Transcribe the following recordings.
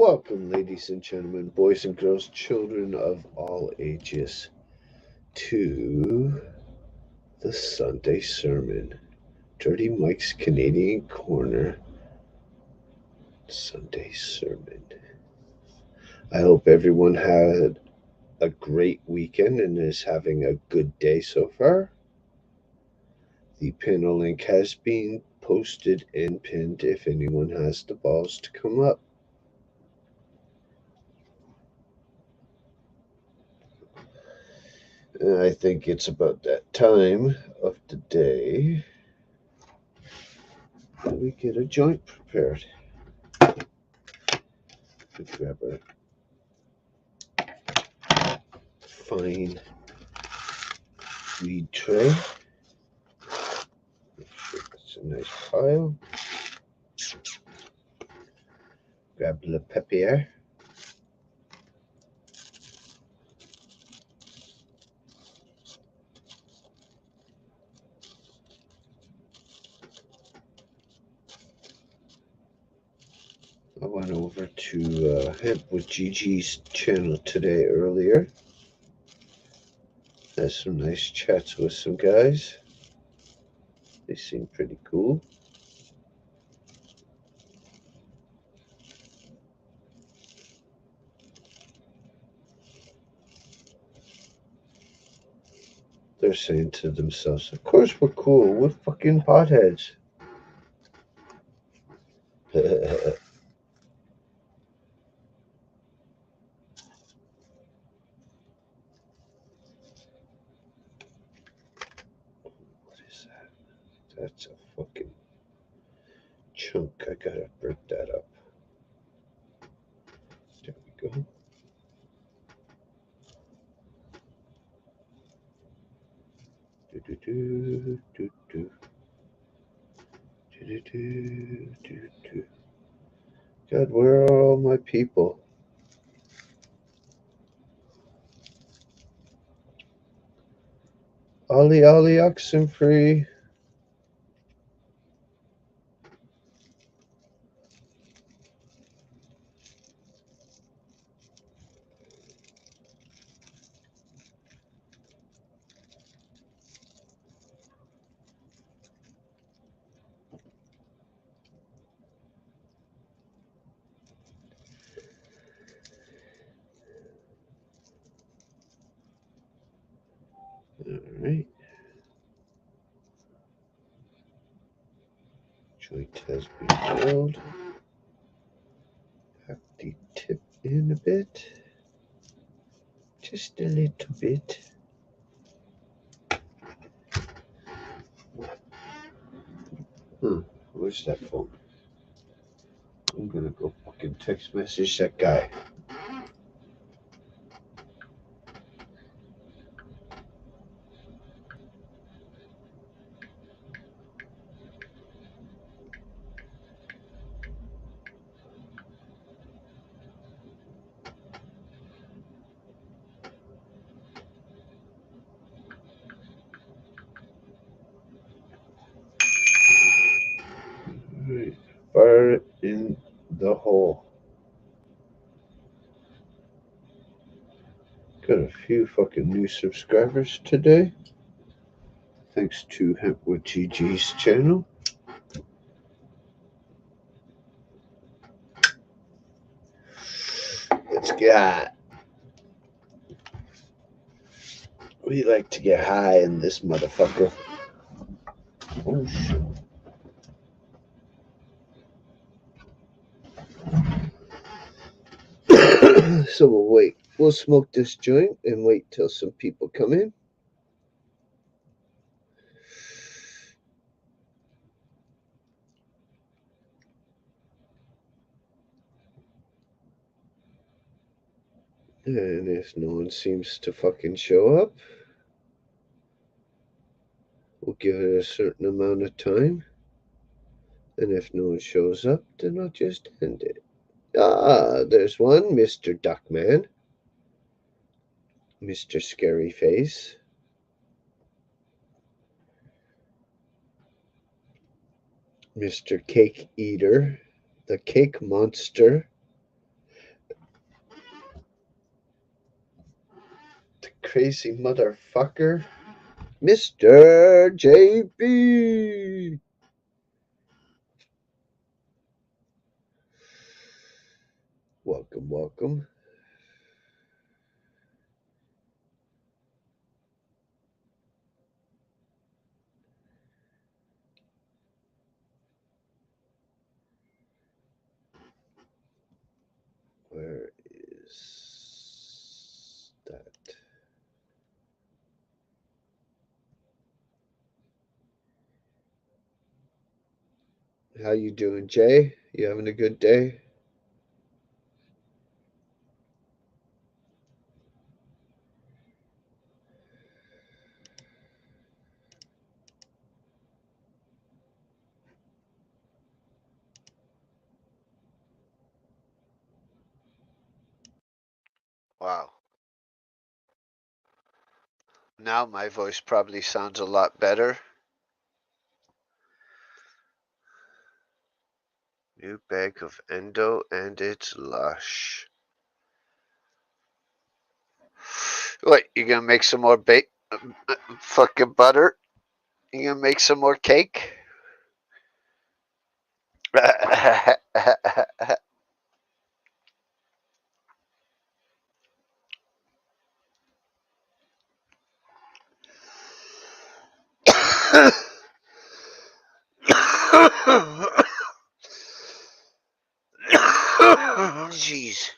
Welcome, ladies and gentlemen, boys and girls, children of all ages, to the Sunday Sermon. Dirty Mike's Canadian Corner Sunday Sermon. I hope everyone had a great weekend and is having a good day so far. The panel link has been posted and pinned if anyone has the balls to come up. And I think it's about that time of the day that we get a joint prepared. We grab our fine weed tray. Make sure it's a nice pile. Grab Le Peppier. I went over to Hemp with Gigi's channel today earlier. Had some nice chats with some guys. They seem pretty cool. They're saying to themselves, of course we're cool. We're fucking potheads. What is that? That's a fucking chunk. I gotta break that up. There we go. God, where are all my people? Ollie, Ollie, Oxenfree. Alright. Joint has been filled. Have the tip in a bit. Just a little bit. Where's that phone? I'm gonna go fucking text message that guy. Alright. Fire in the hole. Got a few fucking new subscribers today. Thanks to Hemp with GG's channel. Let's get high. We like to get high in this motherfucker. Oh shit. So we'll wait. We'll smoke this joint and wait till some people come in. And if no one seems to fucking show up, we'll give it a certain amount of time. And if no one shows up, then I'll just end it. Ah, there's one, Mr. Duckman. Mr. Scary Face. Mr. Cake Eater. The Cake Monster. crazy motherfucker, Mr. JB. Welcome, welcome. Where is that? How you doing, Jay? You having a good day? Wow. Now my voice probably sounds a lot better. New bag of Endo and it's lush. What, you gonna make some more fucking butter? You gonna make some more cake? Jeez.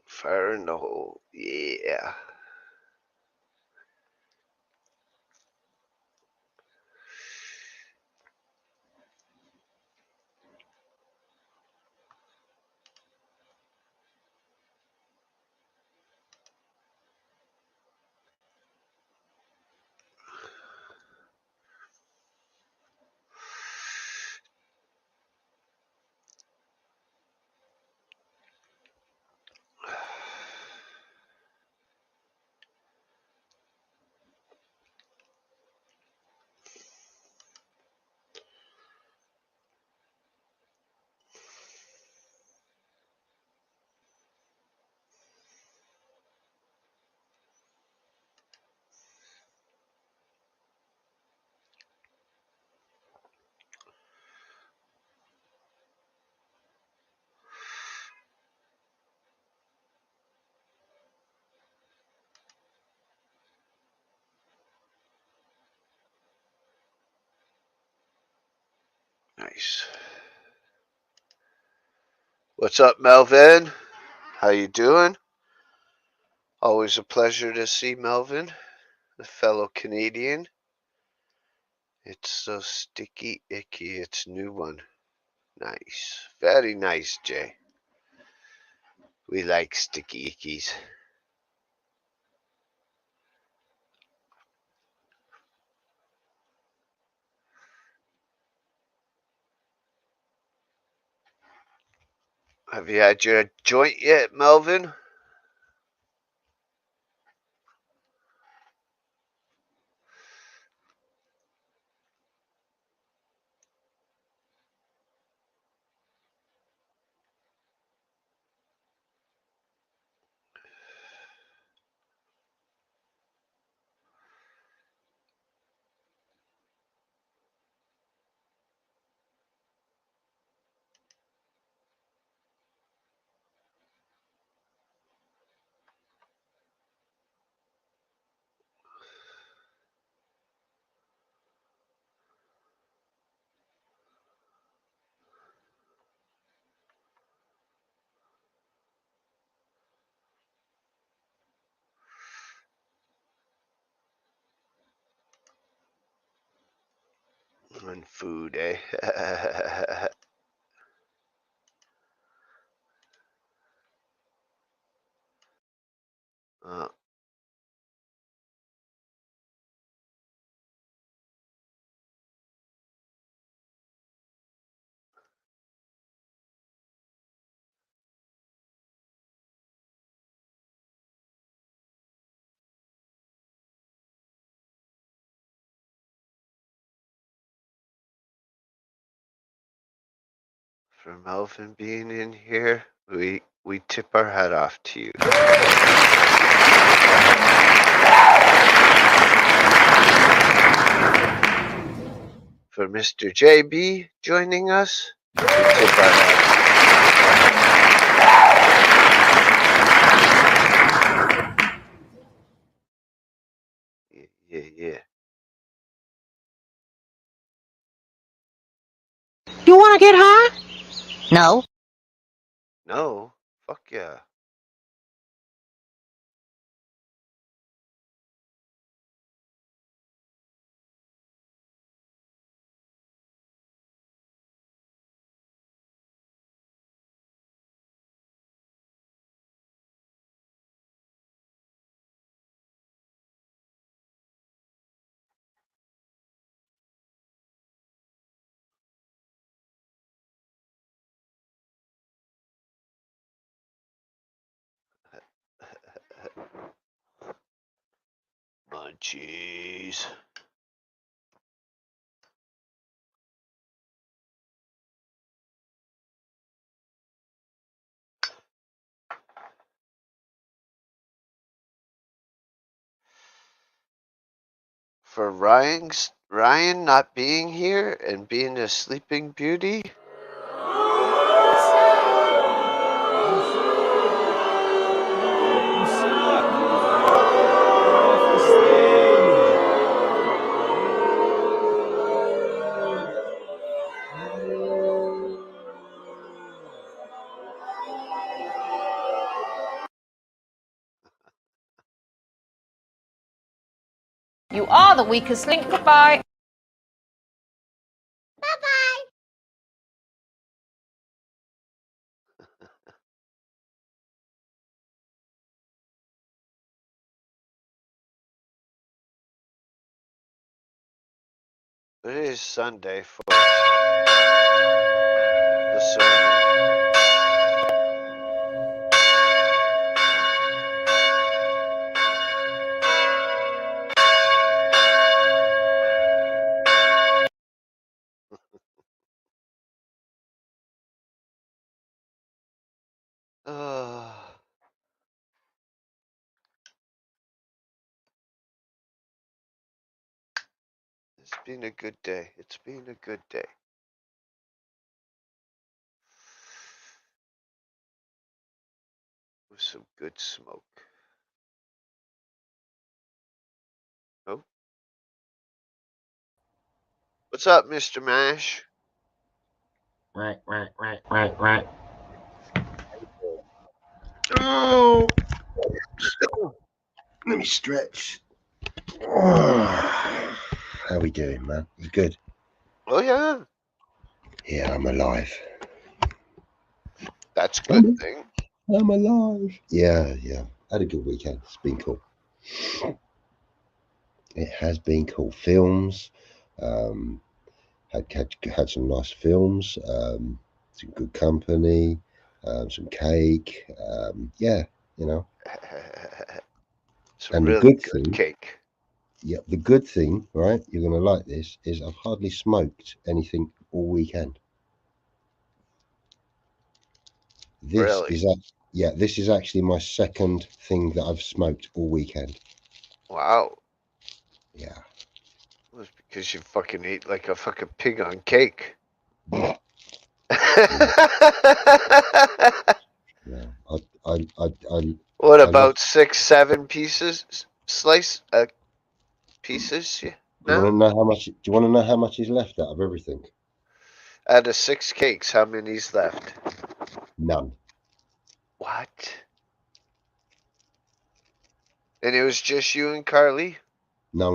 Fire in the hole. Yeah. Nice. What's up, Melvin? How you doing? Always a pleasure to see Melvin, the fellow Canadian. It's so sticky icky. It's new one. Nice. Very nice, Jay. We like sticky ickies. Have you had your joint yet, Melvin? On food, eh? uh, For Melvin being in here, we tip our hat off to you. For Mr. JB joining us, we tip our hat. Yeah. You wanna get high? No. No, fuck yeah. Munchies. For Ryan not being here and being a sleeping beauty. You are the weakest link. Goodbye. It is Sunday for the sermon. It's been a good day. It's been a good day. With some good smoke. Oh. What's up, Mr. Mash? Right. Oh! Let me stretch. How we doing, man? You good? Oh, yeah. Yeah, I'm alive. That's a good thing. I'm alive. Yeah. Had a good weekend. It's been cool. It has been cool. Films. Had some nice films. Some good company. Some cake. Yeah, you know. Some And really the good good thing, cake. yeah, the good thing, right? You're gonna like this. Is I've hardly smoked anything all weekend. This Really? this is actually my second thing that I've smoked all weekend. Wow. Yeah. It was because you fucking ate like a fucking pig on cake. Yeah. What I love. about 6, 7 pieces? Pieces? Yeah. Do you want to know how much? Do you want to know how much is left out of everything? Out of 6 cakes, how many's left? None. What? And it was just you and Carly? No.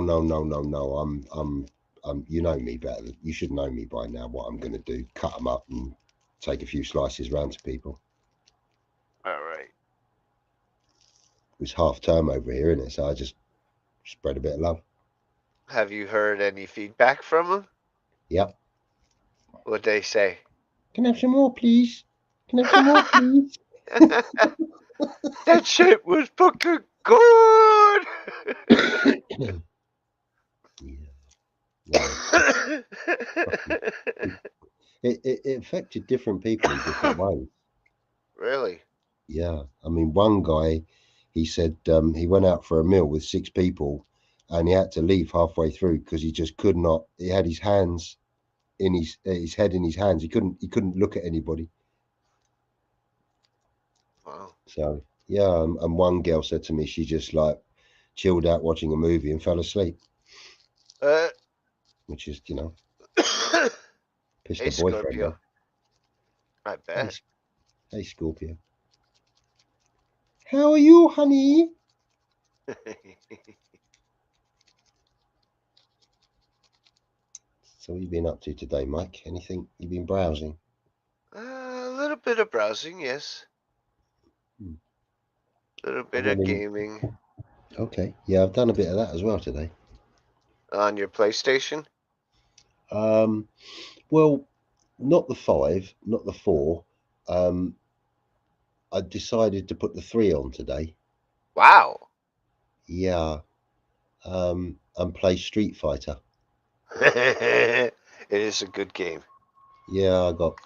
You know me better. You should know me by now. What I'm going to do? Cut them up and take a few slices round to people. All right. It's half term over here, isn't it? So I just spread a bit of love. Have you heard any feedback from them? Yep. What'd they say? Can I have some more, please? Can I have some more, please? That shit was fucking good. Yeah. it affected different people in different ways. Really? Yeah, I mean, one guy, he said he went out for a meal with 6 people, and he had to leave halfway through because he just could not. He had his hands in his head in his hands. He couldn't look at anybody. Wow. So yeah, and one girl said to me she just like chilled out watching a movie and fell asleep, which is pissed Hey, her boyfriend Scorpio. off. I bet. Hey Scorpio, how are you, honey? So what you been up to today, Mike? Anything? You been browsing? A little bit of browsing, yes. Hmm. A little bit I of mean, gaming. okay, yeah, I've done a bit of that as well today. On your PlayStation? Well, not the 5, not the 4. I decided to put the 3 on today. Wow. Yeah, and play Street Fighter. It is a good game. Yeah, I got.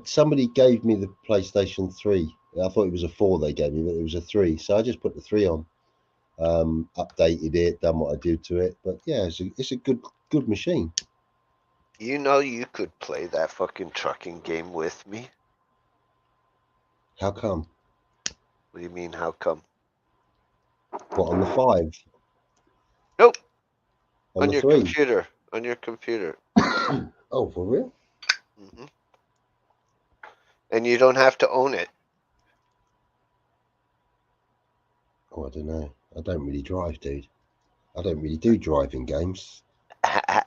Somebody gave me the PlayStation 3. I thought it was a 4 they gave me, but it was a 3. So I just put the 3 on. Updated it, done what I did to it. But yeah, it's a good machine. You know you could play that fucking trucking game with me. How come? What do you mean, how come? What, on the 5? Nope. On On the your 3? computer. On your computer. Oh, for real? Hmm. And you don't have to own it. Oh, I don't know. I don't really drive, dude. I don't really do driving games.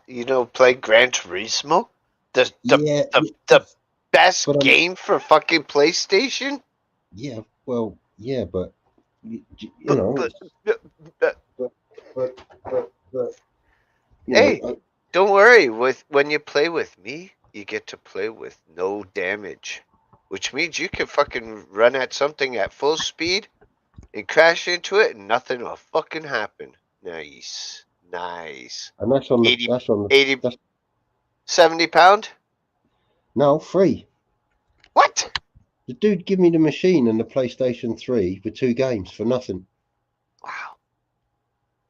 You know, play Gran Turismo? The Yeah, the best but game for fucking PlayStation? yeah, well, yeah, but you But, know, but, it's, but, but but, but you hey, know, don't worry. When you play with me, you get to play with no damage, which means you can fucking run at something at full speed and crash into it, and nothing will fucking happen. Nice, nice. and that's on the 80, that's on the 80, that's 70 pound? no free. What? The dude give me the machine and the PlayStation 3 for 2 games for nothing. Wow.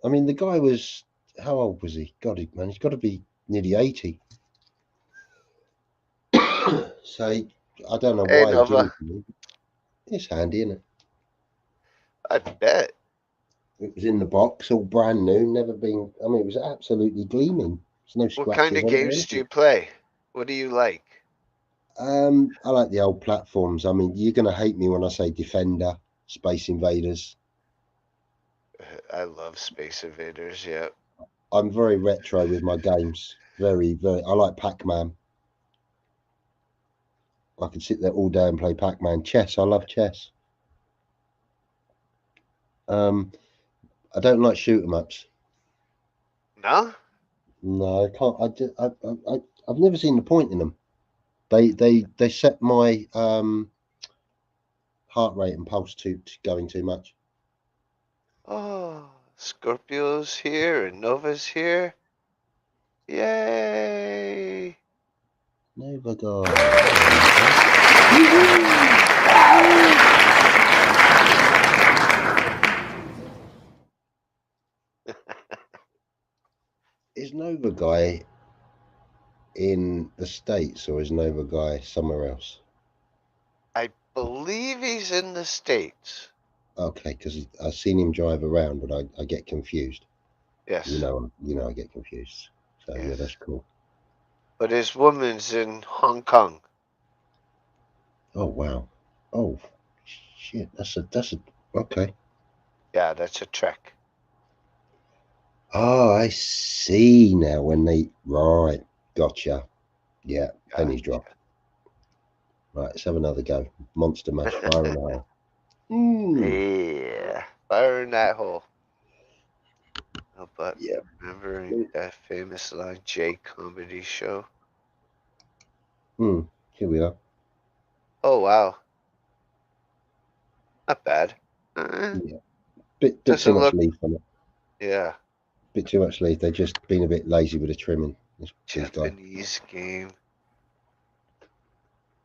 I mean, the guy was, how old was he? God, man, he's got to be nearly 80. So I don't know Hey, why he gave Nova. it to me. It's handy, isn't it? I bet. It was in the box, all brand new, never been. I mean, it was absolutely gleaming. There's no What kind scratches of on it or games do anything. you play? What do you like? I like the old platforms. I mean, you're gonna hate me when I say Defender, Space Invaders. I love Space Invaders, yeah. I'm very retro with my games. Very, very. I like Pac-Man. I could sit there all day and play Pac-Man. Chess. I love chess. I don't like shoot 'em ups. No? No, I can't. I've never seen the point in them. They set my heart rate and pulse to going too much. Oh, Scorpio's here and Nova's here. Yay! Nova guy. Is Nova guy in the States or is Nova guy somewhere else? I believe he's in the States. Okay, because I've seen him drive around, but I get confused. Yes. You know, I get confused. So Yes. yeah, that's cool. But his woman's in Hong Kong. Oh wow. Oh shit. That's a okay. Yeah, that's a trek. Oh, I see now. When they right, gotcha. Yeah, pennies dropped. Right, let's have another go. Monster Mash, fire in the hole. Yeah, fire in that hole. Oh, but Yeah. remembering that famous line, J Comedy Show. Here we are. Oh wow, not bad. Yeah. Bit too Doesn't much look. leaf on it. Yeah, Bit too much leaf. They've just been a bit lazy with the trimming. These guys. Japanese game.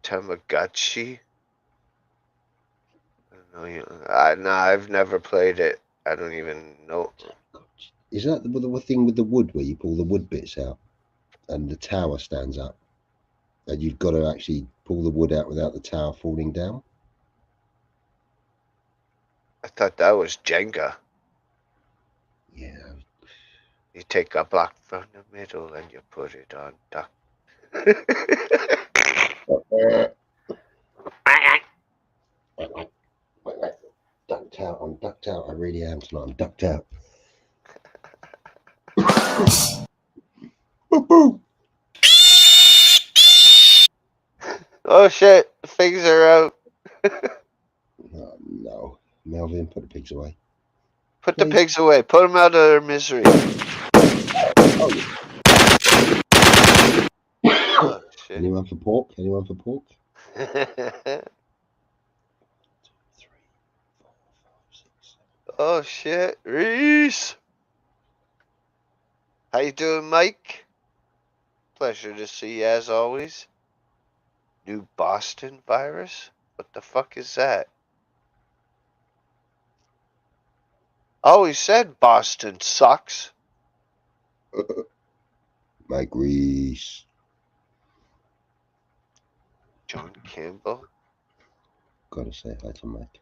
Tamagotchi? I don't know. No, I've never played it. I don't even know. Is that the thing with the wood where you pull the wood bits out and the tower stands up? And you've got to actually pull the wood out without the tower falling down? I thought that was Jenga. Yeah. You take a block from the middle and you put it on top. Ducked out. I'm ducked out. I really am tonight. I'm ducked out. Oh shit, the pigs are out. Oh, no. Melvin, put the pigs away. Put the pigs away. Put them out of their misery. Oh, shit. Anyone for pork? Anyone for pork? 2, 3, 4, 5, 6, 7. Oh shit, Reese. How you doing, Mike? Pleasure to see you as always. New Boston virus? What the fuck is that? Always said Boston sucks. Mike Reese. John Campbell. Gotta say hi to Mike.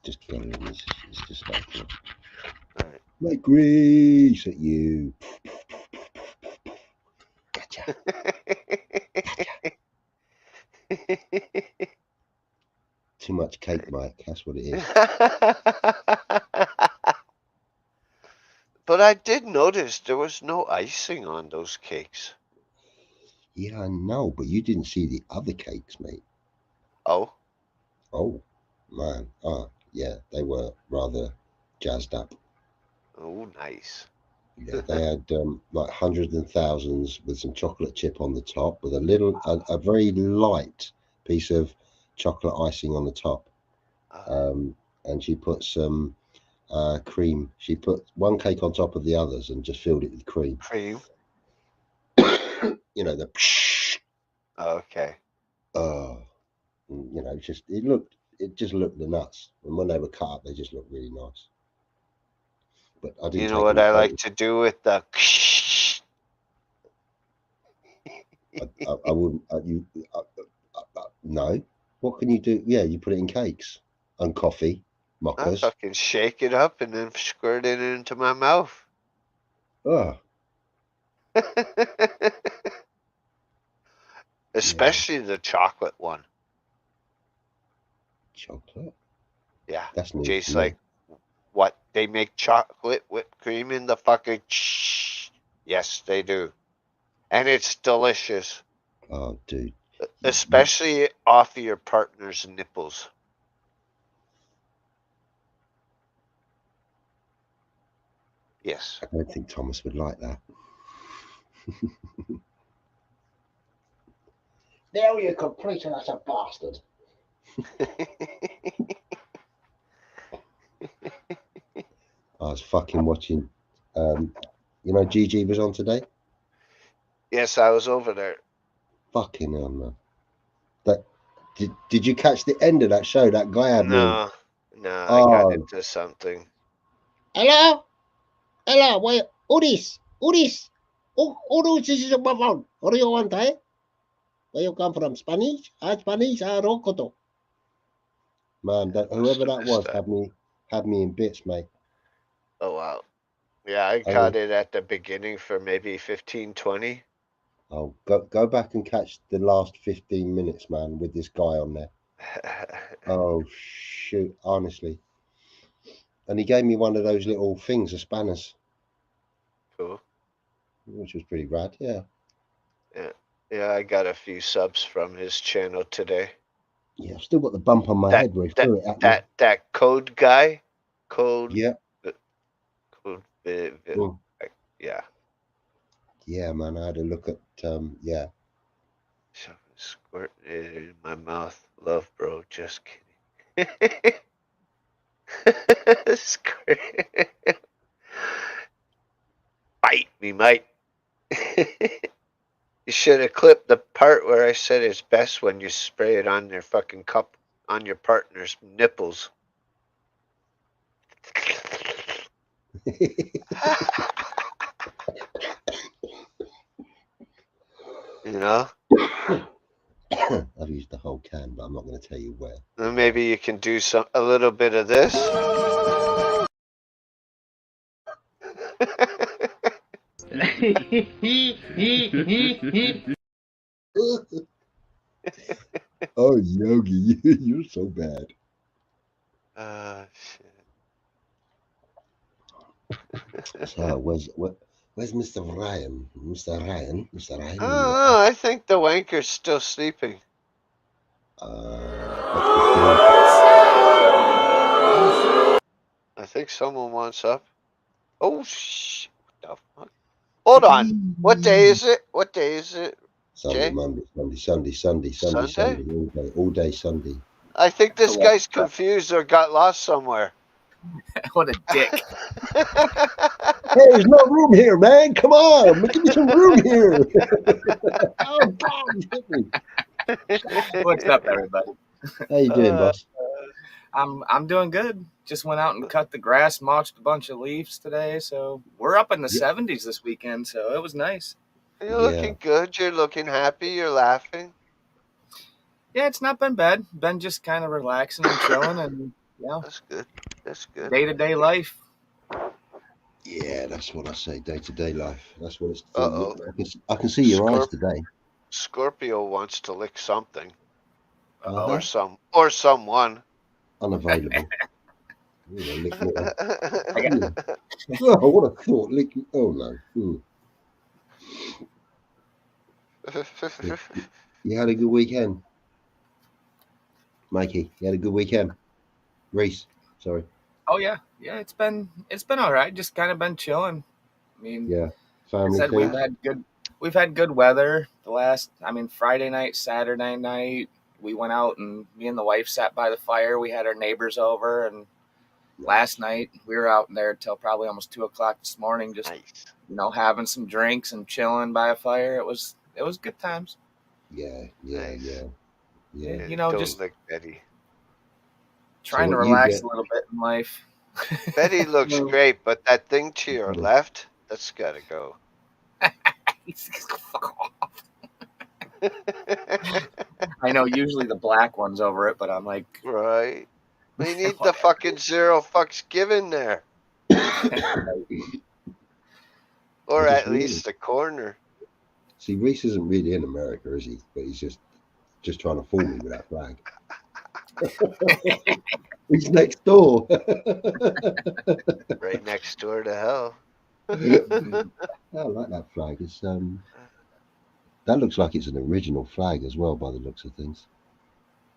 Just go in. It's just like Alright. Mike Reese at you. Gotcha. Too much cake, Mike. That's what it is. But I did notice there was no icing on those cakes. Yeah, I know, but you didn't see the other cakes, mate. Oh? Oh, man. Oh, yeah, they were rather jazzed up. Oh, nice. Yeah, they had like hundreds and thousands with some chocolate chip on the top, with a very light piece of chocolate icing on the top. And she put some cream. She put one cake on top of the others and just filled it with cream. Cream? You know, the Okay. you know, it just looked the nuts. And when they were cut up, they just looked really nice. But I didn't. You know what I like to do with the I wouldn't. No. What can you do? Yeah, you put it in cakes and coffee, I mochas. fucking shake it up and then squirt it into my mouth. Oh, Especially the chocolate one. chocolate. Yeah. That's new. Jay's to me. like, what? They make chocolate whipped cream in the fucking Yes, they do. And it's delicious. Oh, dude. Especially off of your partner's nipples. Yes. I don't think Thomas would like that. Now you complete and utter bastard. I was fucking watching. You know, Gigi was on today. Yes, I was over there. Fucking hell, man. Did you catch the end of that show? That guy had me. No, I got into something. Hello, wait, Udis, this is my phone. What do you want, eh? Where you come from? Spanish? Spanish? Rokoto. Man, whoever that was had me in bits, mate. Oh wow. Yeah, I caught it at the beginning for maybe 15, 20. Oh, go back and catch the last 15 minutes, man, with this guy on there. Oh shoot, honestly. And he gave me one of those little things, the spanners. Cool. Which was pretty rad, yeah. Yeah, I got a few subs from his channel today. Yeah, I've still got the bump on my head where he threw it at me. That code guy? Code. Yeah. Code. Yeah. Yeah, man, I had a look at, yeah. Squirt it in my mouth. Love, bro. Just kidding. Squirt. Bite me, mate. You should have clipped the part where I said it's best when you spray it on their fucking cup, on your partner's nipples. You know? I've used the whole can, but I'm not going to tell you where. And maybe you can do a little bit of this. Oh, Yogi, you're so bad. Shit. So where's Mr. Ryan? Mr. Ryan? Oh, I think the wanker's still sleeping. I think someone wants up. Oh, shit. What the fuck? Hold on. What day is it? What day is it? Sunday, Jay? Monday, Sunday. All day Sunday. I think this guy's confused or got lost somewhere. What a dick. Hey, there's no room here, man. Come on, give me some room here. Oh God, he's hit me. What's up, everybody? How you doing, boss? I'm doing good. Just went out and cut the grass, mulched a bunch of leaves today, so we're up in the 70s this weekend, so it was nice. You're looking good. You're looking happy. You're laughing. Yeah, it's not been bad. Been just kind of relaxing and chilling, and That's good. That's good. Day-to-day life. Yeah, that's what I say. Day-to-day life. That's what it's. Uh-oh. I can see your eyes today. Scorpio wants to lick something. Uh-huh. Or someone. Unavailable. Lick me. Oh, what a thought. Lick me. Oh no. You had a good weekend, Mikey. You had a good weekend. Reese, sorry. Oh yeah, it's been all right. Just kind of been chilling. I mean, family. Said we've had good weather Friday night, Saturday night. We went out and me and the wife sat by the fire. We had our neighbors over, and last night we were out there till probably almost 2:00 this morning, just having some drinks and chilling by a fire. It was good times. Yeah. Don't just lick Betty. Trying to relax a little bit in life. Betty looks great, but that thing to your left, that's gotta go. Fuck off. I know usually the black one's over it, but I'm like, right. We need the fucking 0 fucks given there. Or at least the corner. See, Reese isn't really in America, is he? But he's just trying to fool me with that flag. He's next door. Right next door to hell. I like that flag. It's that looks like it's an original flag as well, by the looks of things.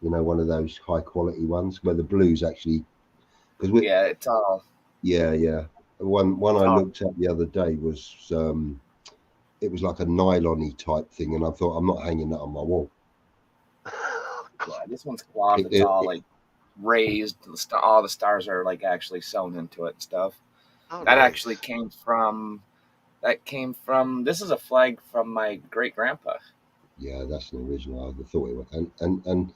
One of those high quality ones where the blues actually. it's all. Yeah. One I looked at the other day was it was like a nylon-y type thing, and I thought, I'm not hanging that on my wall. Yeah, this one's cloth. It's all like raised. All the stars are like actually sewn into it and stuff. That actually came from. This is a flag from my great grandpa. Yeah, that's an original. I thought it was, and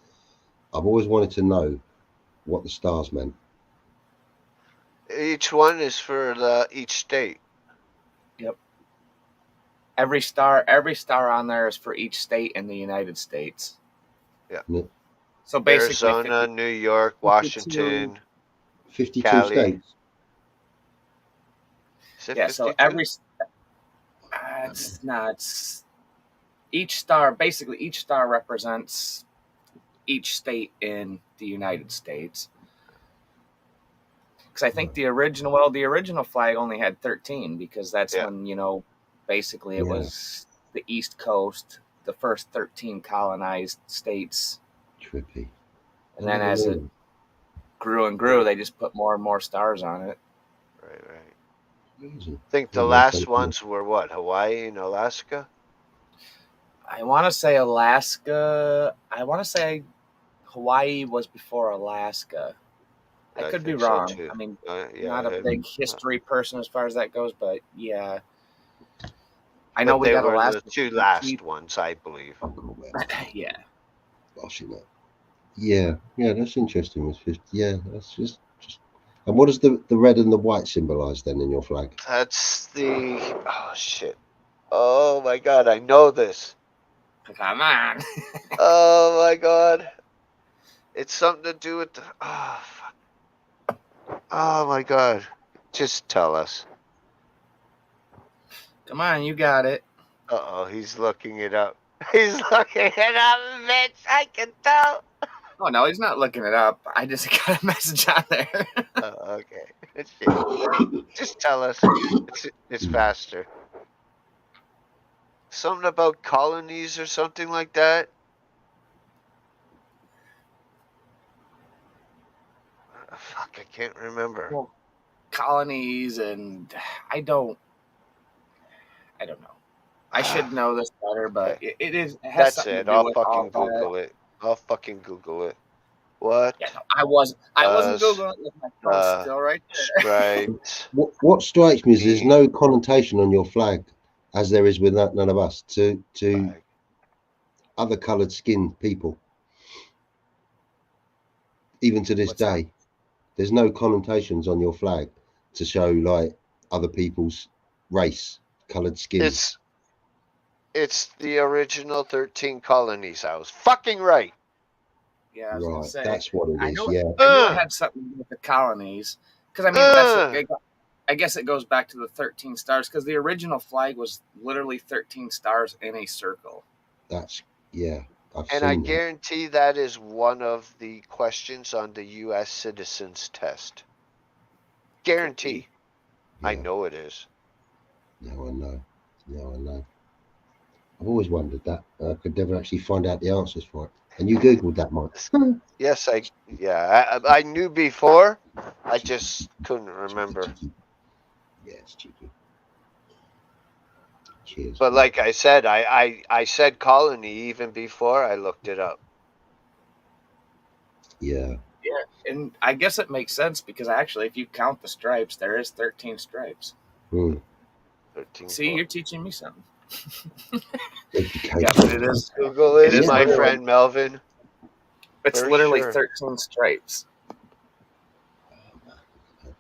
I've always wanted to know what the stars meant. Each one is for each state. Yep. Every star on there is for each state in the United States. Yeah. So basically, Arizona, New York, Washington, 52 Cali. states. Yeah. 52? So every. It's each star. Basically, each star represents each state in the United States. Because I think the original flag only had 13, because that's when basically it was the East Coast, the first 13 colonized states. Trippy. And then as it grew and grew, they just put more and more stars on it. Right. I think the last ones were what? Hawaii and Alaska? I want to say Alaska. I want to say Hawaii was before Alaska. I could be wrong. So not a big history person as far as that goes, but yeah. I know But we they got were Alaska. the two last ones, I believe. Uncle West. Yeah. Gosh, you know. Yeah, that's interesting. With 50, yeah, that's just. And what does the red and the white symbolise then in your flag? That's the. Oh shit! Oh my god! I know this. Come on. Oh my god! It's something to do with the. Oh fuck! Oh my god! Just tell us. Come on, you got it. Oh, he's looking it up. He's looking it up, bitch. I can tell. Oh no, he's not looking it up. I just got a message on there. Okay. Just tell us. It's faster. Something about colonies or something like that. Fuck, I can't remember. Well, colonies, and I don't know. I should know this better, but Okay. it is. It has That's something it. to do I'll with fucking all that. Google it. I'll fucking Google it. What? Yeah, no, I wasn't googling it with my phone still right there. Stripes. What strikes me is there's no connotation on your flag, as there is with none of us, to Flag. other coloured skinned people. Even to this What's that? day, there's no connotations on your flag to show like other people's race, coloured skin. It's the original 13 colonies. I was fucking right. Yeah, I was gonna Right, say. that's what it I is. know, Yeah, I knew it had something to do with the colonies, because I mean, I guess it goes back to the 13 stars, because the original flag was literally 13 stars in a circle. that's I've And seen I that. guarantee that is one of the questions on the U.S. citizens test. Guarantee. I Yeah. know it is. No, I know. I've always wondered that. I could never actually find out the answers for it. And you Googled that, Mike. Yes, I knew before. I just couldn't remember. Yeah, it's cheeky. Cheers. But like I said, I said colony even before I looked it up. Yeah. Yeah, and I guess it makes sense, because actually, if you count the stripes, there is 13 stripes. 13. See, you're teaching me something. Education. Yeah, but it is. Google it, It is my literally- friend Melvin. It's For literally sure. 13 stripes.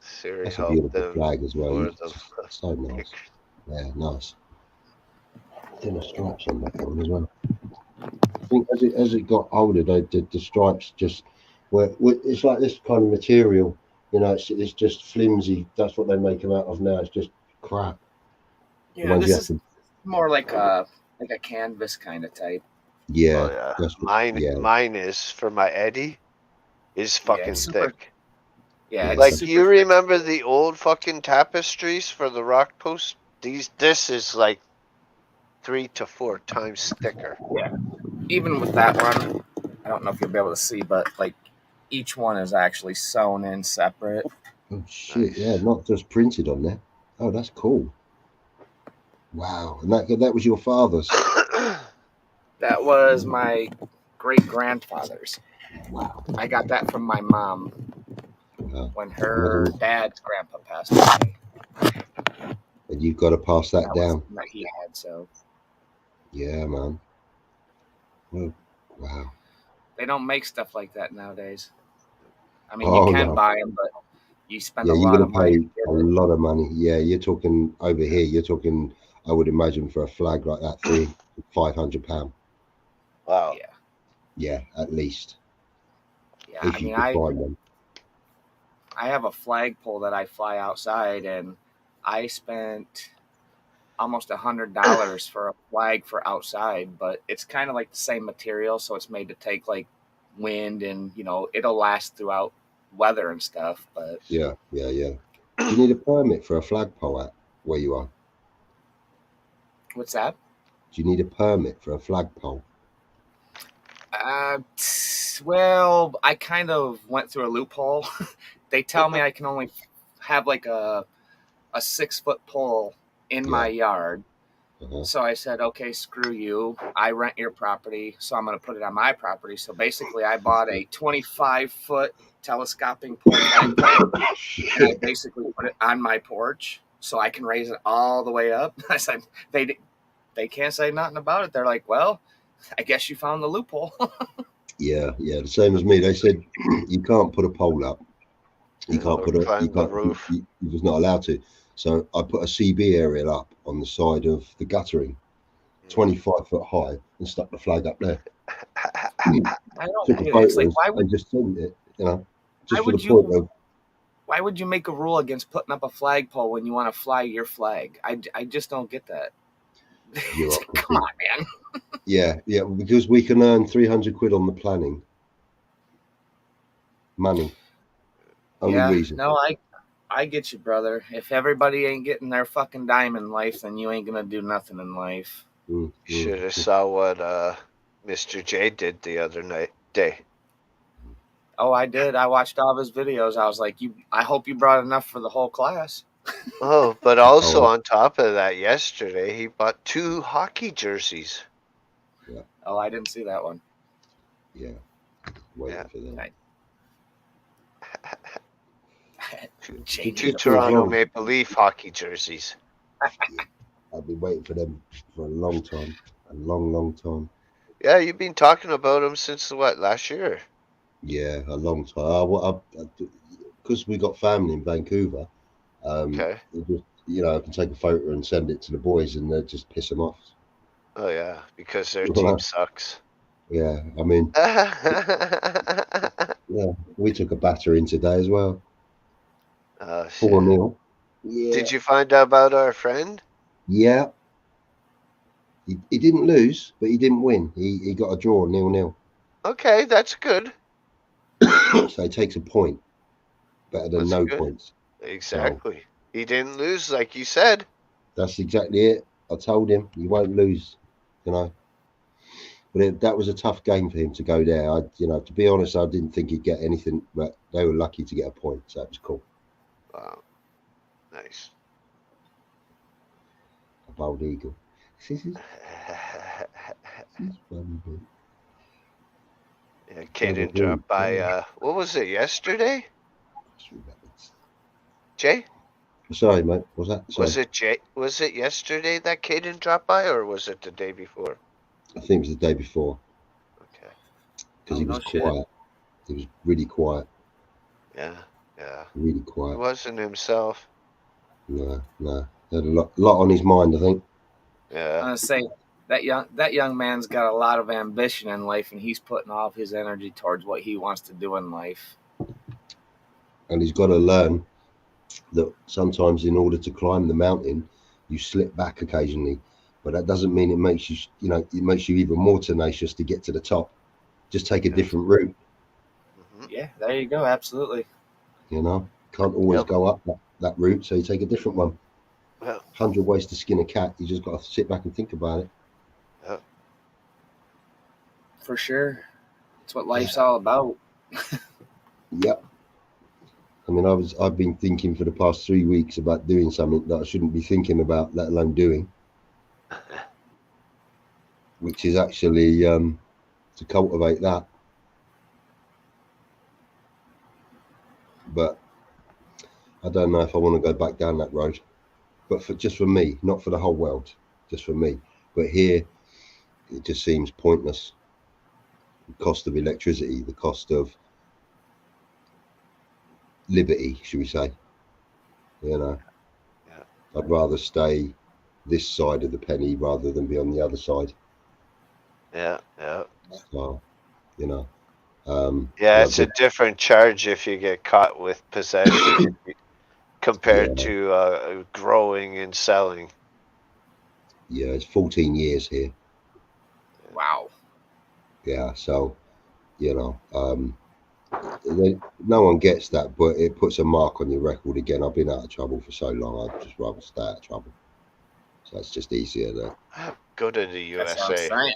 Siri That's a helped beautiful them. flag as well. for the So nice. Yeah, nice. Thinner stripes on that one as well. I think as it got older, the stripes just were. It's like this kind of material, it's just flimsy. That's what they make them out of now. It's just crap. The Yeah, ones you this have is to- more like a canvas kind of type. yeah, Oh, yeah. that's what- yeah. Mine is for my Eddie. Is fucking it's super- thick. Yeah, it's Like super you thick. remember the old fucking tapestries for the rock post? This is like 3 to 4 times thicker. Even with that one, I don't know if you'll be able to see, but like each one is actually sewn in separate. Oh shit! Nice. Yeah, not just printed on there. Oh, that's cool. Wow, and that was your father's. That was my great grandfather's. Wow. I got that from my mom Wow. when her dad's grandpa passed away. And you've got to pass that That was down. something that he had. So Yeah, man. Well, wow. they don't make stuff like that nowadays. I mean, Oh, you can no. buy them, but you spend Yeah, a you're lot going of to money. pay to get a it. lot of money. Yeah, you're talking over here. You're talking, I would imagine, for a flag like that, £500. Wow. Yeah, Yeah, at least. yeah. If I you mean, could find one. I have a flagpole that I fly outside, and I spent almost $100 for a flag for outside, but it's kind of like the same material, so it's made to take like wind, and it'll last throughout weather and stuff. But Yeah. Do you need a permit for a flagpole at where you are? what's that? Do you need a permit for a flagpole? Well, I kind of went through a loophole. They tell me I can only have like a 6-foot pole in my yard. Uh-huh. So I said, okay, screw you. I rent your property, so I'm going to put it on my property. So basically, I bought a 25-foot telescoping pole flagpole, and I basically put it on my porch so I can raise it all the way up. I said they can't say nothing about it. They're like, well, I guess you found the loophole. Yeah, the same as me. They said you can't put a pole up. You can't Or put a. climb You the can't. roof. You're just not allowed to. So I put a CB aerial up on the side of the guttering, 25 foot high, and stuck the flag up there. I don't Took get a it. It's photo like, why would and just sent it. You know, just Why for the would point you- of. why would you make a rule against putting up a flagpole when you want to fly your flag? I just don't get that. Come on, man. Yeah, because we can earn 300 quid on the planning. Money. Only reason. No, I get you, brother. If everybody ain't getting their fucking dime in life, then you ain't gonna do nothing in life. You should have saw what Mr. J did the other day. Oh, I did. I watched all of his videos. I was like, I hope you brought enough for the whole class. Oh, but also on top of that, yesterday he bought 2 hockey jerseys. Oh, I didn't see that one. Yeah. Waiting for that. Right. Two Toronto Maple Leaf hockey jerseys. I've been waiting for them for a long time. A long time. Yeah, you've been talking about them since last year? Yeah, a long time. Because we got family in Vancouver. Okay. Just, I can take a photo and send it to the boys, and they just piss them off. Oh yeah, because their team sucks. Yeah, I mean, yeah, we took a battering today as well. 4-0. Yeah. Did you find out about our friend? Yeah. He didn't lose, but he didn't win. He got a draw, 0-0. Okay, that's good. So he takes a point. Better than no points. Exactly. He didn't lose, like you said. That's exactly it. I told him he won't lose, But that was a tough game for him to go there. To be honest, I didn't think he'd get anything, but they were lucky to get a point, so it was cool. Wow. Nice. A bald eagle. Yeah, Caden dropped by, what was it, yesterday? Jay? Sorry, mate. What was that? Sorry. Was it yesterday that Caden dropped by, or was it the day before? I think it was the day before. Okay. Because he was quiet. He was really quiet. Yeah. Really quiet. He wasn't himself. No. He had a lot on his mind, I think. Yeah. I'm gonna say that young man's got a lot of ambition in life, and he's putting all of his energy towards what he wants to do in life. And he's got to learn that sometimes in order to climb the mountain, you slip back occasionally. But that doesn't mean it makes you, it makes you even more tenacious to get to the top. Just take a different route. Yeah, there you go. Absolutely. Can't always go up that route, so you take a different one. Well, 100 ways to skin a cat. You just got to sit back and think about it. For sure. That's what life's all about. Yep. I mean, I've been thinking for the past 3 weeks about doing something that I shouldn't be thinking about, let alone doing. Which is actually to cultivate that. But I don't know if I want to go back down that road. But just for me, not for the whole world, just for me. But here, it just seems pointless. The cost of electricity, the cost of liberty, should we say? I'd rather stay this side of the penny rather than be on the other side. Yeah. So, it's a different charge if you get caught with possession compared to growing and selling. Yeah, it's 14 years here. Wow. Yeah, so, no one gets that, but it puts a mark on your record again. I've been out of trouble for so long, I'd just rather stay out of trouble. So it's just easier there. Go to the USA.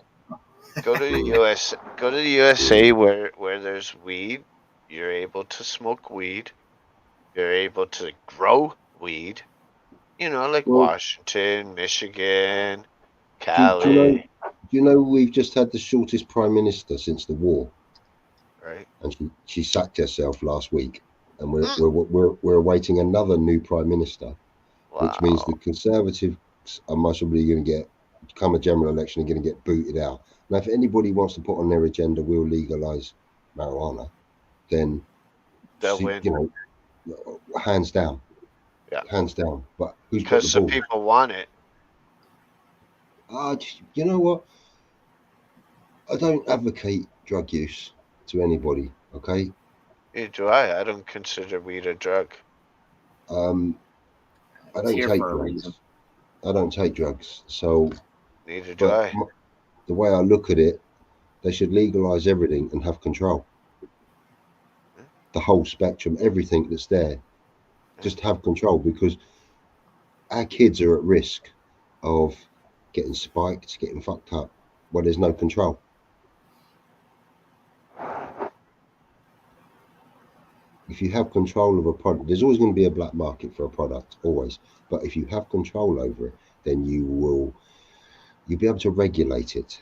Go to the USA where there's weed. You're able to smoke weed. You're able to grow weed. Like Washington, Michigan, Cali. Do you know we've just had the shortest prime minister since the war? Right. And she sacked herself last week, and we're awaiting another new prime minister, which means the Conservatives are possibly going to get come a general election, are going to get booted out. Now, if anybody wants to put on their agenda, we'll legalise marijuana, then They'll win. you know, hands down. Yeah. Hands down. But who's got Because the some ball? people want it. You know what? I don't advocate drug use to anybody. Okay. Neither do I. I don't consider weed a drug. I It's don't here take for a drugs. reason. I don't take drugs. So, Neither do but I. the way I look at it, they should legalise everything and have control. The whole spectrum, everything that's there, just have control, because our kids are at risk of getting spiked, getting fucked up, where there's no control. If you have control of a product, there's always going to be a black market for a product, always. But if you have control over it, then you'll be able to regulate it.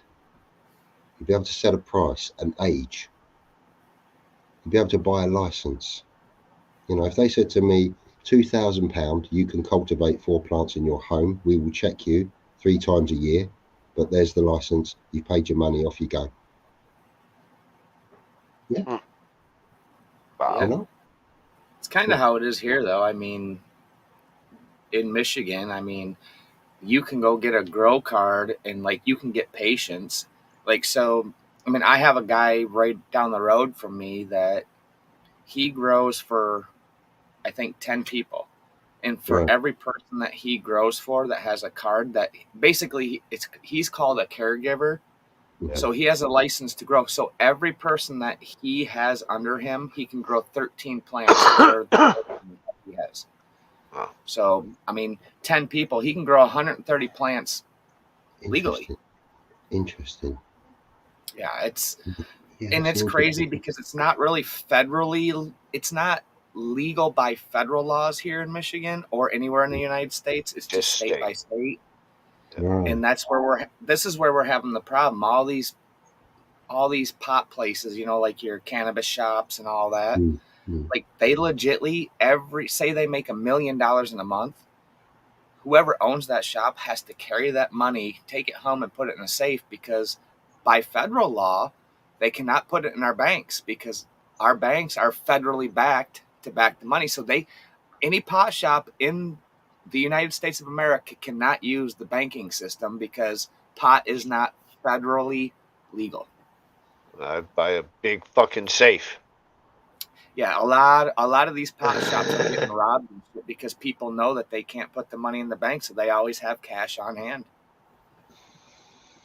You'll be able to set a price, an age. You'll be able to buy a license. You know, if they said to me, £2,000, you can cultivate 4 plants in your home. We will check you 3 times a year, but there's the license. You paid your money, off you go. Yeah. Wow. You know? It's kind of how it is here, though. I mean, in Michigan, I mean, you can go get a grow card and like you can get patients. Like, so, I mean, I have a guy right down the road from me that he grows for, I think, 10 people. And for Right. every person that he grows for that has a card, that basically he's called a caregiver. Mhm. So he has a license to grow. So every person that he has under him, he can grow 13 plants for the person that he has. Wow. So, I mean, 10 people, he can grow 130 plants legally. Interesting. Yeah, it's Yeah, and that's it's crazy interesting. because it's not really federally, it's not legal by federal laws here in Michigan or anywhere in the United States. It's just state by state. Right. And that's where this is where we're having the problem. All these pot places, you know, like your cannabis shops and all that, like they legitly say they make $1 million in a month. Whoever owns that shop has to carry that money, take it home and put it in a safe, because by federal law, they cannot put it in our banks because our banks are federally backed to back the money. So any pot shop in the United States of America cannot use the banking system because pot is not federally legal. I'd buy a big fucking safe. Yeah, a lot of these pot shops are getting robbed because people know that they can't put the money in the bank, so they always have cash on hand.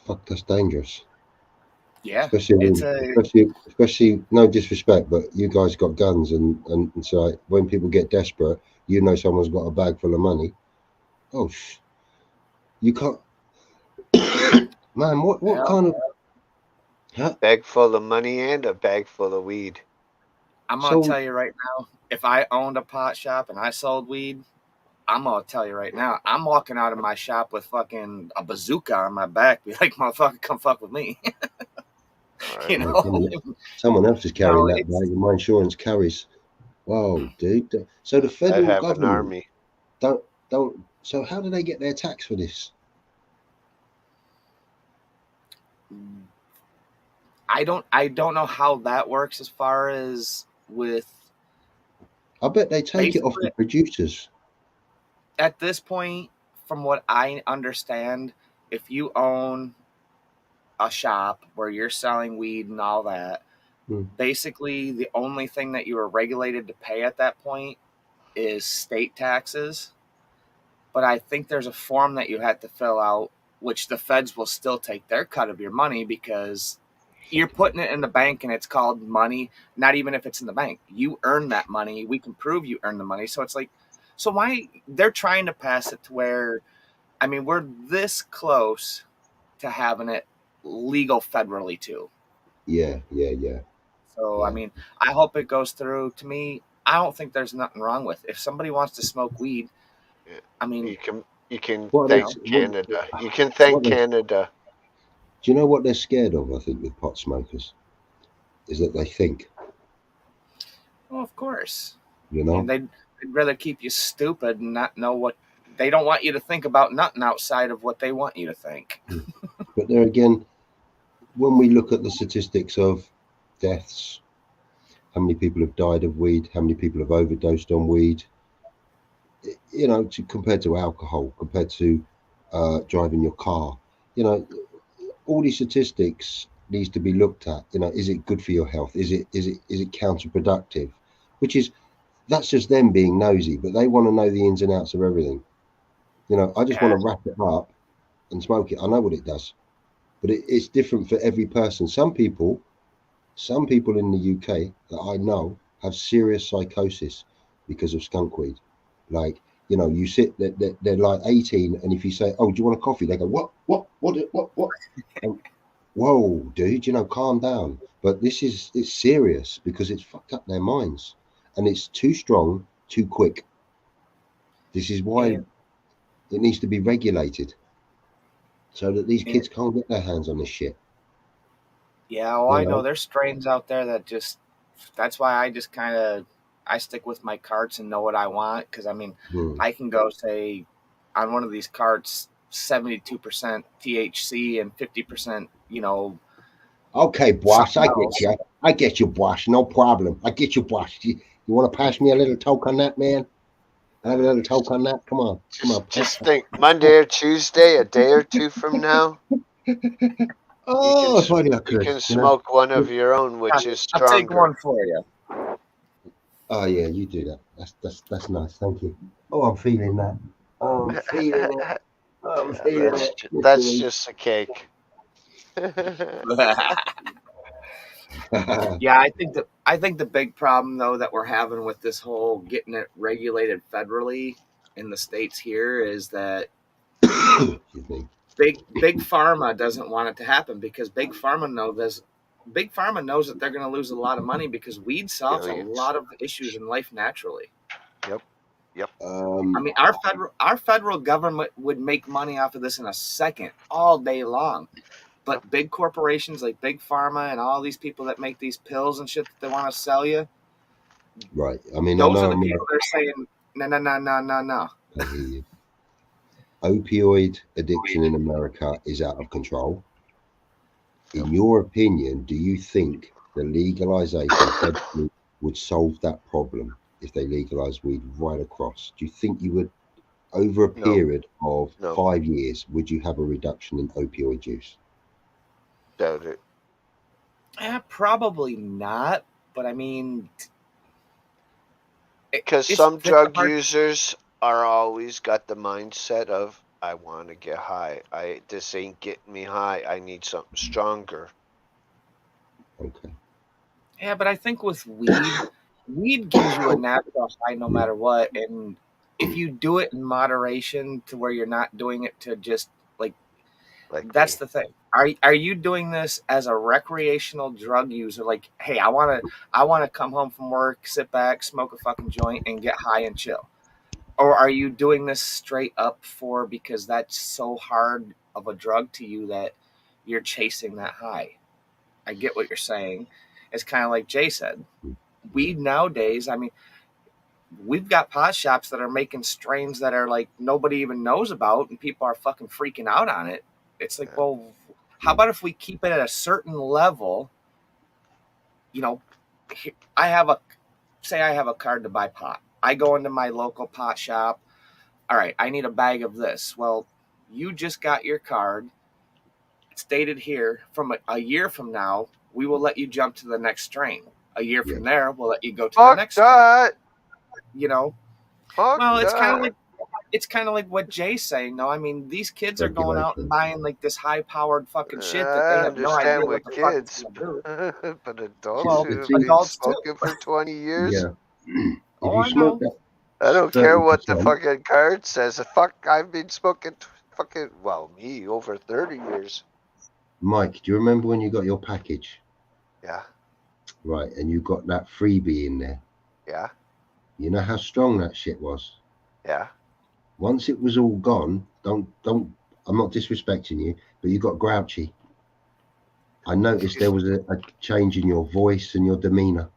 Fuck, that's dangerous. Yeah, especially no disrespect, but you guys got guns, and so like, when people get desperate, you know someone's got a bag full of money. Oh, you can't, man. What kind of bag full of money and a bag full of weed? I'm gonna tell you right now, if I owned a pot shop and I sold weed, I'm gonna tell you right now, I'm walking out of my shop with fucking a bazooka on my back. Be like, motherfucker, come fuck with me. Right. You know, someone else is carrying that bag, and my insurance carries. Whoa, dude! So the federal government, an army. don't. So how do they get their tax for this? I don't know how that works as far as with. I bet they take it off the producers. At this point, from what I understand, if you own a shop where you're selling weed and all that, basically the only thing that you are regulated to pay at that point is state taxes. But I think there's a form that you have to fill out, which the feds will still take their cut of your money because you're putting it in the bank and it's called money. Not even if it's in the bank, you earn that money. We can prove you earn the money. So it's like, so why they're trying to pass it to where, I mean, we're this close to having it legal federally too. Yeah. So, I mean, I hope it goes through. To me, I don't think there's nothing wrong with it. If somebody wants to smoke weed, I mean, you can thank Canada. You can thank Canada. Do you know what they're scared of? I think with pot smokers is that they think. Well, of course. You know, they'd rather keep you stupid and not know what they don't want you to think about nothing outside of what they want you to think. But there again, when we look at the statistics of deaths, how many people have died of weed, how many people have overdosed on weed, you know, compared to alcohol, compared to driving your car, you know, all these statistics needs to be looked at. You know, is it good for your health? Is it counterproductive? That's just them being nosy, but they want to know the ins and outs of everything. You know, I just want to wrap it up and smoke it. I know what it does, but it's different for every person. Some people in the UK that I know have serious psychosis because of skunk weed. Like, you know, you sit, they're like 18, and if you say, "Oh, do you want a coffee?" They go, "What?" And, whoa, dude, you know, calm down. But it's serious because it's fucked up their minds, and it's too strong, too quick. This is why it needs to be regulated, so that these kids can't get their hands on this shit. Yeah, well, I know there's strains out there that just, that's why I just kind of, I stick with my carts and know what I want. Because, I mean, I can go say on one of these carts, 72% THC and 50%, you know. Okay, boss, I get you, boss. No problem. I get you, boss. You want to pass me a little toke on that, man? I have a little toke on that. Come on. Just think, Monday or Tuesday, a day or two from now, oh, you can smoke one of your own, which is stronger. I'll take one for you. Oh yeah, you do that. That's nice. Thank you. Oh, I'm feeling that. Oh, I'm feeling it. I'm feeling it. That's just a cake. Yeah, I think the big problem though that we're having with this whole getting it regulated federally in the states here is that big pharma doesn't want it to happen, because big pharma knows that they're going to lose a lot of money, because weed solves a lot of issues in life naturally. Yep. I mean, our federal government would make money off of this in a second, all day long. But big corporations like Big Pharma and all these people that make these pills and shit that they want to sell you, right? I mean, those are the people that are saying no. I hear you. Opioid addiction in America is out of control. In your opinion, do you think the legalization federally would solve that problem if they legalized weed right across? Do you think you would, over a period of 5 years, would you have a reduction in opioid use? Doubt it. Probably not, but I mean, because some drug users are always got the mindset of, I want to get high. This ain't getting me high. I need something stronger. Okay. Yeah, but I think with weed gives you a natural high no matter what, and if you do it in moderation to where you're not doing it to just like that's the thing. Are you doing this as a recreational drug user? Like, hey, I want to come home from work, sit back, smoke a fucking joint, and get high and chill? Or are you doing this straight up because that's so hard of a drug to you that you're chasing that high? I get what you're saying. It's kind of like Jay said. Weed nowadays, I mean, we've got pot shops that are making strains that are like nobody even knows about, and people are fucking freaking out on it. It's like, well, how about if we keep it at a certain level? You know, I have a card to buy pot. I go into my local pot shop. All right, I need a bag of this. Well, you just got your card. It's dated here. From a year from now, we will let you jump to the next strain. A year from there, we'll let you go to the next strain. You know? Well, it's kind of like what Jay's saying. No, I mean, these kids are going out and buying like this high-powered fucking shit that they have no idea what the fuck it's gonna do. But adults who've been smoking for 20 years. Yeah. I know. I don't care what the fucking card says. I've been smoking me over 30 years. Mike, do you remember when you got your package? Yeah. Right, and you got that freebie in there. Yeah. You know how strong that shit was? Yeah. Once it was all gone, don't I'm not disrespecting you, but you got grouchy. I noticed there was a change in your voice and your demeanor.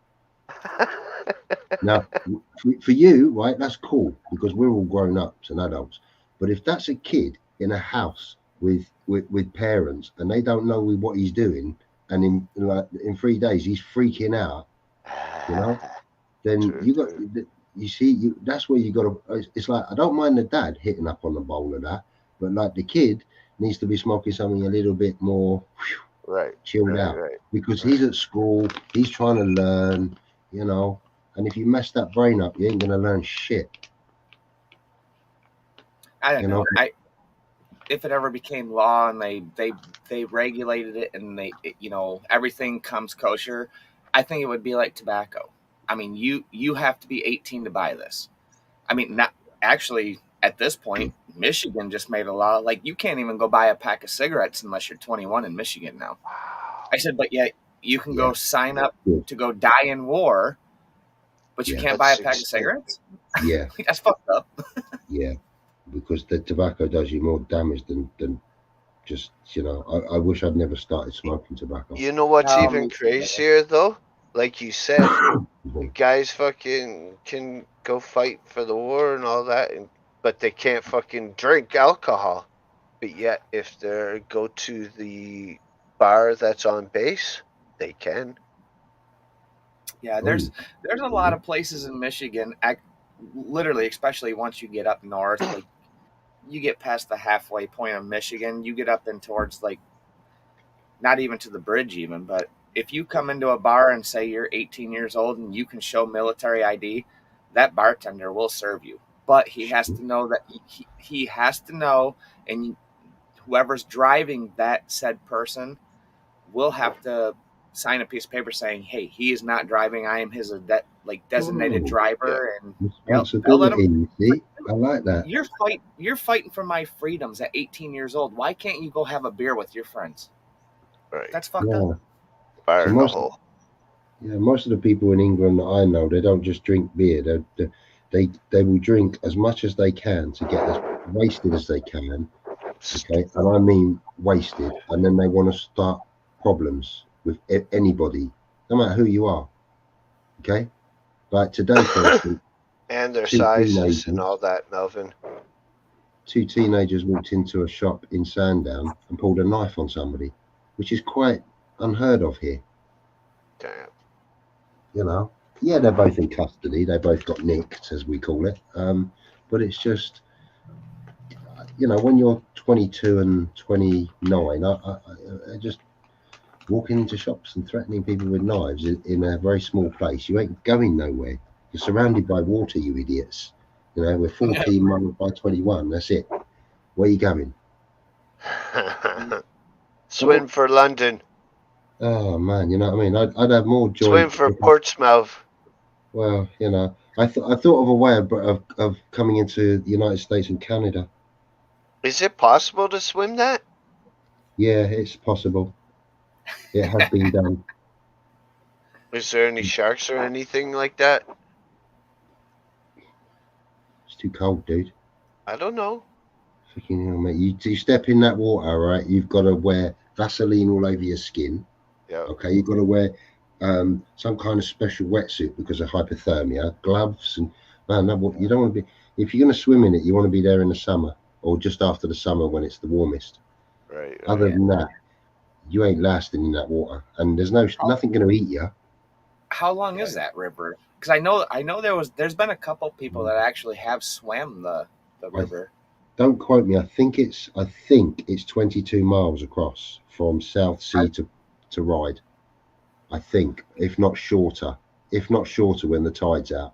Now, for you, right, that's cool because we're all grown ups and adults. But if that's a kid in a house with parents and they don't know what he's doing, and in 3 days he's freaking out, you know, then True, you got true. you see that's where you got to. It's like I don't mind the dad hitting up on the bowl of that, but like the kid needs to be smoking something a little bit more Right, chilled right, out right, because he's right. at school, he's trying to learn, you know. And if you mess that brain up, you ain't gonna learn shit, I don't you know. know. If it ever became law and they regulated it and everything comes kosher, I think it would be like tobacco. I mean, you have to be 18 to buy this. I mean, not actually at this point, Michigan just made a law like you can't even go buy a pack of cigarettes unless you're 21 in Michigan now. I said, but yet you can Yeah, go sign up good. to go die in war, but you Yeah, can't At buy a pack of 16. cigarettes. yeah, That's fucked up. yeah. Because the tobacco does you more damage than just, you know. I wish I'd never started smoking tobacco. You know what's No, even me too, brother. crazier though? Like you said, Mhm. guys fucking can go fight for the war and all that, but they can't fucking drink alcohol. But yet, if they go to the bar that's on base, they can. Yeah, Oh, there's a lot of places in Michigan, literally, especially once you get up north, like you get past the halfway point of Michigan, you get up in towards like not even to the bridge even, but if you come into a bar and say you're 18 years old and you can show military ID, that bartender will serve you. But he has to know that he has to know, and whoever's driving that said person will have to sign a piece of paper saying, "Hey, he is not driving. I am his designated oh, Yeah. driver," and they'll let him. responsibility. You see, I like that. You're fighting for my freedoms at 18 years old. Why can't you go have a beer with your friends? Right. That's fucked up. Yeah. So Fire in the hole. most of the people in England that I know, they don't just drink beer. They will drink as much as they can to get as wasted as they can. Okay, and I mean wasted, and then they want to start problems with anybody, no matter who you are. Okay, like today, for instance, And their two sizes and all teenagers, that, Melvin. two teenagers walked into a shop in Sandown and pulled a knife on somebody, which is quite unheard of here. Damn. You know, yeah, they're both in custody. They both got nicked, as we call it. But it's just, you know, when you're 22 and 29, I just walking into shops and threatening people with knives in a very small place. You ain't going nowhere. You're surrounded by water, you idiots. You know, we're 14 months by 21. That's it. Where you going? Come Swim on. for London. Oh man, you know what I mean? I'd have more joy Swim for if Portsmouth. well, you know, I thought of a way of coming into the United States and Canada. Is it possible to swim that? Yeah, it's possible. It has been done. Is there any sharks or anything like that? It's too cold, dude. I don't know. Freaking hell, mate. You step in that water, right? You've got to wear Vaseline all over your skin. Yeah. Okay, you've got to wear some kind of special wetsuit because of hypothermia, gloves, and man, you don't want to be. If you're going to swim in it, you want to be there in the summer or just after the summer when it's the warmest. Right, Other right. Yeah. than that, you ain't lasting in that water, and there's nothing going to eat you. How long Yeah. is that river? Because I know there's been a couple people that actually have swam the I, river. don't quote me. I think it's 22 miles across from South Sea to Ryde. I think, if not shorter when the tide's out.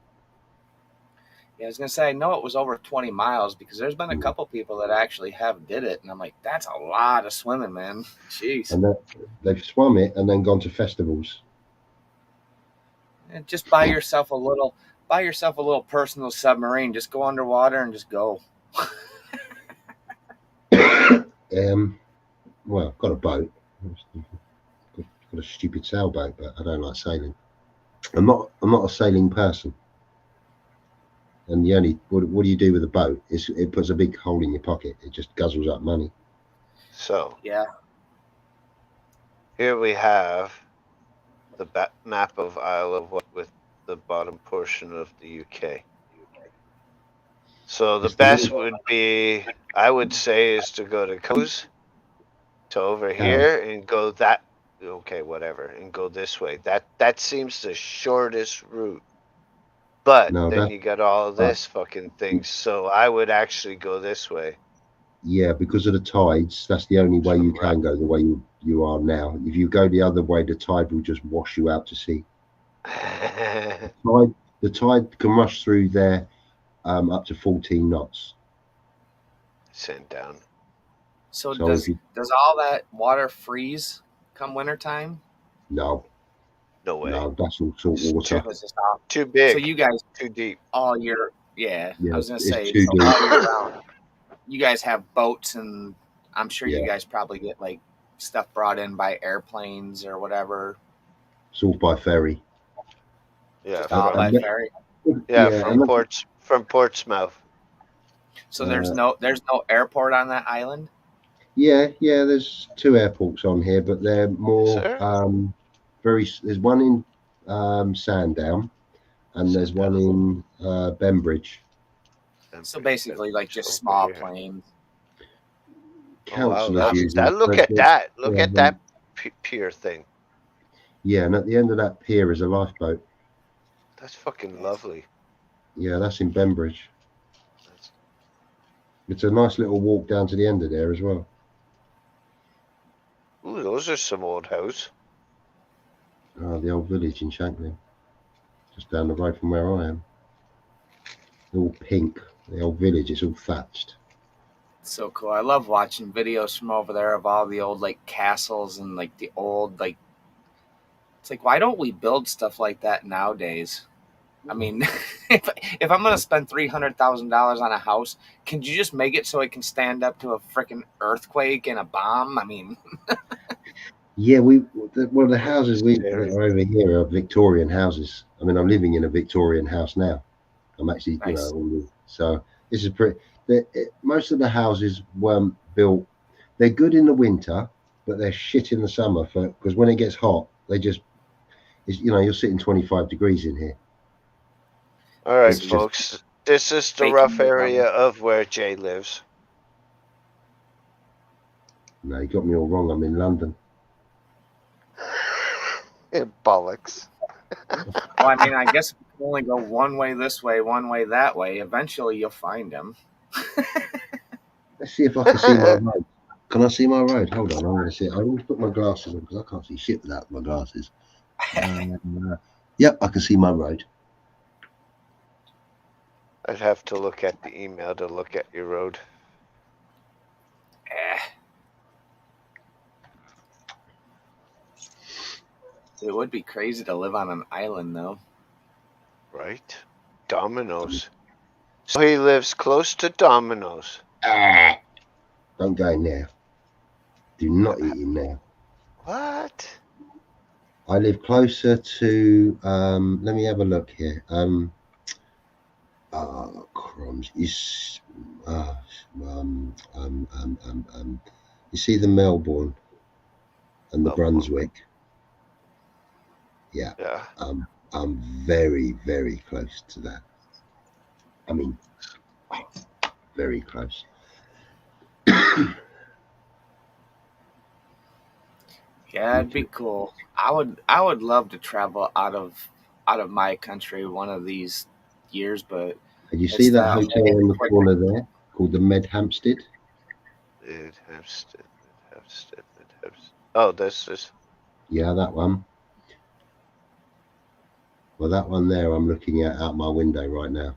Yeah, I was gonna say I know it was over 20 miles because there's been a Mm. couple people that actually have did it, and I'm like, that's a lot of swimming, man. Jeez. And they've swum it and then gone to festivals. And just buy yourself a little personal submarine. Just go underwater and just go. Well, I've got a boat. Got a stupid sailboat, but I don't like sailing. I'm not a sailing person. And what do you do with a boat? It puts a big hole in your pocket. It just guzzles up money. So Yeah. here we have the map of Isle of Wight with the bottom portion of the UK. So the It's the best middle. would be, I would say, is to go to Coast to over Yeah. here and go that. Okay, whatever, and go this way. That seems the shortest route. But No, then that's you got all right. this fucking thing. So I would actually go this way. Yeah, because of the tides, that's the only way you Right. can go the way you are now. If you go the other way, the tide will just wash you out to sea. The tide can rush through there up to 14 knots. Send down. So So does if you does all that water freeze come wintertime? no, No way. no, that's all salt It's water. Or is this all, Too big. so you guys Too deep. all year? Yeah, I Yeah, was gonna it's say too so deep. all year round. You guys have boats, and I'm sure you Yeah, guys probably get like stuff brought in by airplanes or whatever. it's all by ferry. Yeah, Just all by And ferry. from Portsmouth. So there's no airport on that island. yeah, there's 2 airports on here, but they're more there? there's one in Sandown and there's one in Bembridge. So basically, like just Over small here. planes. Oh, wow, Councillors use that, them. look at that. Look yeah, at that pier thing. Yeah, and at the end of that pier is a lifeboat. That's fucking lovely. Yeah, that's in Bembridge. That's- It's a nice little walk down to the end of there as well. Ooh, those are some old house. The old village in Shanklin, just down the road from where I am. They're all pink. The old village is all thatched. So cool. I love watching videos from over there of all the old like castles and like the old like. It's like, why don't we build stuff like that nowadays? I mean, if I'm gonna spend $300,000 on a house, can you just make it so it can stand up to a freaking earthquake and a bomb? I mean, Yeah, the houses that are over here are Victorian houses. I mean, I'm living in a Victorian house now. I'm actually, Nice. So this is pretty. Most of the houses weren't built. They're good in the winter, but they're shit in the summer because when it gets hot, you're sitting 25 degrees in here. All right, It's just- folks. This is the Bacon rough bake area of where Jay lives. No, you got me all wrong. I'm in London. Bollocks. well, I mean, I guess if you can only go one way this way, one way that way, eventually you'll find him. Let's see if I can see my road. Can I see my road? Hold on, I'm going to see it. I always put my glasses on because I can't see shit without my glasses. Yep, I can see my road. I'd have to look at the email to look at your road. It would be crazy to live on an island, though. Right? Domino's. So he lives close to Domino's. Don't go in there. Do not eat in there. What? I live closer to. Let me have a look here. Crumbs. You see the Melbourne and the Brunswick. Yeah. I'm very, very close to that. I mean, very close. Yeah, it'd be cool. I would love to travel out of my country one of these years, but And you see that hotel on the corner there called the Medhampstead? Medhampstead. Oh, this is. Yeah, that one. Well, that one there I'm looking at out my window right now.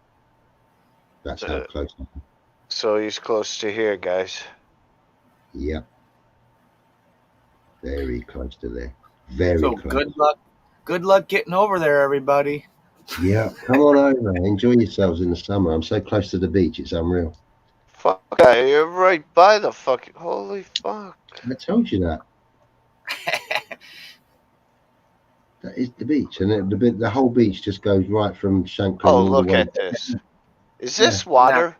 That's how close I am. So he's close to here, guys. Yep. Very close to there. Very so close. Good luck getting over there, everybody. Yeah, come on over. Enjoy yourselves in the summer. I'm so close to the beach, it's unreal. Fuck, you're right by the fucking. Holy fuck. I told you that. That is the beach, and the whole beach just goes right from Shanklin. Oh, all the look way. at this. Is this water?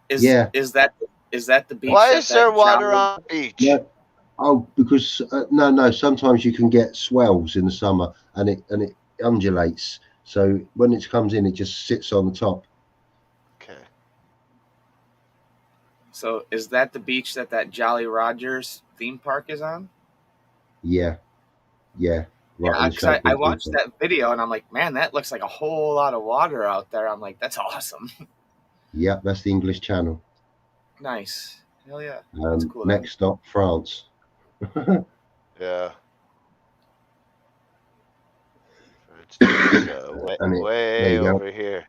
Is that the beach? Why that is there water travel- on the beach? Yeah. Oh, because no. Sometimes you can get swells in the summer, and it undulates. So when it comes in, it just sits on the top. Okay. So is that the beach that Jolly Rogers theme park is on? Yeah, right Yeah, in the because I shopping watched centre. that video and I'm like, man, that looks like a whole lot of water out there. I'm like, that's awesome. Yep, that's the English Channel. Nice. Hell yeah. That's cool. Then. Next stop, France. Yeah. It's way, And there way you go. over here.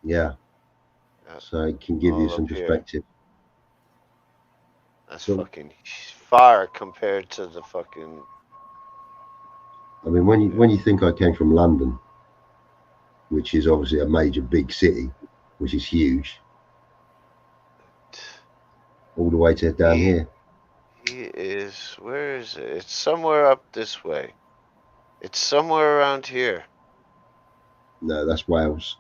Yeah. Yeah. So it can give you All some up here. perspective. That's So- fucking far compared to the fucking. I mean, when you think I came from London, which is obviously a major big city, which is huge, all the way to down here. He is. Where is it? It's somewhere up this way. It's somewhere around here. No, that's Wales.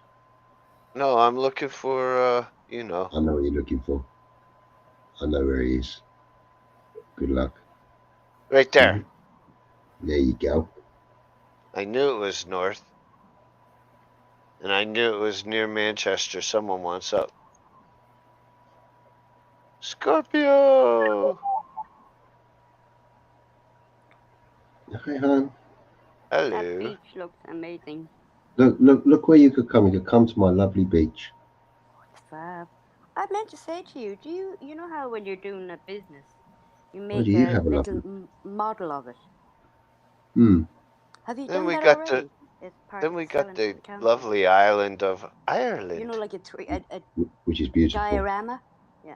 No, I'm looking for. I know what you're looking for. I know where he is. Good luck. Right there. There you go. I knew it was north. And I knew it was near Manchester. Someone wants up. Scorpio! Hi, hon. Hello. That beach looks amazing. Look where you could come. You could come to my lovely beach. Fab. I meant to say to you, you know how when you're doing a business, you do make you a have a little lovely- model of it? Hmm. Have you Then done we that got already? As part Then of we got selling the to council? lovely island of Ireland. You know, like a Which is beautiful. diorama? Yeah.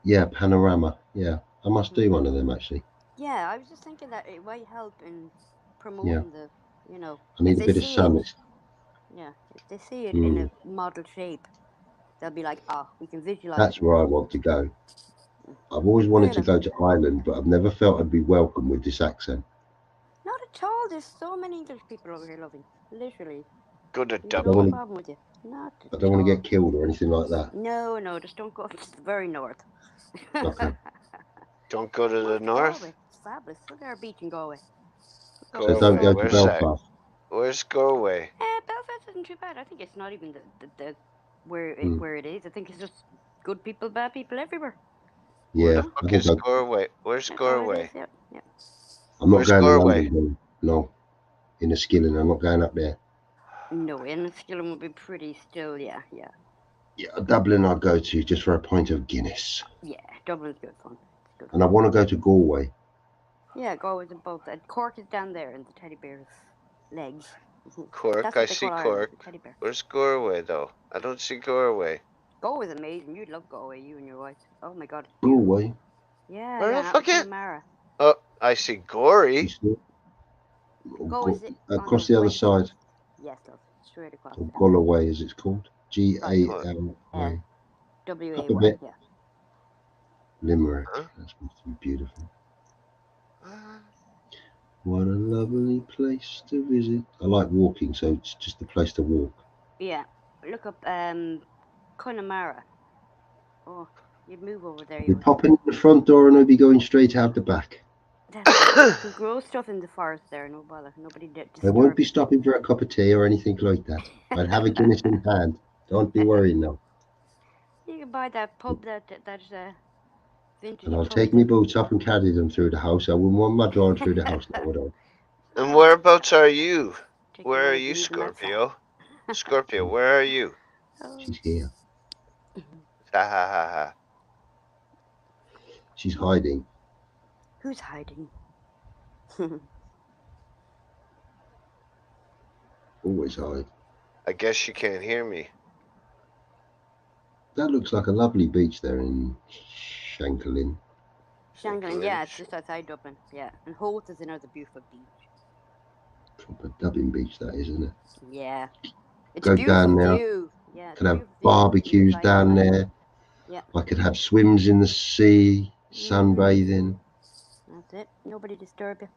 Yeah, panorama. Yeah, I must do one of them actually. Yeah, I was just thinking that it might help in promoting the, you know. I need if a they bit of see sun. it- Yeah, if they see it in a model shape, they'll be like, we can visualize That's it. where I want to go. I've always wanted to go to Ireland, but I've never felt I'd be welcome with this accent. Not at all. There's so many English people over here, loving. Literally. Go to No Dublin. problem with you. Not at I don't want to all. get killed or anything like that. No, just don't go up to the very north. Okay. Don't go to the north. Galway. It's fabulous. Look at our beach in Galway. So don't go to Where's that? Belfast. Where's Galway? Belfast isn't too bad. I think it's not even the where it is. I think it's just good people, bad people everywhere. Yeah, Where the I fuck think is Galway? Where's That's all it Galway? is, yeah. I'm not Where's going Galway? to London. No, in a Skilling. I'm not going up there. No, Enniskillen would be pretty still, yeah. Yeah, Dublin I'd go to just for a pint of Guinness. Yeah, Dublin's good fun. It's good And I want to go to Galway. Yeah, Galway's above that. Cork is down there in the teddy bear's legs. Cork, That's I what they see call Ireland, Cork. the teddy bear. Where's Galway though? I don't see Galway. Galway's amazing. You'd love Galway, you and your wife. Oh my god. Galway. Yeah, Where the out in fuck is- Connemara. Oh, I see Gory. Galway's Across on the other west side. coast. Yes, love. Straight across. Or yeah. Galloway as it's called. Galway. W-A-Y, Up a bit. yeah. Limerick. Huh? That's supposed to be beautiful. What a lovely place to visit. I like walking, so it's just a place to walk. Yeah. Look up Connemara. Oh, you'd move over there. We pop in the front door and I'll be going straight out the back. You can grow stuff in the forest there, no bother. Nobody I won't be stopping for a cup of tea or anything like that. I'd have a Guinness in hand. Don't be worrying now. You can buy that pub that's vintage. And I'll pub take that- my boots off and carry them through the house. I wouldn't want my drawing through the house now, would I? And whereabouts are you? Take Where your are wife you, and leave them outside. Scorpio? Scorpio, where are you? Oh, She's here. Ha ha ha ha. She's hiding. who's hiding? Always hide. I guess you can't hear me. That looks like a lovely beach there in Shanklin. Shanklin, yeah, it's just outside Dublin. Yeah, and Holt is another beautiful beach. Proper Dublin beach, that is, isn't it? Yeah, it's Go a beautiful down there. view. Yeah, it's Could a have beautiful view. barbecues Inside down Dublin. there. Yeah. I could have swims in the sea, sunbathing. That's it. Nobody disturb you.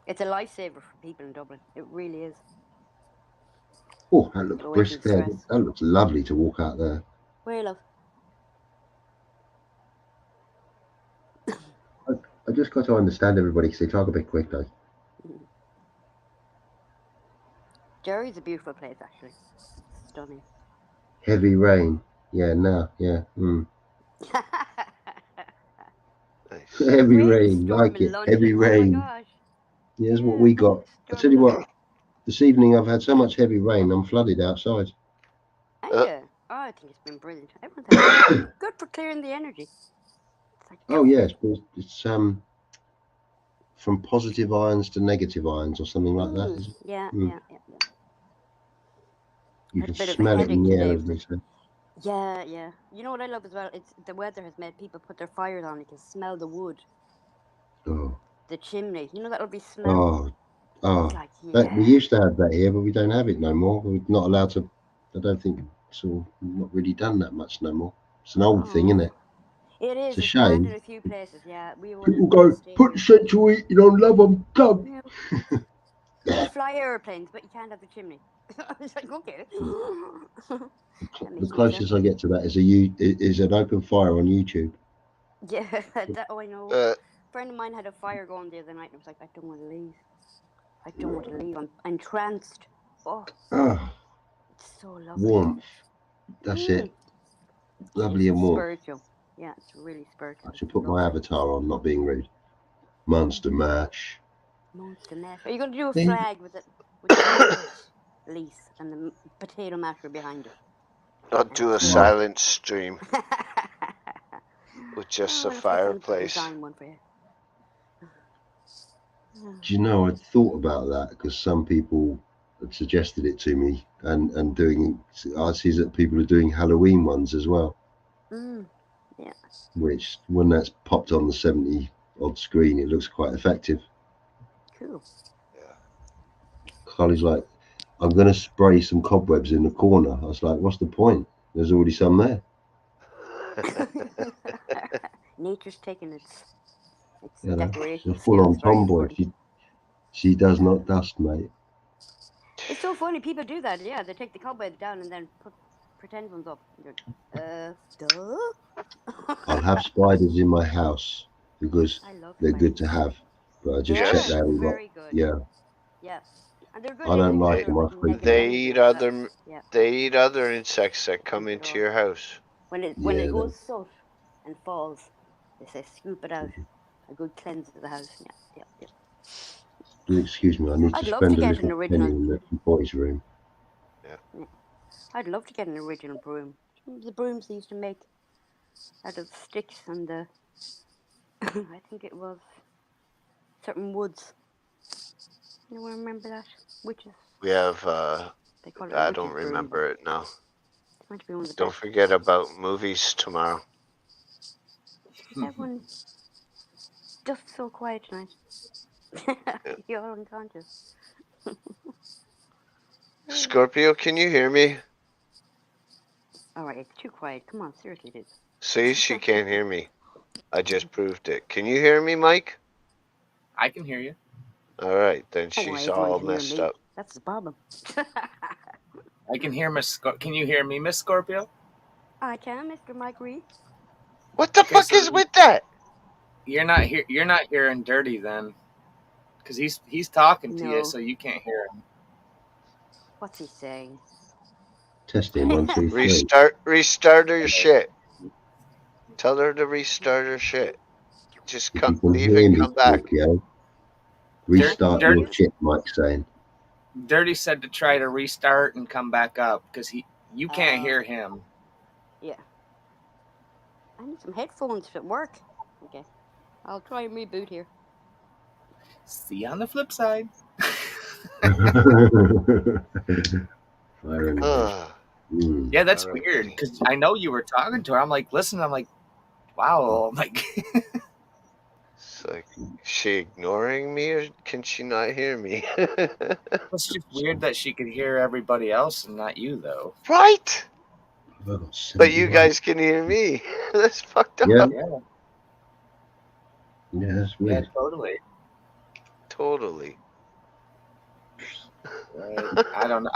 It's a lifesaver for people in Dublin. It really is. Oh, that looks Get away brisk from there. stress. That looks lovely to walk out there. Where, love? I just got to understand everybody because they talk a bit quick, like. Derry's a beautiful place, actually. Stunning. Heavy rain. Yeah, now, yeah. Nice. Heavy rain, Rainstorm like in it. London. Heavy Oh my rain. gosh. Yeah, that's what Yeah, we got. I storm tell in you what, London. this evening I've had so much heavy rain, I'm flooded outside. And Uh, yeah. Oh, I think it's been brilliant. Everyone's having good for clearing the energy. It's like, Oh yes, it's from positive ions to negative ions or something like that. Is it? yeah, Mm. yeah. You Had a can bit of a smell it in headache the air, today. as they say. Yeah. You know what I love as well? It's the weather has made people put their fires on. You can smell the wood, Oh, the chimney. You know that lovely smell. oh, It's oh. like, That, we yeah. used to have that here, but we don't have it no more. We're not allowed to. I don't think sort of not really done that much no more. It's an old thing, isn't it? It It's is. a It's banned in shame. a few places. Yeah, we People wouldn't go stay put here. central heating on, love 'em, come. No. You fly airplanes, but you can't have the chimney. I was like, okay. That The makes no closest sense. I get to that is an open fire on YouTube. Yeah, oh, I know. uh, A friend of mine had a fire going the other night, and I was like, I don't want to leave. I don't want to leave. I'm entranced. Oh, Ah, it's so lovely. warmth. That's it. Lovely and warm. Spiritual. Yeah, it's really spiritual. I should put my avatar on, not being rude. Monster Mash. Monster mash. Are you going to do a flag with the leaf and the potato masher behind it? I'll do a silent stream with just a fireplace. Design one for you. Do you know, I thought about that because some people had suggested it to me, and doing. I see that people are doing Halloween ones as well. Yeah. Which, when that's popped on the 70 odd screen, it looks quite effective. Cool. Yeah. Carly's like, I'm going to spray some cobwebs in the corner. I was like, what's the point? There's already some there. Nature's taking its You know, decoration. a full-on tomboy. She does not dust, mate. It's so funny. People do that. Yeah, they take the cobwebs down and then put pretend ones up. Duh. I'll have spiders in my house because they're good to have. But I just checked that. Very good. Yeah. Yeah. And they're good. I don't like them. They eat other insects that come into your house. When it goes soot and falls, they say scoop it out. A good cleanse of the house. Yeah. Excuse me, I need to spend a little penny in the boys' room. Yeah. I'd love to get an original broom. The brooms they used to make out of sticks and the I think it was certain woods. You remember that? Witches. We have they call it I don't remember it now. Don't forget about movies tomorrow. Everyone's just so quiet tonight. You're all unconscious. Scorpio, can you hear me? Alright, it's too quiet. Come on, seriously, dude. See, she can't hear me. I just proved it. Can you hear me, Mike? I can hear you. Alright, then she's all messed up. That's the problem. I can hear Miss. Can you hear me, Miss Scorpio? I can, Mr. Mike Reed. What the fuck is with that? You're not here. You're not hearing Dirty then, because he's talking to you, so you can't hear him. What's he saying? Testing 1, 2, 3. Restart her shit. Tell her to restart her shit. Just leave and come back. Restart your shit, Mike's saying. Dirty said to try to restart and come back up because you can't hear him. Yeah. I need some headphones that work. Okay. I'll try and reboot here. See you on the flip side. Yeah, that's weird because I know you were talking to her. I'm like, listen, I'm like, wow, I'm like. It's like, is she ignoring me or can she not hear me? It's just weird that she could hear everybody else and not you, though. Right? But you guys can hear me. That's fucked up. Yeah, that's weird. Yeah, totally. Totally. I don't know.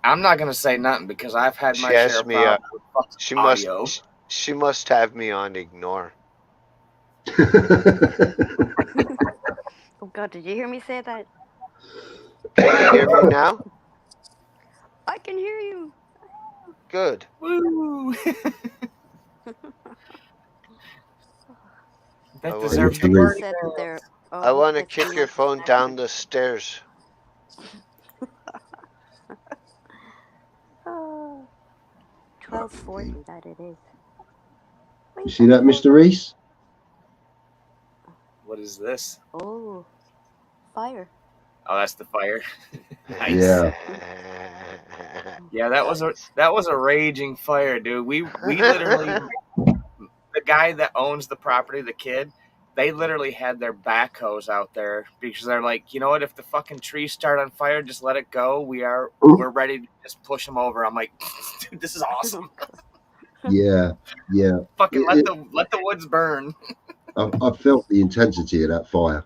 I'm not gonna say nothing because I've had my share of problems with audio. She must have me on ignore. Oh God, did you hear me say that? Can you hear me now? I can hear you. Good. Woo! That wanna deserves the kick- party Said bell. there. I want to that's kick been your up phone to down the stairs. Oh, 12:40. That it is. Wait, You see that, that's Mr. Reese? What is this? Oh, fire. Oh, that's the fire. Nice. Yeah. Yeah, that was a raging fire, dude. We literally the guy that owns the property, the kid, they literally had their backhoes out there because they're like, you know what? If the fucking trees start on fire, just let it go. We're ready to just push them over. I'm like, dude, this is awesome. Yeah. Yeah. Fucking It- let the woods burn. I felt the intensity of that fire.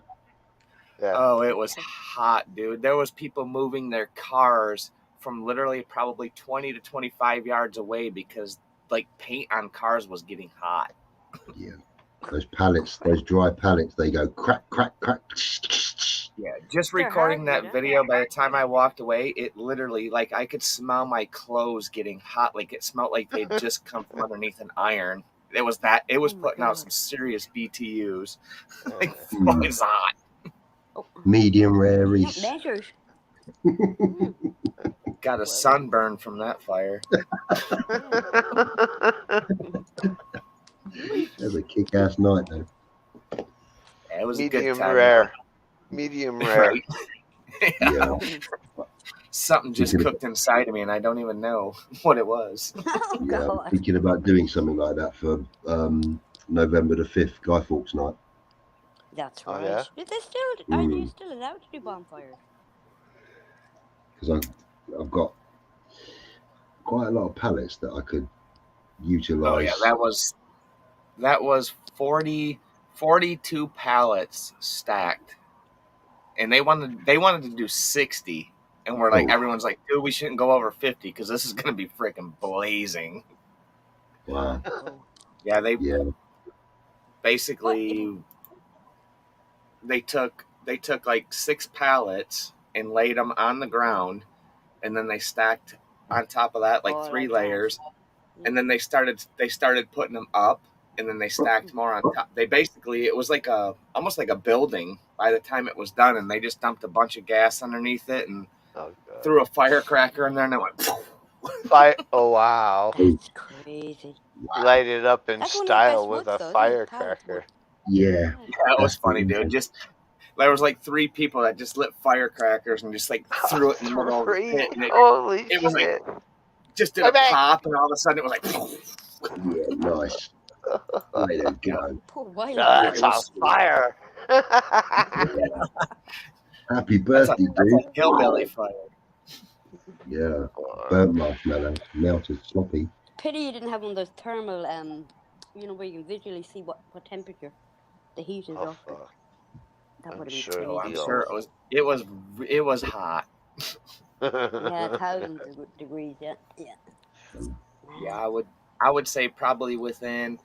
Yeah. Oh, it was hot, dude. There was people moving their cars from literally probably 20 to 25 yards away because like paint on cars was getting hot. Yeah. Those pallets, those dry pallets, they go crack, crack, crack. Yeah, just They're recording hard, that dude. video, by the time I walked away, it literally, like, I could smell my clothes getting hot. Like, it smelled like they'd just come from underneath an iron. It was Oh my putting out God. some serious BTUs. Like, Mm. fucking hot. Oh, Medium rare not Reese. measured. Got a Well. sunburn from that fire. That was a kick-ass night, though. Yeah, it was a Medium good time. rare. Medium rare. Right? Yeah. Something just Thinking cooked inside of me, and I don't even know what it was. Oh Yeah. I'm God. thinking about doing something like that for November the 5th, Guy Fawkes night. That's Oh, right. yeah? Are they still? Are you Mm. still allowed to do bonfires? Because I've got quite a lot of pallets that I could utilize. Oh yeah, that was 42 pallets stacked, and they wanted to do 60, and we're like, Oh. everyone's like, dude, we shouldn't go over 50 because this is gonna be freaking blazing. Wow. Oh. Yeah, they Yeah. basically they took like 6 pallets and laid them on the ground, and then they stacked on top of that like Oh, 3 like that. layers. And then they started putting them up, and then they stacked more on top. They basically, it was like almost like a building by the time it was done, and they just dumped a bunch of gas underneath it and Oh, God. threw a firecracker in there, and it went. Oh, wow. That's crazy. Light it up in That's one of the best style with woods, a though, isn't it? Pallet firecracker. wood. Yeah. That was That's funny, pretty dude. Just there was like 3 people that just lit firecrackers and just like threw it in the middle of the pit, and Holy it was like shit. just did a Okay. pop, and all of a sudden it was like. Yeah, nice. Way to go. Poor Wiley. That's Yeah, it on was- fire. Happy That's birthday, a dude. hillbilly fire. Yeah. Burnt marshmallow. Melted sloppy. Pity you didn't have one of those thermal, where you can visually see what temperature the heat is Oh, off. fuck. That I'm would have been sure Oh, I'm crazy. Deal. sure it was hot. Yeah, 1,000 degrees. Yeah. Yeah, I would say probably within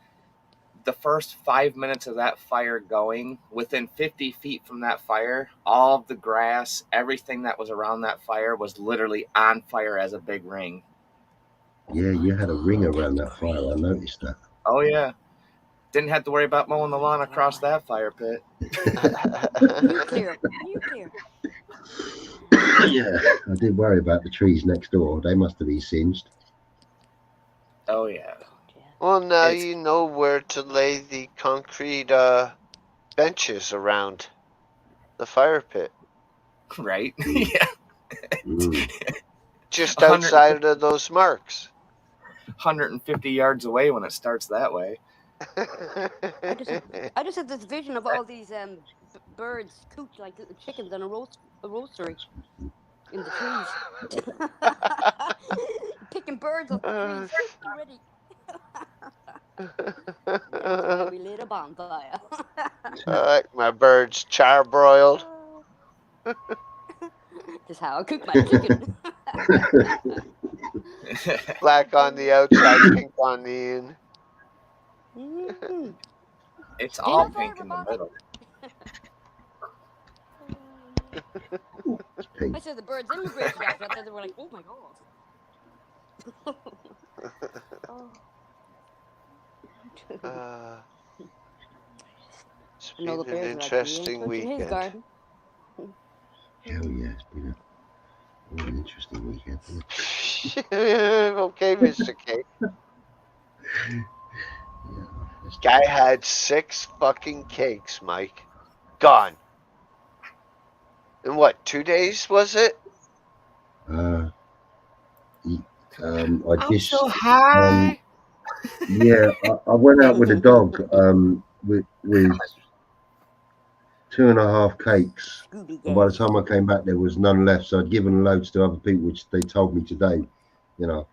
the first 5 minutes of that fire going, within 50 feet from that fire, all of the grass, everything that was around that fire was literally on fire as a big ring. Yeah, you had a ring around that fire. I noticed that. Oh yeah. Didn't have to worry about mowing the lawn across that fire pit. Nuclear. Yeah, I did worry about the trees next door. They must have been singed. Oh yeah. Well, now It's- you know where to lay the concrete benches around the fire pit. Right? Yeah. Mm. Just 100 outside of those marks. 150 yards away when it starts that way. I just had this vision of all these birds cooped like little chickens on a roastery in the trees. Picking birds off the trees. Ready. We lit a bonfire. I like my birds charbroiled. Just how I cook my chicken. Black on the outside, pink on the in. Mm. It's Do you all know pink in the everybody? middle. It's pink. I said the birds immigrated after that. They were like, oh my god. Oh. It's I know the been an bears are like, you ain't interesting touching his weekend. garden. Hell yeah, it's been an interesting weekend. Isn't Okay, Mr. K. it? Yeah, that's Guy had 6 fucking cakes, Mike. Gone. In what, 2 days was it? I I'm just so high. yeah, I went out with the dog with 2.5 cakes, Scooby and by the Gang. time I came back, there was none left. So I'd given loads to other people, which they told me today. You know,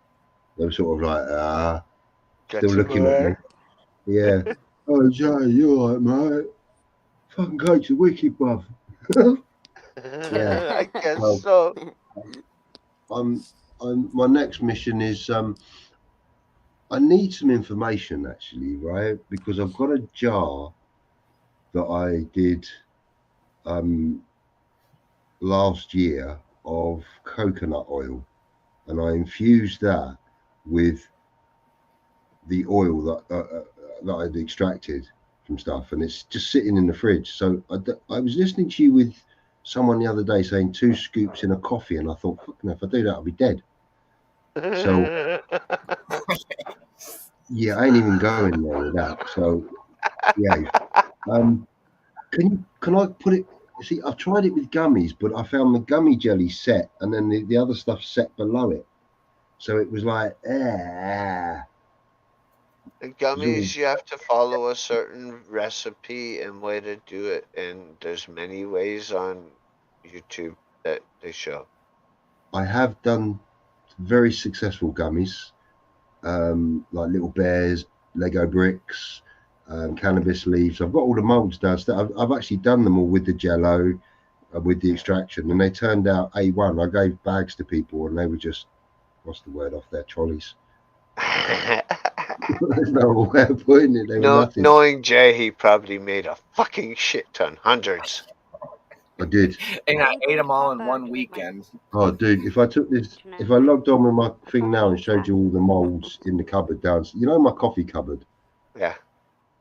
they were sort of like Got still some looking at me. more? Yeah. Oh, Jay, you all right, mate? Fucking cakes are wicked, bruv. Yeah. I guess Well, so. my next mission is I need some information actually, right? Because I've got a jar that I did last year of coconut oil, and I infused that with the oil that I'd extracted from stuff, and it's just sitting in the fridge. So I was listening to you with someone the other day saying 2 scoops in a coffee, and I thought, fucking, if I do that, I'll be dead. So yeah, I ain't even going there with that. So yeah, can I put it? See, I've tried it with gummies, but I found the gummy jelly set, and then the other stuff set below it. So it was like, The it was gummies, you have to follow a certain recipe and way to do it, and there's many ways on YouTube that they show. I have done very successful gummies, like Little Bears, Lego bricks, cannabis leaves. I've got all the molds downstairs. I've actually done them all with the Jello, with the extraction, and they turned out A1. I gave bags to people, and they were just, what's the word, off their trolleys. There's no way of putting it. They were nothing. Knowing Jay, he probably made a fucking shit ton, hundreds. I did. And I ate them all in Pop out one with my weekend. Oh, dude, if I took this, if I logged on with my thing now and showed you all the molds in the cupboard downstairs, you know my coffee cupboard? Yeah.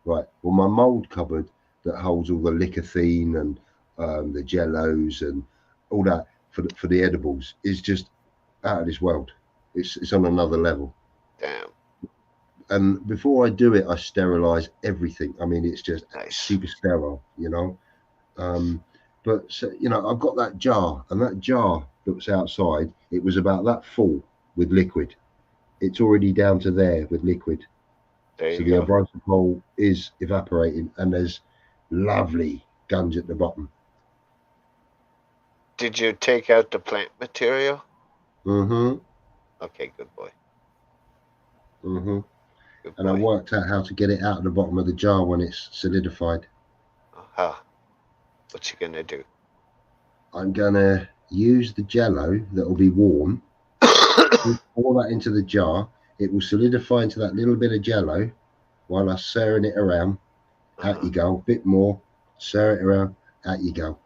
Right. Well, my mold cupboard that holds all the licopene and the Jellos and all that for the edibles is just out of this world. It's on another level. Damn. And before I do it, I sterilize everything. I mean, it's just Nice. super sterile, you know. But so, you know, I've got that jar, and that jar that was outside, it was about that full with liquid. It's already down to there with liquid. There So you the go. ibrositol is evaporating, and there's lovely gunge at the bottom. Did you take out the plant material? Mm-hmm. Okay, good boy. Mm-hmm. Good And I boy. worked out how to get it out of the bottom of the jar when it's solidified. Aha. What's he gonna do? I'm gonna use the Jello that will be warm, pour that into the jar. It will solidify into that little bit of Jello while I'm stirring it around. Out you go, a bit more, stir it around, out you go,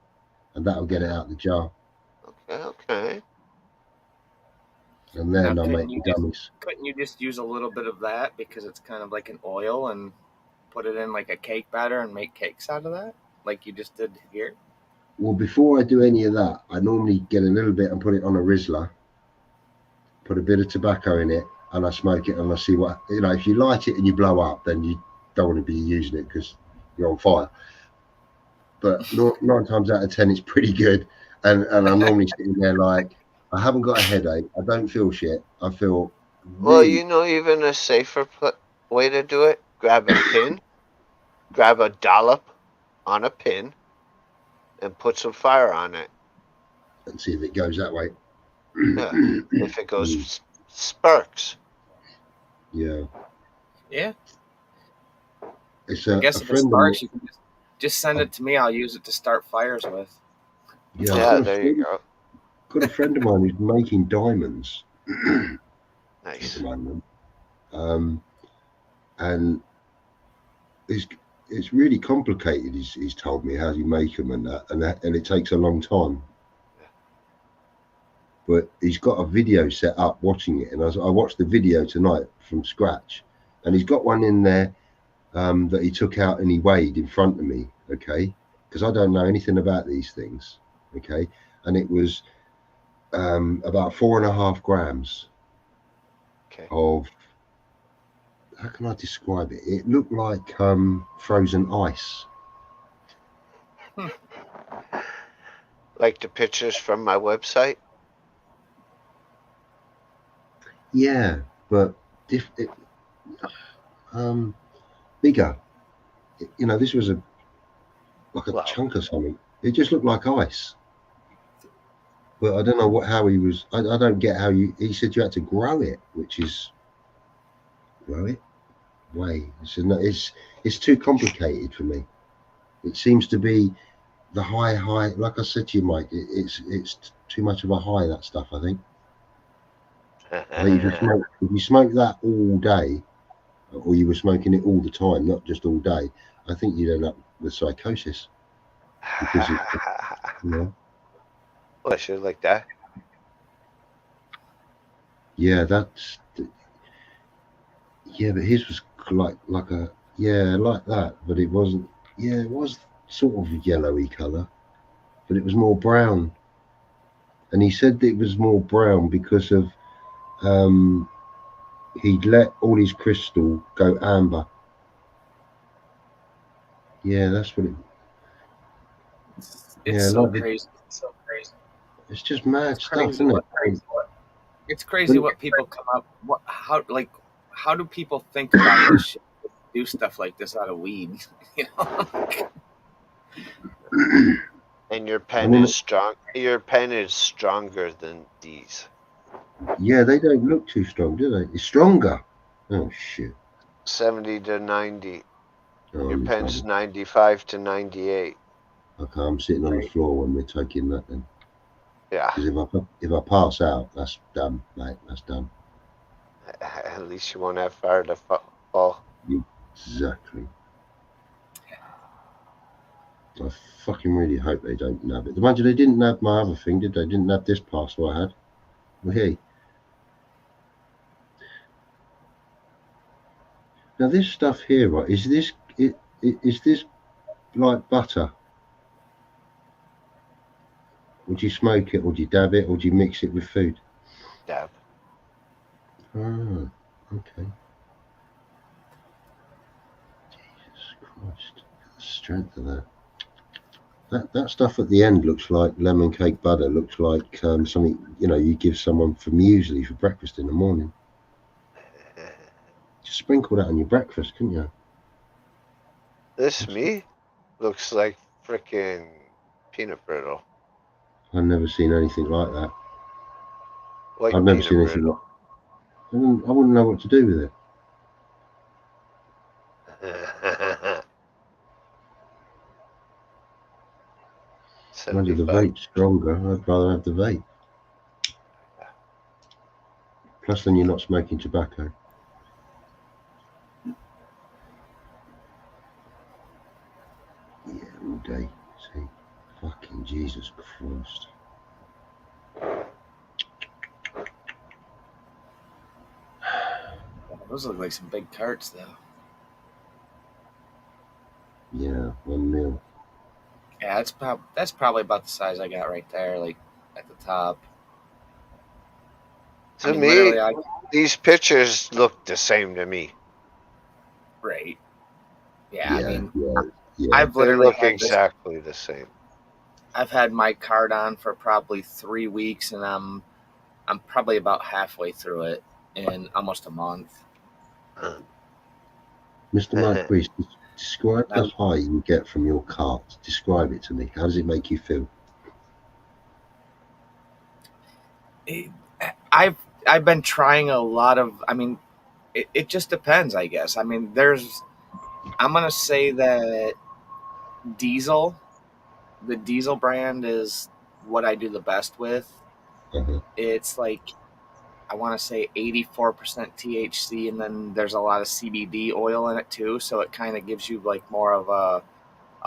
and that'll get it out of the jar. Okay. And then Now, I'll make the gummies. Couldn't you just use a little bit of that because it's kind of like an oil and put it in like a cake batter and make cakes out of that, like you just did here? Well, before I do any of that, I normally get a little bit and put it on a Rizzler, put a bit of tobacco in it, and I smoke it, and I see what, you know, if you light it and you blow up, then you don't want to be using it because you're on fire. But 9 times out of 10, it's pretty good. And I'm normally sitting there like, I haven't got a headache. I don't feel shit. I feel Well, really, you know, even a safer way to do it, grab a pin, grab a dollop on a pin, and put some fire on it. and see if it goes that way. Yeah. If it goes sparks. Yeah. Yeah. It's I a guess if it friend of sparks, mine. you can just send it to me. I'll use it to start fires with. Yeah, Yeah, there you go. got a friend of mine who's making diamonds at Nice. the moment. And it's really complicated. He's told me how you make them and that, and it takes a long time. but he's got a video set up watching it, and I watched the video tonight from scratch, and he's got one in there that he took out and he weighed in front of me, okay, because I don't know anything about these things, okay, and it was about 4.5 grams of, how can I describe it? It looked like frozen ice. Like the pictures from my website? Yeah, but bigger. You know, this was like a chunk of something. It just looked like ice. But I don't know how he was. I don't get how he said you had to grow it, which is grow it. Way. It's too complicated for me. It seems to be the high. Like I said to you, Mike, it's too much of a high, that stuff. I think. I think if you smoke that all day, or you were smoking it all the time, not just all day, I think you'd end up with psychosis. Because you know. Well, I should like that. Yeah, yeah, but his was like a, yeah, like that, but it wasn't. Yeah, it was sort of a yellowy colour, but it was more brown. And he said that it was more brown because of he'd let all his crystal go amber. Yeah, that's what it. It's so crazy. It's so crazy. It's just mad stuff, isn't it? It's crazy what people come up. How do people think about this shit? Do stuff like this out of weed, you know? And your pen is strong. Your pen is stronger than these. Yeah, they don't look too strong, do they? It's stronger. Oh shit. 70 to 90. Your pen's 95 to 98. Okay, I'm sitting on the floor when we're taking that then. Yeah. Because if I pass out, that's done, mate. That's done. At least you won't have far to fall. Exactly. I fucking really hope they don't nab it. Imagine they didn't nab my other thing, did they? Didn't nab this parcel I had. Well, hey. Now this stuff here, right? Is this like butter? Would you smoke it, or do you dab it, or do you mix it with food? Dab. Ah, okay. Jesus Christ, the strength of that. That stuff at the end looks like lemon cake butter. Looks like something you give someone for muesli for breakfast in the morning. Just sprinkle that on your breakfast, couldn't you? This me looks like frickin' peanut brittle. I've never seen anything like that. Like I've never seen anything like. I wouldn't know what to do with it. Imagine the vape's stronger. I'd rather have the vape. Plus, then you're not smoking tobacco. Yeah, all day. See, fucking Jesus Christ. Those look like some big carts, though. Yeah, 1 mil. Yeah, that's probably about the size I got right there, like at the top. To me, these pictures look the same to me. Right. Yeah, I mean, yeah. I've literally look exactly the same. I've had my card on for probably 3 weeks, and I'm probably about halfway through it in almost a month. Mr. Mike Priest, describe the high you get from your cart. Describe it to me. How does it make you feel? I've been trying a lot of. I mean, it just depends, I guess. I mean, I'm gonna say that the Diesel brand is what I do the best with. It's like, I want to say 84% THC, and then there's a lot of CBD oil in it too, so it kind of gives you like more of a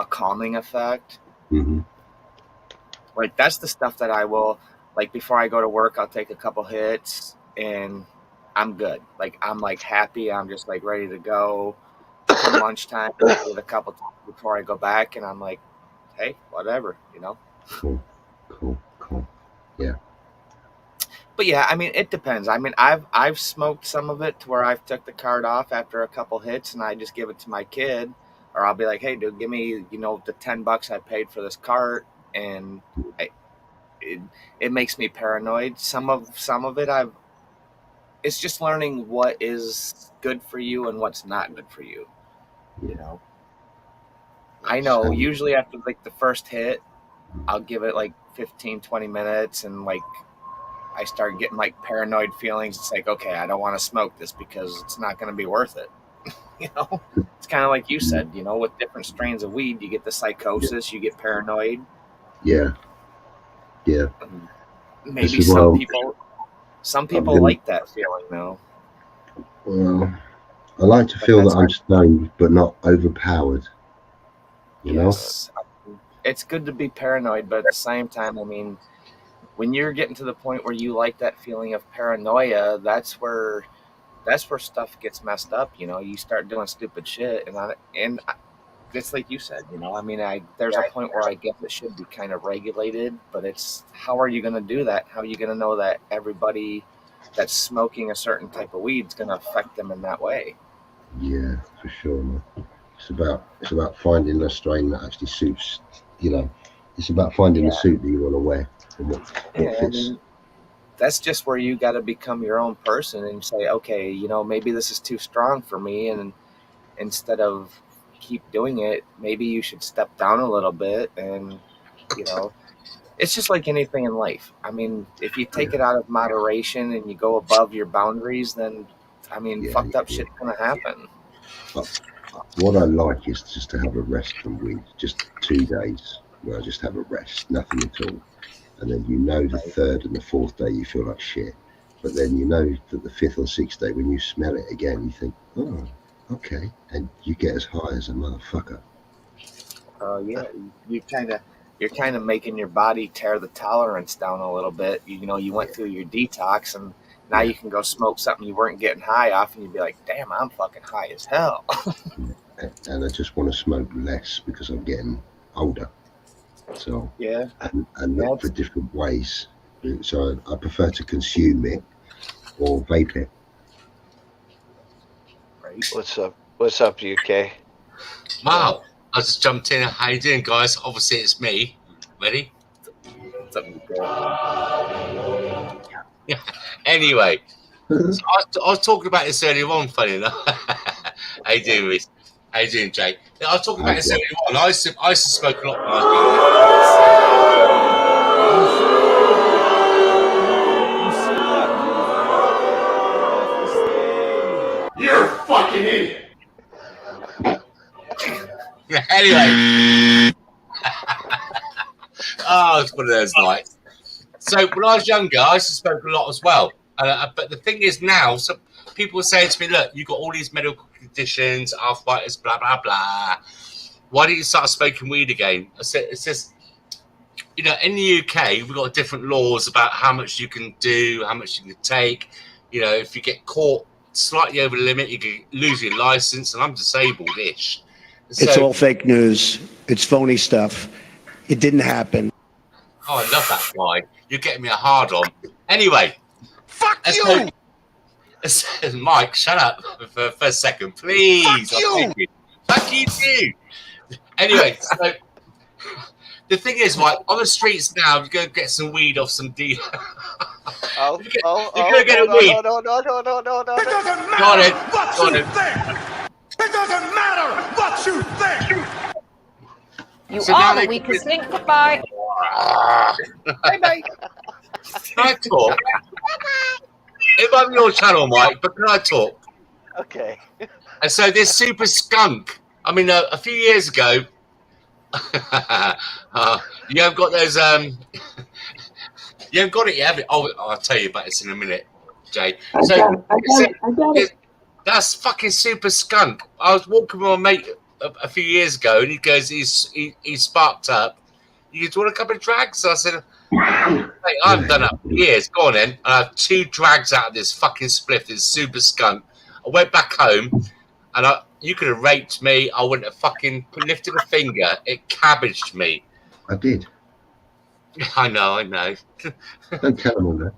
calming effect. Mm-hmm. Like, that's the stuff that I will. like before I go to work, I'll take a couple hits and I'm good. Like I'm like happy. I'm just like ready to go. Come lunchtime, I do it a couple times before I go back, and I'm like, hey, whatever, you know. Cool. Yeah. But yeah, I mean, it depends. I mean, I've smoked some of it to where I've took the card off after a couple hits, and I just give it to my kid, or I'll be like, hey, dude, give me, you know, the $10 I paid for this cart, and it makes me paranoid. Some of it it's just learning what is good for you and what's not good for you. You know, I know usually after like the first hit, I'll give it like 15, 20 minutes, and like I start getting like paranoid feelings. It's like, okay, I don't want to smoke this because it's not going to be worth it. You know, it's kind of like you said, you know, with different strains of weed, you get the psychosis, you get paranoid. Yeah. Maybe some people like that feeling though. Well, I like to feel that I'm stoned, but not overpowered. You know? It's good to be paranoid, but at the same time, I mean, when you're getting to the point where you like that feeling of paranoia, that's where stuff gets messed up. You know, you start doing stupid shit, and it's like you said. You know, I mean, there's a point where I guess it should be kind of regulated, but it's how are you going to do that? How are you going to know that everybody that's smoking a certain type of weed is going to affect them in that way? Yeah, for sure, man. It's about finding a strain that actually suits. You know, it's about finding the suit that you want to wear and what fits. I mean, that's just where you got to become your own person and say, okay, you know, maybe this is too strong for me, and instead of keep doing it, maybe you should step down a little bit. And you know, it's just like anything in life. I mean, if you take it out of moderation and you go above your boundaries, then I mean, fucked up shit's gonna happen. What I like is just to have a rest from weed, just 2 days where I just have a rest, nothing at all. And then you know the third and the fourth day you feel like shit. But then you know that the fifth or sixth day when you smell it again, you think, oh, okay. And you get as high as a motherfucker. Yeah, you're kind of making your body tear the tolerance down a little bit. You know, you went through your detox, and now you can go smoke something you weren't getting high off, and you'd be like, damn, I'm fucking high as hell. And I just want to smoke less because I'm getting older. So yeah, and look for different ways. So I prefer to consume it or vape it. Right. What's up, UK? Wow, I just jumped in. How you doing, guys? Obviously, it's me. Ready? What's up, UK? Yeah. Anyway, so I was talking about this earlier on. Funny enough. How you doing, Reece? How you doing, Jake? Yeah, I was talking about this earlier on. I used to smoke a lot. You're a fucking idiot. Anyway. Oh, it's one of those nights. So when I was younger, I used to smoke a lot as well. But the thing is now, so people were saying to me, look, you've got all these medical conditions, arthritis, blah, blah, blah. Why don't you start smoking weed again? I said, it's just, you know, in the UK, we've got different laws about how much you can do, how much you can take. You know, if you get caught slightly over the limit, you can lose your license, and I'm disabled-ish. It's all fake news. It's phony stuff. It didn't happen. Oh, I love that guy. You're getting me a hard on. Anyway. Fuck you! Mike, shut up for a second, please. Fuck you! Fuck you too. Anyway, so the thing is, Mike, on the streets now, you go get some weed off some dealer. No. It doesn't matter what you think. It doesn't matter what you think. You are the weakest link. Goodbye. Bye-bye. Can I talk? It might be your channel, Mike, but can I talk? Okay. And so this super skunk, I mean, a few years ago, you haven't got those, you haven't got it yet, have you? Oh, I'll tell you about this in a minute, Jay. I got it. That's fucking super skunk. I was walking with my mate a few years ago, and he goes, he's sparked up. You want a couple of drags? So I said, Mate, I haven't done that for years. Go on then. I have 2 drags out of this fucking spliff. This super skunk. I went back home, and you could have raped me. I wouldn't have fucking lifted a finger. It cabbaged me. I did. I know. Don't tell them all that.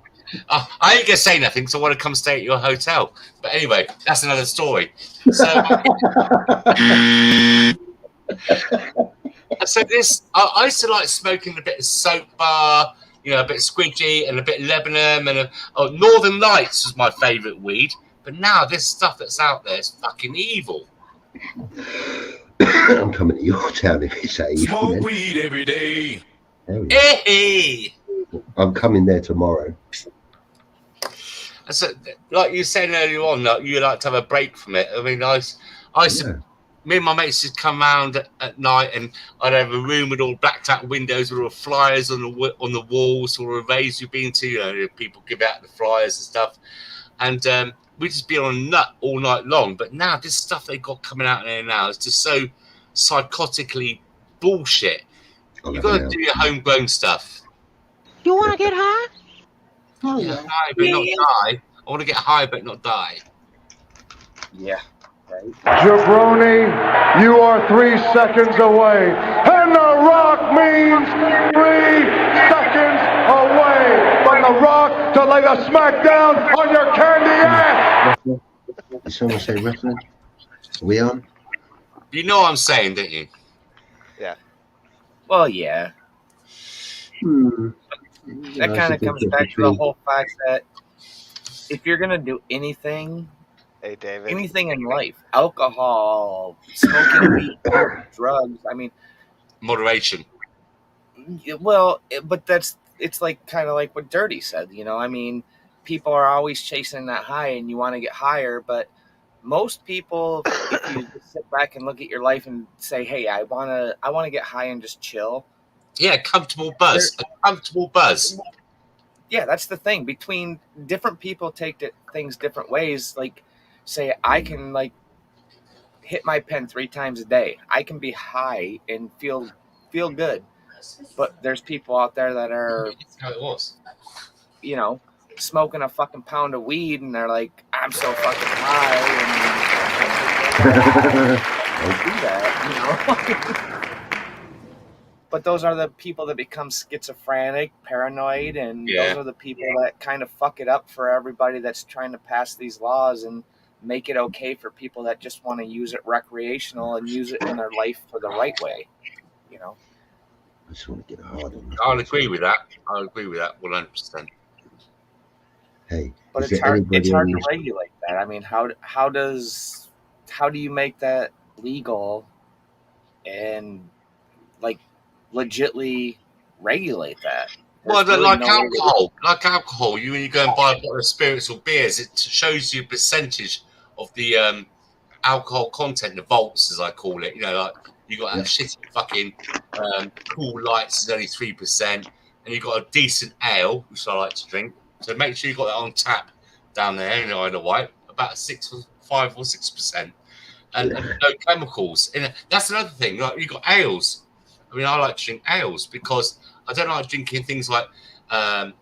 I ain't gonna say nothing because I want to come stay at your hotel. But anyway, that's another story. So, I used to like smoking a bit of soap bar, a bit of squidgy and a bit of Lebanon, and Northern Lights was my favourite weed. But now this stuff that's out there is fucking evil. I'm coming to your town if it's that evil. Smoke weed every day. Hey! I'm coming there tomorrow. So, like you said earlier on, you like to have a break from it. I mean, I used to, me and my mates would come round at night, and I'd have a room with all blacked out windows with all flyers on the walls, or raves you've been to. People give out the flyers and stuff, and we'd just be on a nut all night long. But now this stuff they got coming out there now is just so psychotically bullshit. You got to do your homegrown stuff. You want to get high? Oh, yeah, high but not die. I want to get high but not die. Yeah. Right. Jabroni, you are 3 seconds away. And The Rock means 3 seconds away from The Rock to lay the smackdown on your candy ass. Did someone say wrestling? Are we on? You know what I'm saying, don't you? Yeah. Well, yeah. That kind of comes back to the whole fact that if you're gonna do anything, hey David, anything in life, alcohol, smoking weed, drugs, I mean, moderation. Well, but it's like kind of like what Dirty said, I mean, people are always chasing that high, and you want to get higher, but most people, if you sit back and look at your life and say, hey, I wanna get high and just chill. Yeah, comfortable buzz. A comfortable buzz. Yeah, that's the thing. Between different people take things different ways. Like, say, I can hit my pen 3 times a day. I can be high and feel good. But there's people out there that are, That's how it was. smoking a fucking pound of weed, and they're like, I'm so fucking high, and don't do that, But those are the people that become schizophrenic, paranoid, and those are the people that kind of fuck it up for everybody that's trying to pass these laws and make it okay for people that just want to use it recreational and use it in their life for the right way, I just want to get hard on I'll agree with that. 100%. Hey, but it's hard to regulate that. I mean, how do you make that legal and legitly regulate that? Well, like alcohol, when you go and buy a bottle of spirits or beers, it shows you a percentage of the alcohol content, the volts, as I call it. You got that shitty fucking Cool Lights is only 3%, and you got a decent ale, which I like to drink. So make sure you got that on tap down there in Isle of Wight, about 5 or 6%, and no chemicals. And that's another thing. Like you got ales. I mean, I like to drink ales because I don't like drinking things like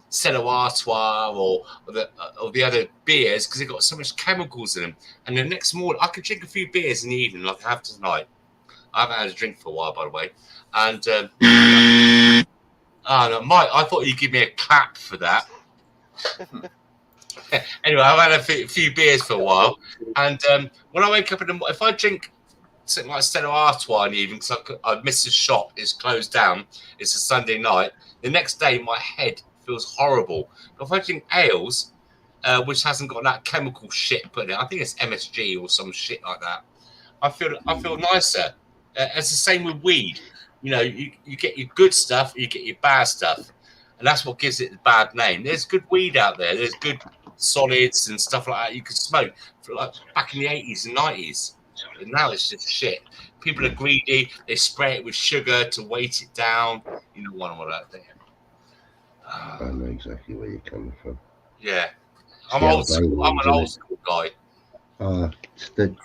Stella Artois or the other beers because they've got so much chemicals in them. And the next morning, I could drink a few beers in the evening like I have tonight. I haven't had a drink for a while, by the way. And no, Mike, I thought you'd give me a clap for that. Anyway, I've had a few beers for a while, and when I wake up in the morning, if I drink something like Stella Artois in the evening because I missed a shop, it's closed down, it's a Sunday night, the next day my head feels horrible. But if I drink ales, which hasn't got that chemical shit put in it, I think it's MSG or some shit like that, I feel nicer. It's the same with weed. You get your good stuff, you get your bad stuff. And that's what gives it the bad name. There's good weed out there. There's good solids and stuff like that you could smoke for back in the 80s and 90s. And now it's just shit. People are greedy. They spray it with sugar to weight it down. You know what I'm about there. I know exactly where you're coming from. Yeah. I'm old school. I'm an old school guy.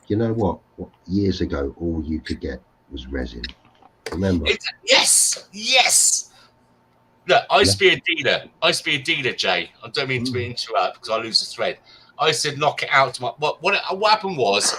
You know what? Years ago, all you could get was resin. Remember? Yes. Look, I used to be a dealer. I used to be a dealer, Jay. I don't mean to interrupt because I lose the thread. I used to knock it out to my. What happened was,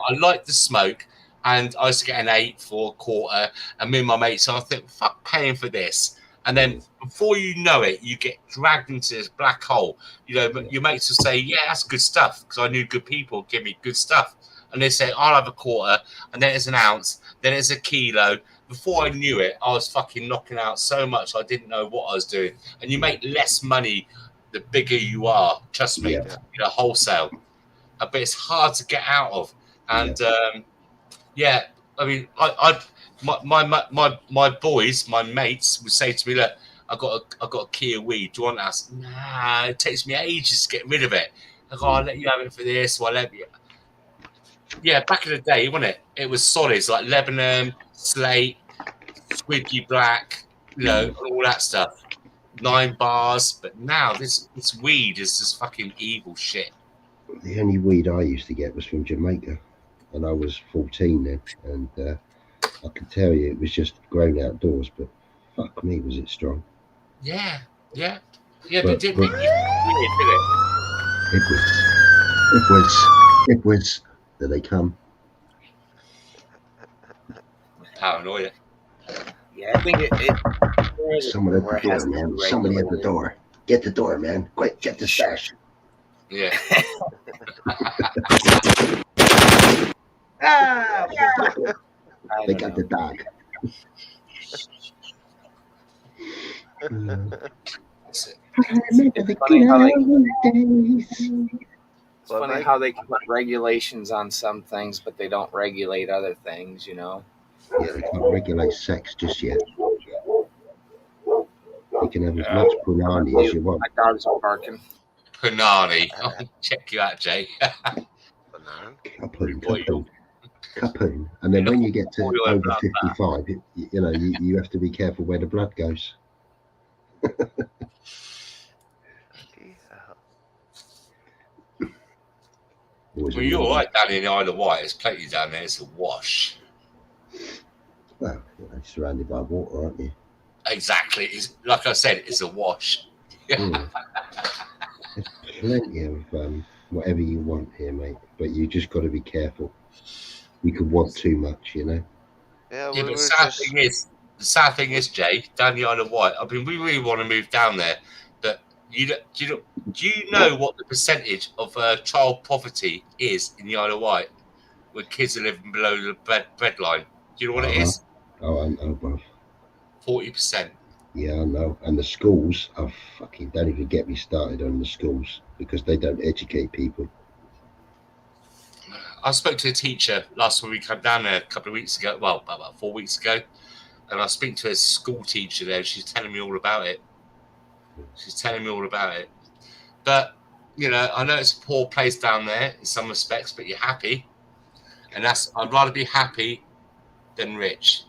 I liked the smoke, and I used to get an 8 for a quarter, and me and my mates. So I think, fuck paying for this. And then before you know it, you get dragged into this black hole. You know, your mates will say, "Yeah, that's good stuff," because I knew good people give me good stuff. And they say, "I'll have a quarter," and then it's an ounce, then it's a kilo. Before I knew it, I was fucking knocking out so much I didn't know what I was doing. And you make less money the bigger you are. Trust me, you know, wholesale. But it's hard to get out of. And I mean, my boys, my mates would say to me, "Look, I got a Kia weed. Do you want that?" Nah, it takes me ages to get rid of it. I go, "I'll let you have it for this, or I'll let you." Yeah, back in the day, wasn't it? It was solids like Lebanon, slate, squidgy black, you know, all that stuff. 9 bars. But now this weed is just fucking evil shit. The only weed I used to get was from Jamaica, and I was 14 then, and I can tell you it was just grown outdoors, but fuck me, was it strong. Yeah, but it didn't make you weird, did it? It was. There they come. Paranoia. Yeah, I think it Someone at the door, man. Somebody at the door. Get the door, man. Quick, get the stash. Yeah. They got the dog. It's funny how they can put regulations on some things, but they don't regulate other things, you know? Yeah, they can't regulate sex just yet. You can have as much punani as you want. My dogs are barking. Punani. I'll check you out, Jay. Kapoon. And then when you get to over 55, you know, you have to be careful where the blood goes. Well, you're all right down in the Isle of Wight. There's plenty down there. It's a wash. Well, you're surrounded by water, aren't you? Exactly. It's, like I said, it's a wash. There's plenty of whatever you want here, mate. But you just got to be careful. You could want too much, you know. Yeah, but the sad thing is, Jay, down the Isle of Wight. I mean, we really want to move down there, but do you know what the percentage of child poverty is in the Isle of Wight, where kids are living below the bread line? Do you know what it is? Oh, I know, bro. 40%. Yeah, I know. And the schools, fucking don't even get me started on the schools because they don't educate people. I spoke to a teacher last week. I'm down there a couple of weeks ago. Well, about 4 weeks ago, and I speak to a school teacher there. She's telling me all about it. But you know, I know it's a poor place down there in some respects, but you're happy, and I'd rather be happy than rich.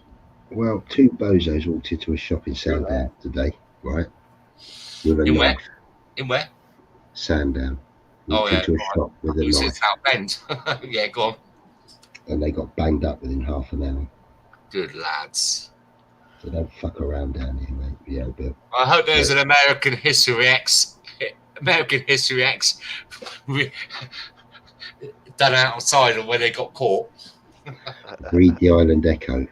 Well, 2 bozos walked into a shop in Sandown today, right? With a in knife. where? In where? Sandown. Walked into a shop with a You knife. said South Bend. Yeah, go on. And they got banged up within half an hour. Good lads. So don't fuck around down here, mate. Yeah, but I hope there's an American History X done outside of where they got caught. read the Island Echo.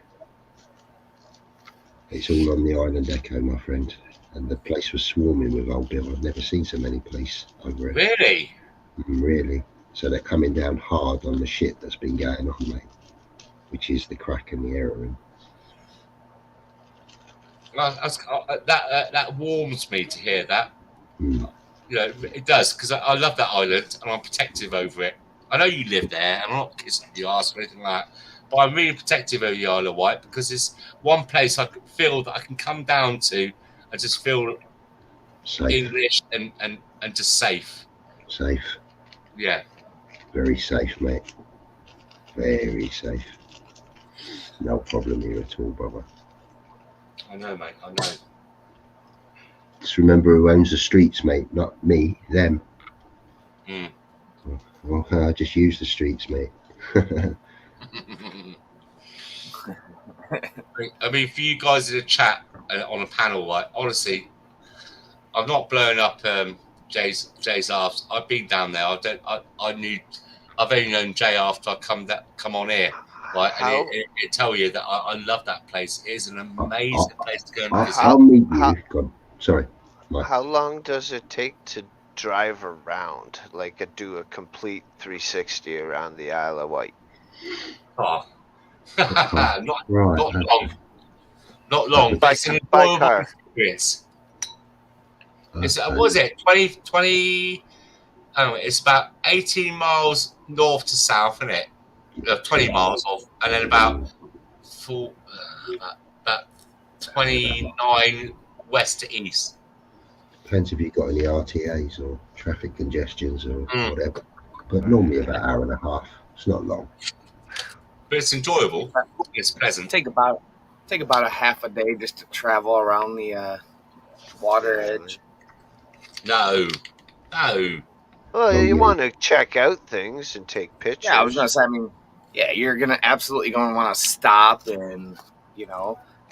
It's all on the Island Echo, my friend. And the place was swarming with old Bill. I've never seen so many police over it. Really? Really. So they're coming down hard on the shit that's been going on, mate. Which is the crack and the heroin. That warms me to hear that. You know, it does, because I love that island and I'm protective over it. I know you live there, and I'm not kissing your ass or anything like that, but I'm really protective over the Isle of Wight because it's one place I feel that I can come down to and just feel safe. English and just safe. Safe. Yeah. Very safe, mate. Very safe. No problem here at all, brother. I know, mate. I know. Just remember who owns the streets, mate. Not me, them. Well, I just use the streets, mate. I mean, for you guys in a chat on a panel, like honestly, I've not blown up Jay's arse. I've been down there. I've only known Jay after I come on here. Right, How- and it tell you that I love that place. It is an amazing place to go and visit. I'll meet you. God, sorry. Mike. How long does it take to drive around, like do a complete 360 around the Isle of Wight? Oh. Right. not long. Not long. But it's an By enjoyable car. experience. It's what was it? 20 I don't know, it's about 18 miles north to south, isn't it? 20 miles off, and then about 29 west to east. Depends if you've got any RTAs or traffic congestions or whatever. But normally about an hour and a half. It's not long. But it's enjoyable. It's pleasant. Take about a half a day just to travel around the water edge. No. Well, Oh, you yeah. want to check out things and take pictures. Yeah, I was gonna say. I mean, yeah, you're absolutely gonna want to stop and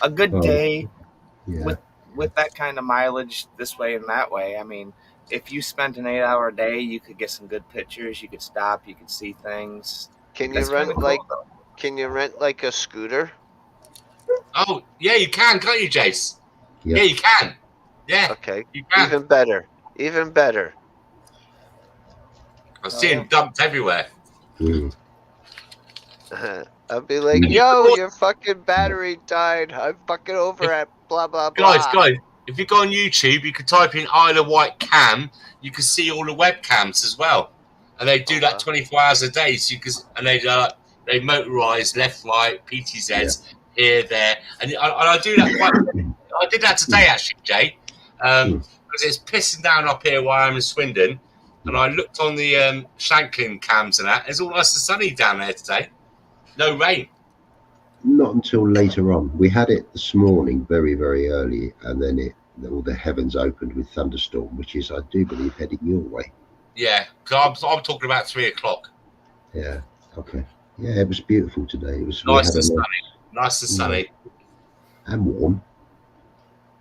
a good Oh, day Yeah. with that kind of mileage this way and that way. I mean, if you spent an 8-hour day, you could get some good pictures. You could stop. You could see things. Can you That's kinda rent cool, though. Can you rent like a scooter? Oh, yeah, you can, can't you, Jace? Yeah. Yeah, you can. Yeah, Okay, you can. even better. I see them dumped everywhere. Mm. I'll be like, yo, your fucking battery died. I'm fucking over at blah blah blah. Guys, if you go on YouTube, you could type in Isle of Wight cam. You can see all the webcams as well, and they do that 24 hours a day. So they motorise left, right, PTZs here, there, and I do that quite. I did that today actually, Jay, because it's pissing down up here where I am in Swindon, and I looked on the Shanklin cams and that. It's all nice and sunny down there today. No rain. Not until later on. We had it this morning, very, very early, and then all the heavens opened with thunderstorm, which is, I do believe, heading your way. Yeah, because I'm talking about 3 o'clock. Yeah. Okay. Yeah, it was beautiful today. It was Nice and sunny. And warm.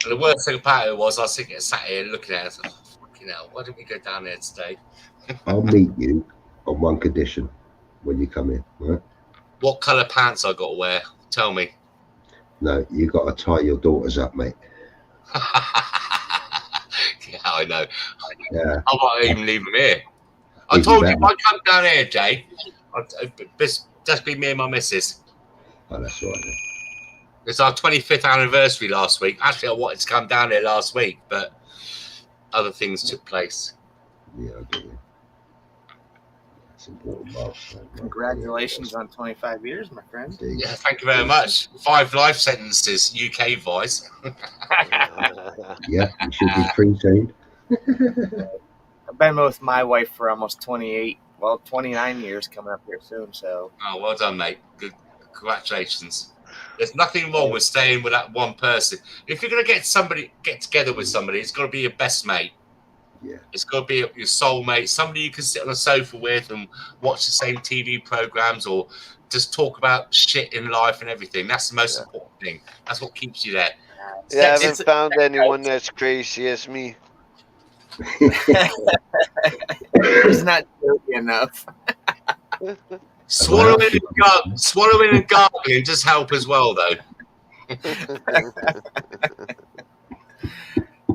And the worst thing about it was I was sat here looking at it. Oh, fucking hell, why didn't we go down there today? I'll meet you on one condition when you come in, right? What colour pants I got to wear? Tell me. No, you got to tie your daughters up, mate. Yeah, I know. Yeah. I might even leave them here. I Easy told you, bet. if I come down here, Jay, just be me and my missus. Oh, that's all right. It's our 25th anniversary last week. Actually, I wanted to come down here last week, but other things took place. Yeah, I get you. It's important milestone. Congratulations on 25 years, my friend. Yeah, thank you very much. 5 life sentences, UK voice. Yeah, you should be free soon. I've been with my wife for almost 29 years coming up here soon. So. Oh, well done, mate. Good, congratulations. There's nothing wrong with staying with that one person. If you're going to get together with somebody, it's got to be your best mate. Yeah. It's got to be your soulmate, somebody you can sit on a sofa with and watch the same TV programs or just talk about shit in life and everything. That's the most important thing. That's what keeps you there. Yeah, I haven't found anyone that's crazy as me. He's not dirty enough. Swallowing and gargling just help as well, though.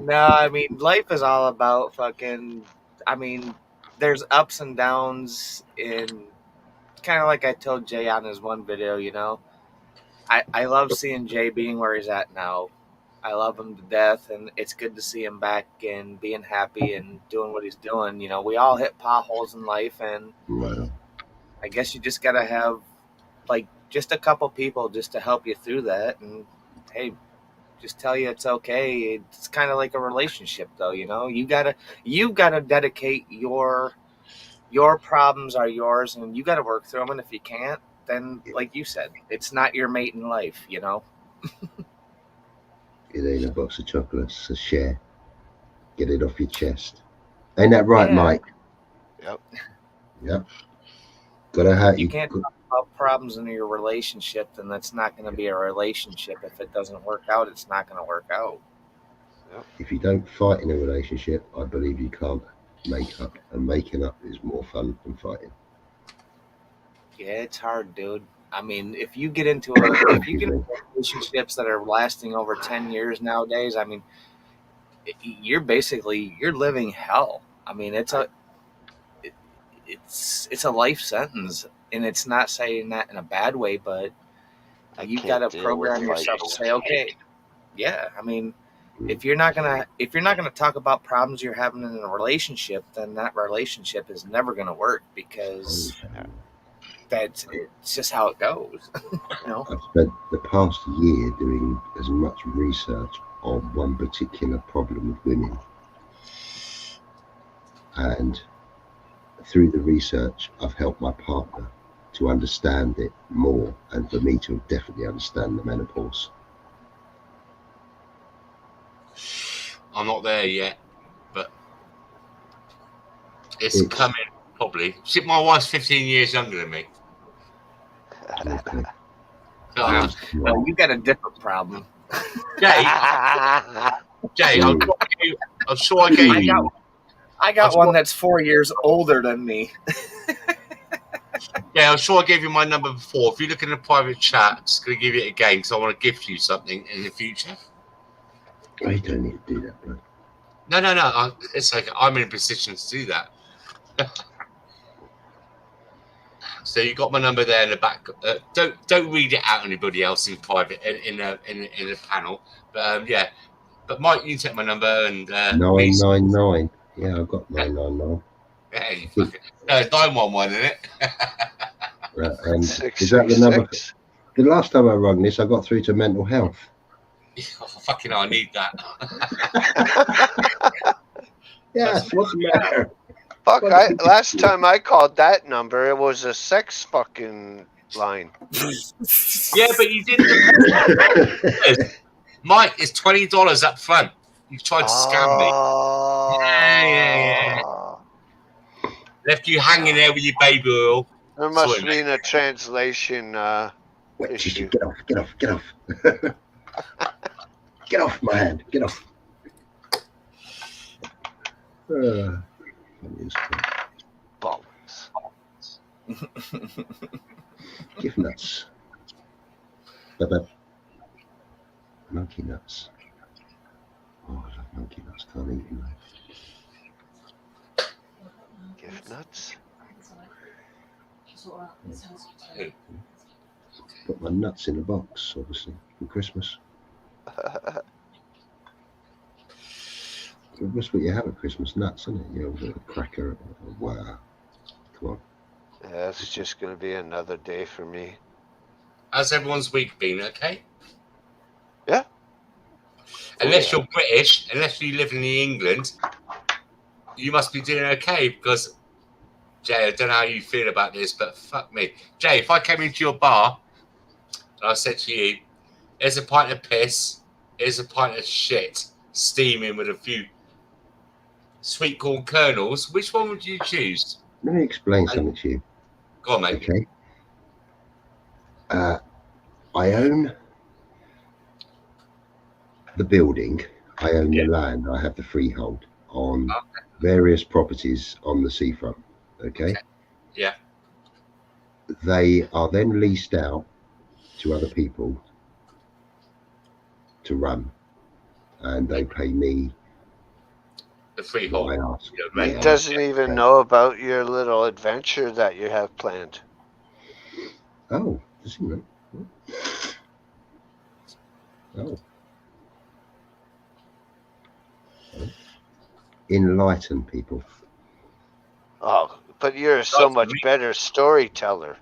No, I mean, life is all about fucking. I mean, there's ups and downs in. Kind of like I told Jay on his one video, I love seeing Jay being where he's at now. I love him to death, and it's good to see him back and being happy and doing what he's doing. We all hit potholes in life, and Right. I guess you just gotta have just a couple people just to help you through that, and hey, just tell you it's okay. It's kind of like a relationship, though. You gotta dedicate your problems are yours, and you gotta work through them. And if you can't, then like you said, it's not your mate in life. It ain't a box of chocolates, a share. Get it off your chest. Ain't that right, Yeah. Mike? Yep. Gotta have You can't talk about problems in your relationship, then that's not going to be a relationship. If it doesn't work out, it's not going to work out. If you don't fight in a relationship, I believe you can't make up, and making up is more fun than fighting. Yeah, it's hard, dude. I mean, if you get into relationships that are lasting over 10 years nowadays, I mean, you're living hell. I mean, it's a life sentence, and it's not saying that in a bad way, but you've got to program yourself to say, okay, yeah. I mean, if you're not gonna talk about problems you're having in a relationship, then that relationship is never gonna work, because it's just how it goes. You know? I've spent the past year doing as much research on one particular problem with women, and through the research, I've helped my partner to understand it more, and for me to definitely understand the menopause. I'm not there yet, but it's coming probably. See, my wife's 15 years younger than me. Okay. Well, you got a different problem. Jay, I'm sure I gave you. I got one that's 4 years older than me. Yeah, I'm sure I gave you my number before. If you look in the private chat, I'm just going to give you it again because I want to gift you something in the future. I don't need to do that, bro. No. It's like I'm in a position to do that. So you got my number there in the back. Don't read it out to anybody else in private in the panel. But yeah. But Mike, you can take my number and 999. Yeah, I've got 999. Yeah, you fucking 911, isn't it? Right, and is that the number? The last time I rang this, I got through to mental health. Oh, fucking hell, I need that. Yeah, what's the matter? Fuck, last time I called that number, it was a sex fucking line. Yeah, but you didn't. Mike, it's $20 up front. You tried to scam me. Yeah. Left you hanging there with your baby oil. There must have been a translation issue. Get off. Get off my hand. Get off. Bollocks. Gift nuts. Monkey nuts. Oh, I love monkey nuts. Can't eat them. Gift nuts? Put my nuts in a box, obviously, for Christmas. That's what you have at Christmas, nuts, isn't it? You know, a cracker. Wow. Come on. Yeah, it's just going to be another day for me. How's everyone's week been, okay? Yeah. Unless you're British, unless you live in England, you must be doing okay, because, Jay, I don't know how you feel about this, but fuck me. Jay, if I came into your bar and I said to you, here's a pint of piss, here's a pint of shit, steaming with a few sweet corn kernels, which one would you choose? Let me explain something to you. Go on, mate. Okay. I own the building. I own the land. I have the freehold on various properties on the seafront. Okay. Yeah. They are then leased out to other people to run, and they pay me the freehold. He doesn't even know about your little adventure that you have planned. Oh, does he know? Oh. Enlighten people. Oh, but you're so much better storyteller.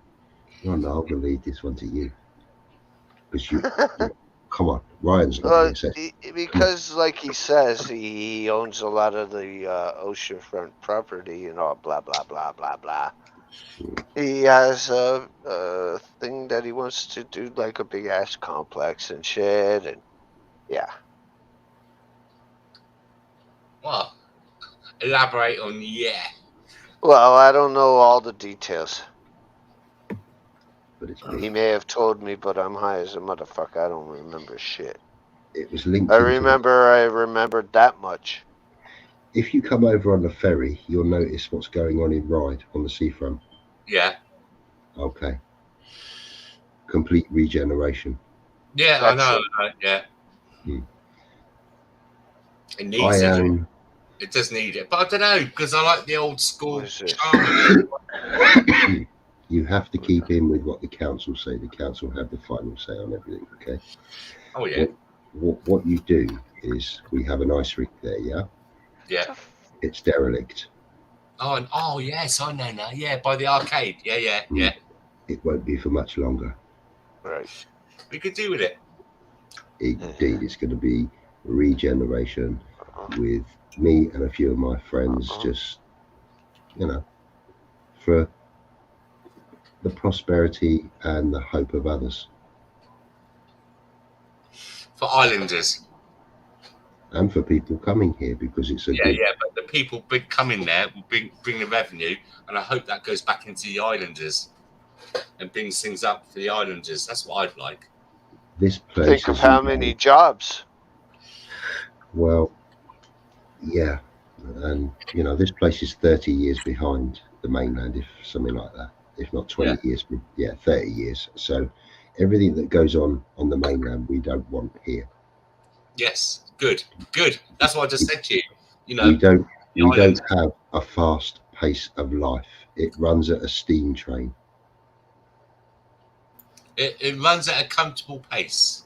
Oh no, I'm gonna leave this one to you. Because you come on, Ryan's not because like he says, he owns a lot of the oceanfront property and all blah blah blah blah blah. He has a thing that he wants to do, like a big ass complex and shit, and yeah. Well, elaborate on Well, I don't know all the details. He may have told me, but I'm high as a motherfucker. I don't remember shit. It was linked. I remembered that much. If you come over on the ferry, you'll notice what's going on in Ryde on the seafront. Yeah. Okay. Complete regeneration. Yeah, I know. Yeah. It needs it. It does need it, but I don't know because I like the old school charm. You have to keep in with what the council say. The council have the final say on everything. Okay. Oh yeah. What you do is we have an ice rink there. Yeah. Yeah. It's derelict. Oh yes, I know now. Yeah, by the arcade. Yeah. It won't be for much longer. Right. We could do with it. Indeed, it's going to be regeneration with me and a few of my friends, just, for the prosperity and the hope of others. For islanders. And for people coming here, because it's a good... Yeah, but the people coming there will bring the revenue, and I hope that goes back into the islanders and brings things up for the islanders. That's what I'd like. This place. Think of how many jobs. Well, yeah, and this place is 30 years behind the mainland, if something like that, if not 20 years, 30 years. So everything that goes on the mainland, we don't want here. Yes, good. That's what I just said to you. We don't have a fast pace of life. It runs at a steam train. It runs at a comfortable pace.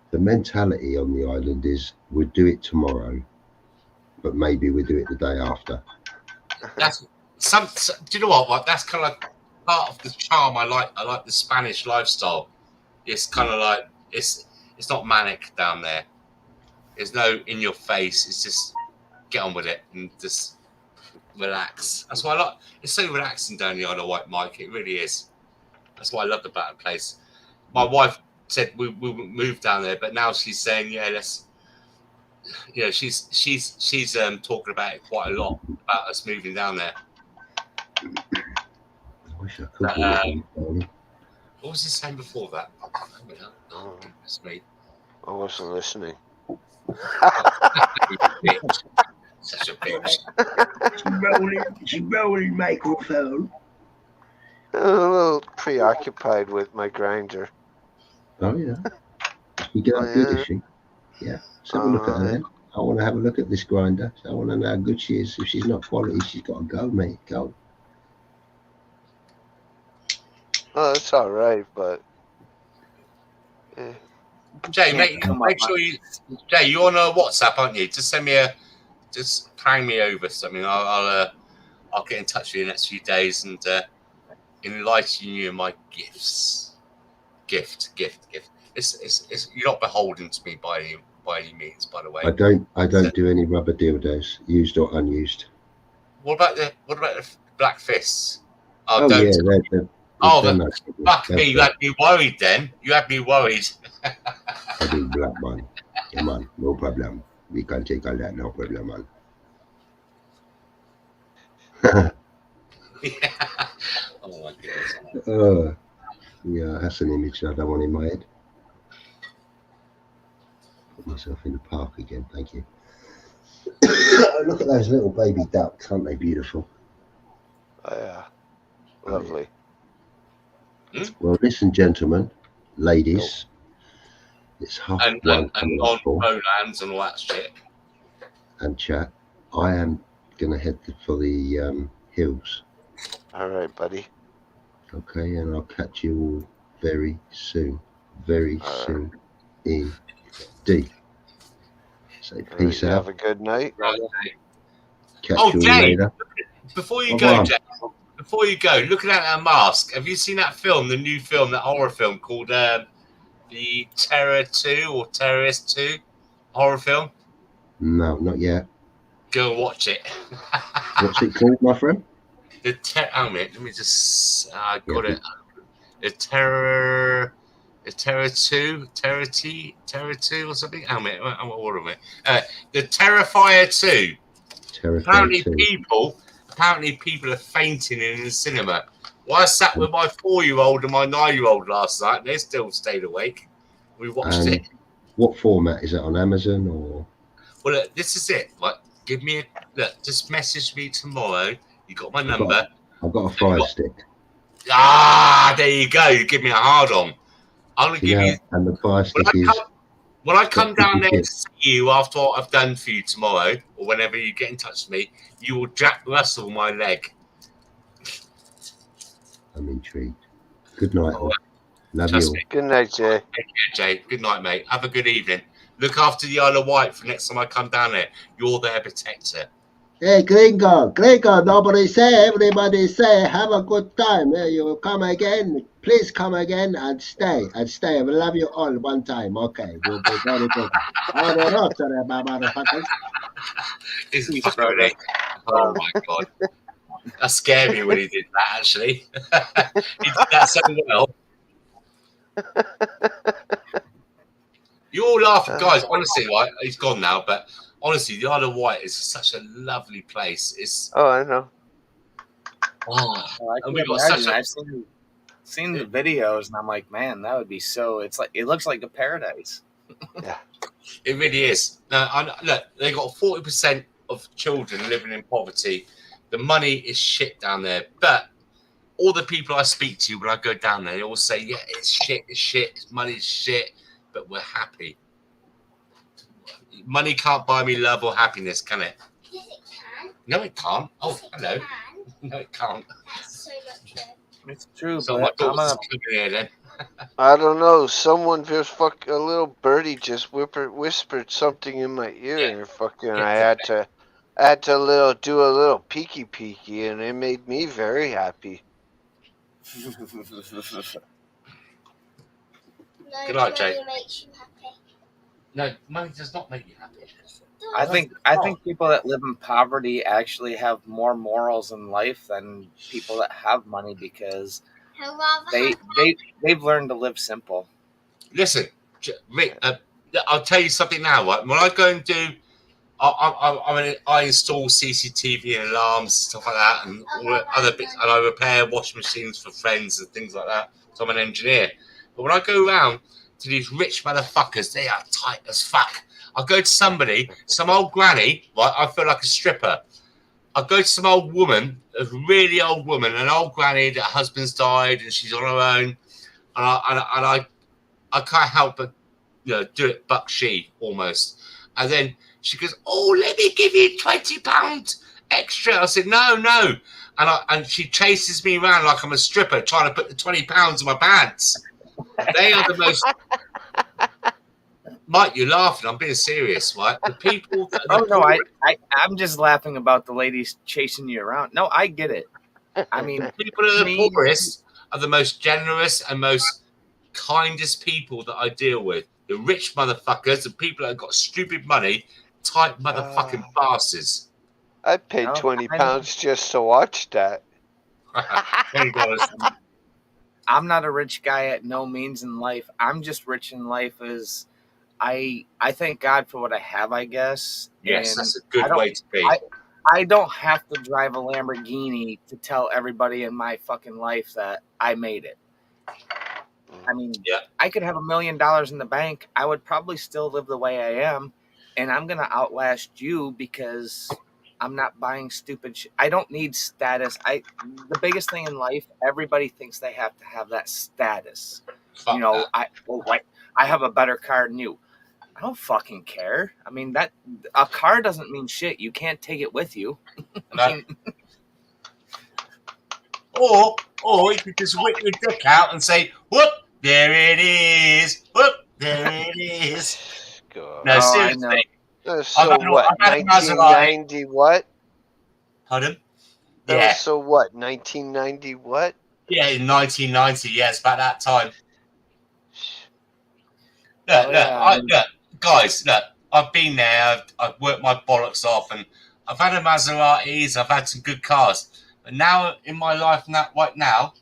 The mentality on the island is we'll do it tomorrow, but maybe we'll do it the day after. That's do you know what? That's kind of like part of the charm I like. I like the Spanish lifestyle. It's kind of like it's not manic down there. There's no in your face. It's just get on with it and just relax. That's why I like. It's so relaxing down the Isle of Wight, Mike. It really is. That's what I love about the place. My wife said we move down there, but now she's saying, let's. She's talking about it quite a lot about us moving down there. I wish I could. What was he saying before that? Oh, that's me. I wasn't listening. Such a bitch. She's rolling microphone. I'm a little preoccupied with my grinder. Oh yeah. You get up good, is she? Yeah. Let's have a look at her then. I want to have a look at this grinder. I want to know how good she is. If she's not quality, she's got to go, mate. Go. Oh, that's all right, but. Jay, make sure Jay, you're on WhatsApp, aren't you? Just send me just prang me over something. I'll get in touch with you in the next few days and enlighten you in my gifts. Gift. It's you're not beholden to me by any means, by the way. I don't do any rubber dildos, used or unused. What about the black fists? Oh yeah, fuck me! You had me worried. Then you had me worried. I do black man. Yeah, man, no problem. We can take all that, no problem, man. Oh my goodness. Yeah, that's an image I don't want in my head. Put myself in the park again, thank you. Look at those little baby ducks, aren't they beautiful? Oh, yeah. Lovely. Well, listen, gentlemen, ladies, it's half and on-lands and all that shit. And chat, I am going to head for the hills. All right, buddy. Okay, and I'll catch you all very soon. Very soon indeed. Say peace out. Have a good night. Right. Catch you Jay, later. Before you go, looking at that mask, have you seen that film, the new film, that horror film called The Terror 2 or Terrorist 2 horror film? No, not yet. Go and watch it. What's it called, my friend? Oh, mate, let me just. I got it. The Terror 2, Terror 2 or something. Oh, mate, I'm ordering it. The Terrifier 2. Apparently people are fainting in the cinema. Well, I sat with my 4-year-old and my 9-year-old last night, and they still stayed awake. We watched it. What format is it on Amazon or? Well, look, this is it. Right, give me just message me tomorrow. You got my number. I've got a Fire Stick. There you go. You give me a hard on. I'm gonna give you. And the Fire Stick is. When I come down there to see you after what I've done for you tomorrow, or whenever you get in touch with me, you will Jack Russell my leg. I'm intrigued. Good night. Love you all. Good night, Jay. Take care, Jay. Good night, mate. Have a good evening. Look after the Isle of Wight for next time I come down there. You're their protector. Hey, Gringo, nobody say, everybody say, have a good time. Hey, you come again, please come again and stay. I love you all one time. Okay, we'll be very good. Motherfuckers. He's funny. Oh my God. That scared me when he did that, actually. He did that so well. You all laughing, guys. Honestly, right? He's gone now, but honestly, the Isle of Wight is such a lovely place. It's I know. I we got imagine. such a, I've seen the videos, and I'm like, man, that would be so. It's like it looks like a paradise. Yeah, it really is. Now, look, they got 40% of children living in poverty. The money is shit down there, but all the people I speak to when I go down there, they all say, "Yeah, it's shit, money's shit, but we're happy." Money can't buy me love or happiness, can it? Yes, it can. No, it can't. Oh, Yes, hello. it can. No, it can't. That's so not true. It's true, So my but I'm daughter's gonna. coming here then. I don't know. Someone just a little birdie just whispered something in my ear, and fucking I had to do a little peeky, and it made me very happy. No, Good night, Jay. money makes you happy. No, money does not make you happy. I think people that live in poverty actually have more morals in life than people that have money because they've learned to live simple. Listen, Rick, I'll tell you something now. Right? When I go and do, I install CCTV and alarms and stuff like that, and all the other bits, and I repair washing machines for friends and things like that. So I'm an engineer. But when I go around to these rich motherfuckers, they are tight as fuck. I go to somebody, some old granny, right? I feel like a stripper. I go to some old woman, a really old woman, an old granny that her husband's died and she's on her own, and I can't help but do it buck she almost. And then she goes, "Oh, let me give you £20 extra." I said, "No." And she chases me around like I'm a stripper, trying to put the £20 in my pants. They are the most. Mike, you're laughing. I'm being serious, right? The people. I'm just laughing about the ladies chasing you around. No, I get it. I mean, the people that are the poorest are the most generous and most kindest people that I deal with. The rich motherfuckers, the people that have got stupid money, tight motherfucking bastards. I paid £20 just to watch that. $20. I'm not a rich guy at no means in life. I'm just rich in life as I thank God for what I have, I guess. Yes, and that's a good way to be. I don't have to drive a Lamborghini to tell everybody in my fucking life that I made it. I mean, I could have $1 million in the bank. I would probably still live the way I am, and I'm going to outlast you because I'm not buying stupid shit. I don't need status. The biggest thing in life, everybody thinks they have to have that status. I have a better car than you. I don't fucking care. I mean, that a car doesn't mean shit. You can't take it with you. Or you could just whip your dick out and say, "Whoop, there it is. Whoop, there it is." God. No, seriously. So what? 1990 what? Pardon? Yeah. So what? 1990 what? Yeah, in 1990. Yeah, it's about that time. Look, guys, I've been there. I've worked my bollocks off, and I've had a Maseratis. I've had some good cars. But now, in my life right now,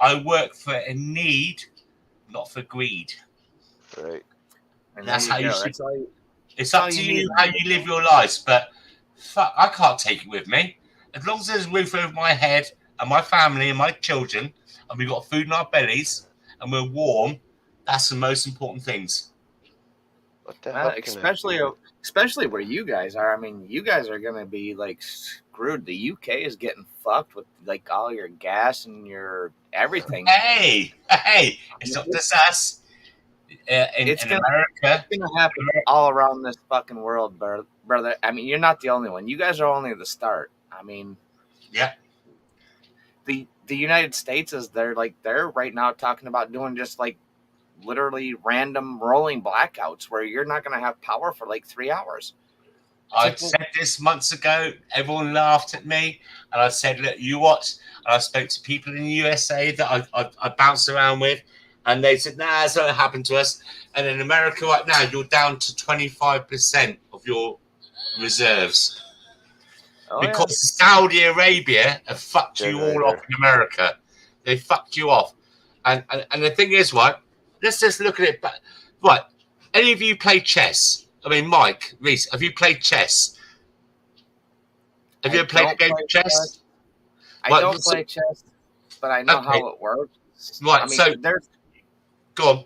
I work for a need, not for greed. Right. And that's how you should. It's all up to you you need. how you live your lives. But fuck, I can't take it with me. As long as there's a roof over my head and my family and my children, and we've got food in our bellies and we're warm, that's the most important things. What the hell? Especially where you guys are. I mean, you guys are gonna be like screwed. The UK is getting fucked with like all your gas and your everything. Hey, it's not just us. In America, it's gonna happen all around this fucking world, brother. I mean, you're not the only one. You guys are only the start. I mean, yeah. The United States they're right now talking about doing just like literally random rolling blackouts where you're not going to have power for like 3 hours. I said this months ago. Everyone laughed at me, and I said, "Look, you watch." And I spoke to people in the USA that I bounced around with, and they said, "Nah, it's not happened to us." And in America right now, you're down to 25% of your reserves. Because Saudi Arabia have fucked you all off in America. They fucked you off. And the thing is, right, let's just look at it back. Right, any of you play chess? I mean, Mike, Reese, have you played chess? Have you ever played a game of chess? I don't play chess, but I know how it works. Right, I mean, so go on.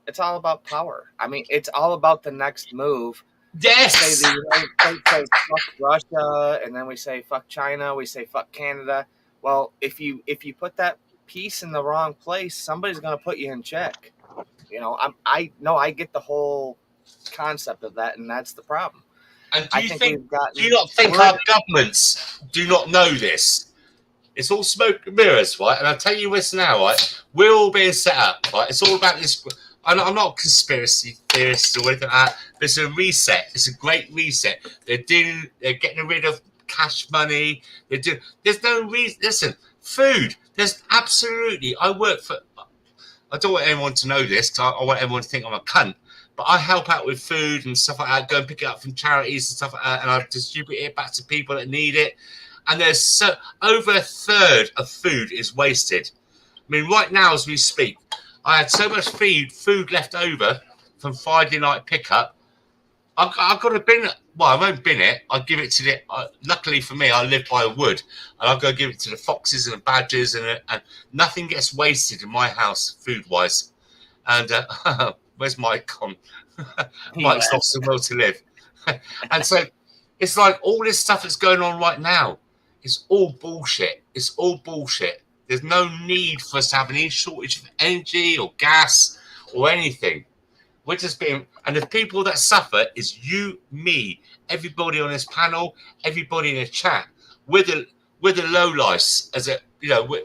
It's all about power. I mean, it's all about the next move. Yes. Say the United States says fuck Russia, and then we say fuck China. We say fuck Canada. Well, if you put that piece in the wrong place, somebody's going to put you in check. You know, I get the whole concept of that, and that's the problem. And do you not think our governments do not know this? It's all smoke and mirrors, right? And I'll tell you this now, right? We're all being set up, right? It's all about this. I'm not a conspiracy theorist or anything like that. But it's a reset. It's a great reset. They're getting rid of cash money. There's no reason. Listen, food. There's absolutely. I don't want anyone to know this because I want everyone to think I'm a cunt. But I help out with food and stuff like that. Go and pick it up from charities and stuff like that, and I distribute it back to people that need it. And there's over a third of food is wasted. I mean, right now as we speak, I had so much food left over from Friday night pickup. I've got to bin it. Well, I won't bin it. I'll give it to the. Luckily for me, I live by a wood, and I'll go give it to the foxes and the badgers, and nothing gets wasted in my house food-wise. And where's Mike gone? Mike's lost somewhere to live. And so it's like all this stuff that's going on right now. It's all bullshit. It's all bullshit. There's no need for us to have any shortage of energy or gas or anything. We're just being, and the people that suffer is you, me, everybody on this panel, everybody in the chat. We're the lowlifes,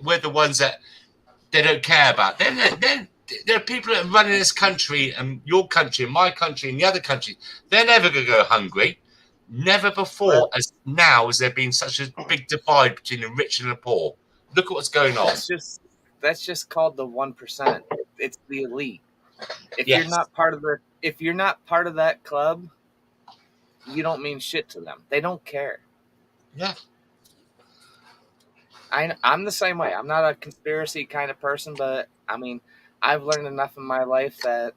we're the ones that they don't care about. Then there are people that are running this country and your country and my country and the other country. They're never going to go hungry. Never before as now has there been such a big divide between the rich and the poor. Look at what's going on. That's just called the 1%. It's the elite. If you're not part of that club, you don't mean shit to them. They don't care. Yeah. I'm the same way. I'm not a conspiracy kind of person, but I mean, I've learned enough in my life that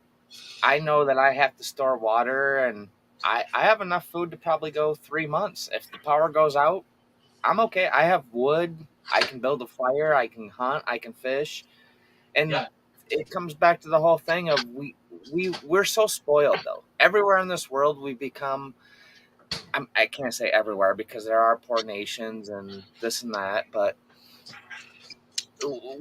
I know that I have to store water, and I have enough food to probably go 3 months. If the power goes out, I'm okay. I have wood. I can build a fire. I can hunt. I can fish. And it comes back to the whole thing of we're so spoiled, though. Everywhere in this world, we become, I can't say everywhere because there are poor nations and this and that, but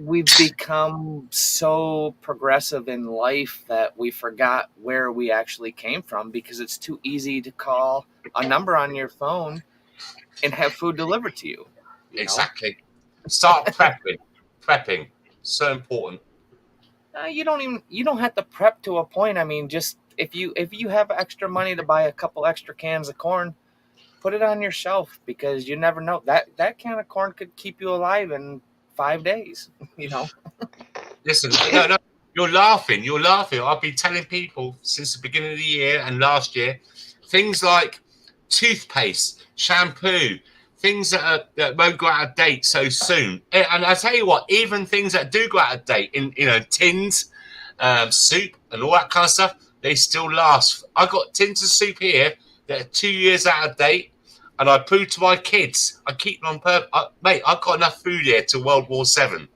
we've become so progressive in life that we forgot where we actually came from because it's too easy to call a number on your phone and have food delivered to you. Exactly. Start prepping. So important. You don't have to prep to a point. I mean, just if you have extra money to buy a couple extra cans of corn, put it on your shelf because you never know that can of corn could keep you alive in 5 days. Listen, no, you're laughing. I've been telling people since the beginning of the year and last year, things like toothpaste, shampoo, things that won't go out of date so soon. And I tell you what, even things that do go out of date in tins, soup and all that kind of stuff, they still last. I got tins of soup here that are 2 years out of date, and I prove to my kids, I keep them on purpose. Mate, I've got enough food here to World War VII, and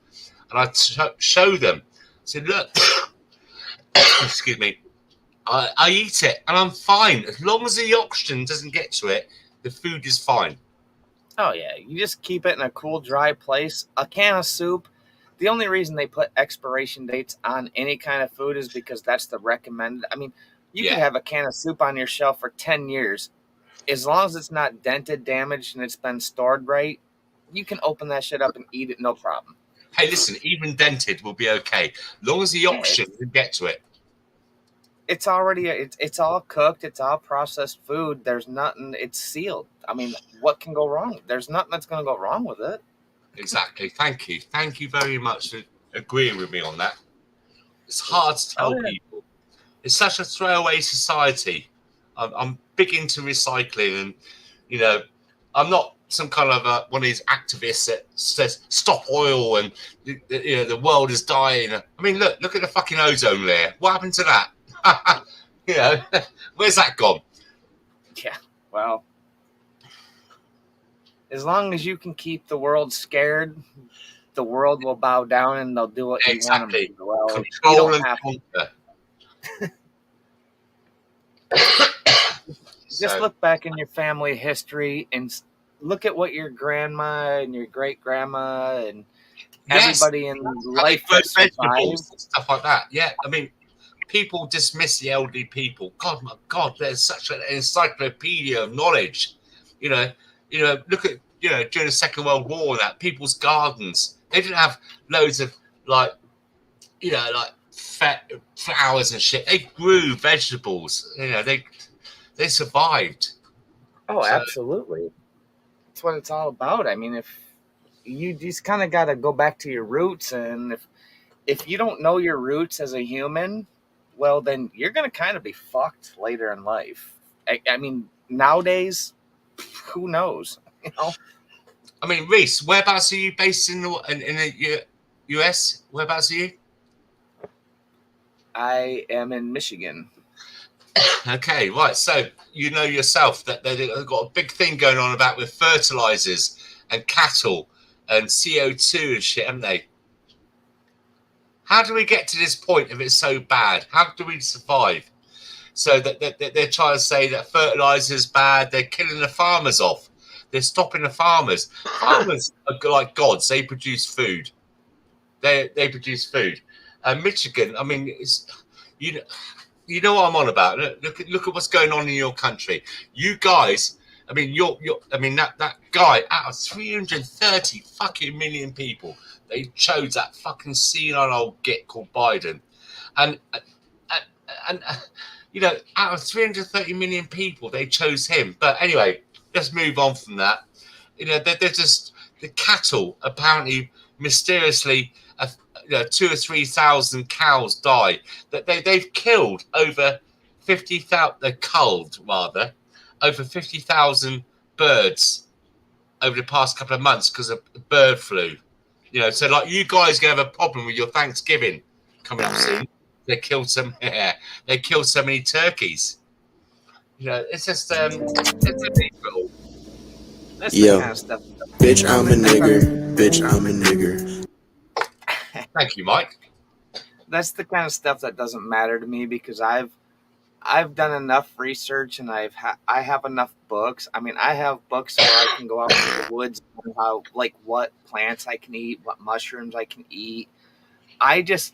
I show them. I said, look, excuse me. I eat it and I'm fine. As long as the oxygen doesn't get to it, the food is fine. Oh yeah, you just keep it in a cool, dry place. A can of soup. The only reason they put expiration dates on any kind of food is because that's the recommended. I mean, you could have a can of soup on your shelf for 10 years. As long as it's not dented, damaged, and it's been stored right, you can open that shit up and eat it, no problem. Hey, listen, even dented will be okay. As long as the oxygen can get to it. It's already, it's all cooked. It's all processed food. There's nothing, it's sealed. I mean, what can go wrong? There's nothing that's going to go wrong with it. Exactly. Thank you. Thank you very much for agreeing with me on that. It's hard to tell people. It's such a throwaway society. I'm big into recycling, and you know, I'm not some kind of one of these activists that says stop oil and you know the world is dying. I mean, look at the fucking ozone layer. What happened to that? You know, where's that gone? Yeah. Well, as long as you can keep the world scared, the world will bow down and they'll do what you want them to do. Well, Control and conquer. Just look back in your family history and look at what your grandma and your great grandma and everybody in life that survived. Vegetables and stuff like that. Yeah, I mean, people dismiss the elderly people. God, my God, there's such an encyclopedia of knowledge. You know, look at during the Second World War and that people's gardens. They didn't have loads of like flowers and shit. They grew vegetables. You know, they survived. Oh, absolutely. That's what it's all about. I mean, if you just kind of got to go back to your roots, and if you don't know your roots as a human, well, then you're going to kind of be fucked later in life. I mean, nowadays, who knows? You know. I mean, Reese, whereabouts are you based in the US? Whereabouts are you? I am in Michigan. Okay, right. So you know yourself that they've got a big thing going on about with fertilizers and cattle and CO2 and shit, haven't they? How do we get to this point if it's so bad? How do we survive? So that they're trying to say that fertilizer is bad. They're killing the farmers off. They're stopping the farmers. Farmers are like gods. They produce food. They produce food. Michigan, I mean, it's you know what I'm on about. Look at what's going on in your country. You guys, I mean, that guy out of 330 fucking million people, they chose that fucking senile old git called Biden, and you know, out of 330 million people, they chose him. But anyway, let's move on from that. You know, they're just the cattle apparently mysteriously. 2,000 or 3,000 cows die. That they've killed over 50,000. They culled rather over 50,000 birds over the past couple of months because of bird flu. You know, so like you guys gonna have a problem with your Thanksgiving coming up soon. They killed some. They killed so many turkeys. You know, it's just it's unbelievable. That's the kind of stuff. Bitch, I'm a nigger. Bitch, I'm a nigger. Thank you, Mike. That's the kind of stuff that doesn't matter to me because I've done enough research and I have enough books. I mean, I have books where I can go out into the woods and how like what plants I can eat, what mushrooms I can eat. I just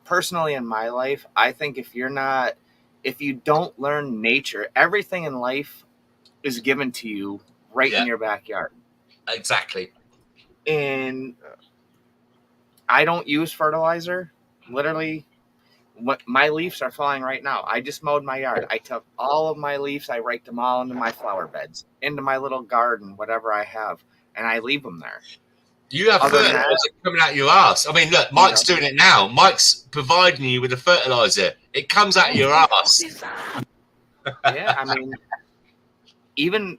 personally in my life, I think if you don't learn nature, everything in life is given to you right in your backyard. Exactly. And I don't use fertilizer. Literally, what my leaves are falling right now. I just mowed my yard. I took all of my leaves. I raked them all into my flower beds, into my little garden, whatever I have, and I leave them there. You have fertilizer coming out your ass. I mean, look, Mike's doing it now. Mike's providing you with the fertilizer. It comes out your ass. Yeah, I mean, even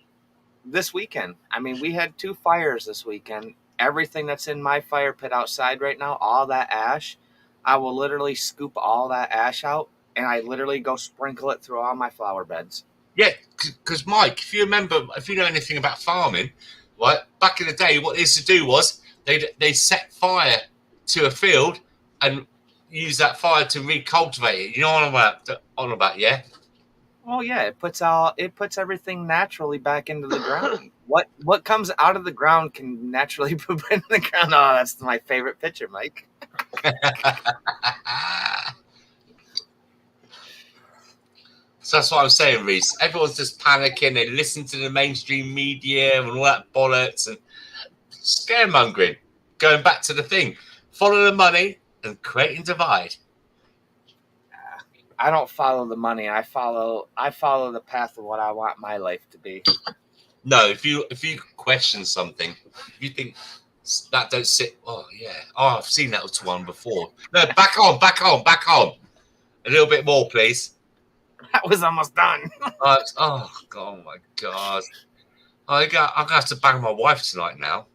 this weekend. I mean, we had 2 fires this weekend. Everything that's in my fire pit outside right now, all that ash, I will literally scoop all that ash out and I literally go sprinkle it through all my flower beds. Yeah, because Mike, if you know anything about farming, right, back in the day, what they used to do was they set fire to a field and use that fire to recultivate it. You know what I'm on about, yeah? Oh yeah, it puts everything naturally back into the ground. What comes out of the ground can naturally put in the ground. Oh, that's my favorite picture, Mike. So that's what I'm saying, Reese. Everyone's just panicking. They listen to the mainstream media and all that bollocks and scaremongering. Going back to the thing, follow the money and create and divide. I don't follow the money. I follow the path of what I want my life to be. No, if you question something, if you think that don't sit. Oh yeah. Oh, I've seen that one before. No, back on. A little bit more, please. That was almost done. Oh my God. I'm gonna have to bang my wife tonight now.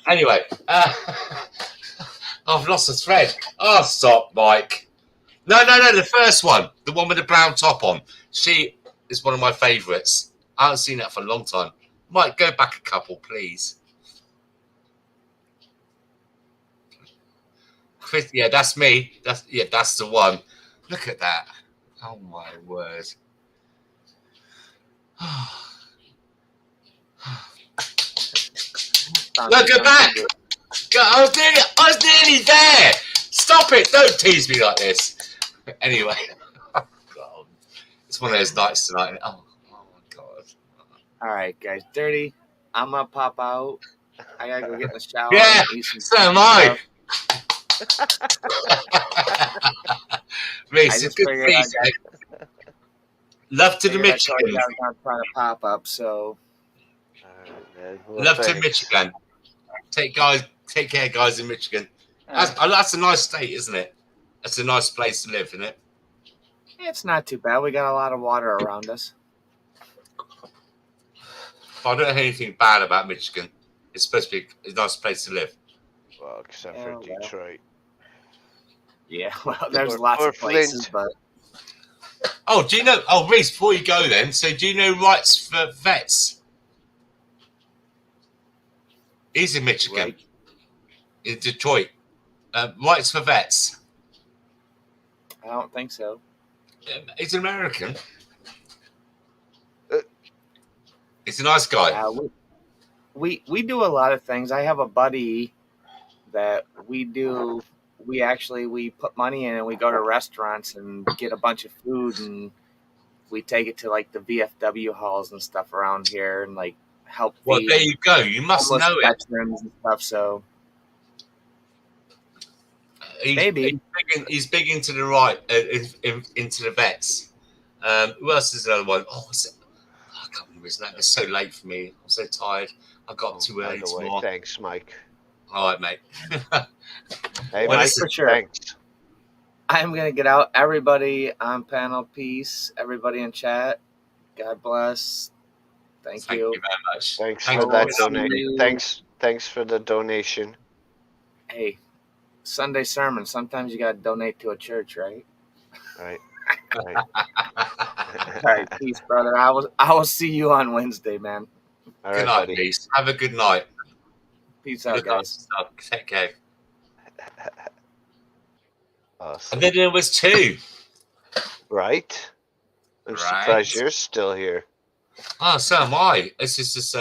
Anyway, I've lost the thread. Oh, stop, Mike. No, the first one, the one with the brown top on. She is one of my favourites. I haven't seen that for a long time. Mike, go back a couple, please. Chris, yeah, that's me. That's the one. Look at that. Oh my word. Look at that. I was nearly there. Stop it. Don't tease me like this. Anyway. Oh, God. It's one of those nights tonight. Oh my God. All right, guys. Dirty. I'm going to pop out. I got to go get in the shower. Yeah, so am I. Reese, it's good peace. Love to the Michigan. I'm trying to pop up, so. Love to Michigan. Take care, guys, in Michigan. That's a nice state, isn't it? That's a nice place to live, isn't it? It's not too bad. We got a lot of water around us. I don't know anything bad about Michigan. It's supposed to be a nice place to live. Well, except for Detroit. Yeah, well, there's lots of places, but. Oh, do you know? Oh, Reese, before you go then, so do you know Rights for Vets? He's in Michigan. Right. In Detroit. Rights for Vets. I don't think so. He's an American. He's a nice guy. We do a lot of things. I have a buddy that we put money in and we go to restaurants and get a bunch of food and we take it to like the VFW halls and stuff around here and like help. Well, there you go. You must know it. And stuff, so he's big into the right into the vets. Who else is another one? Oh, I can't remember his name. It's so late for me. I'm so tired. I got up too early tomorrow. Thanks, Mike. All right, mate. Hey, Mike, for sure. Thanks. I'm going to get out. Everybody on panel, peace. Everybody in chat, God bless. Thank you very much. Thanks for that donation. Thanks for the donation. Hey, Sunday sermon. Sometimes you got to donate to a church, right? Right. All right, peace, brother. I will see you on Wednesday, man. All good right, night, buddy. peace. Have a good night. Peace out, guys. Take care. Awesome. And then there was two. Right. I'm surprised you're still here. Oh, so am I. It's just it's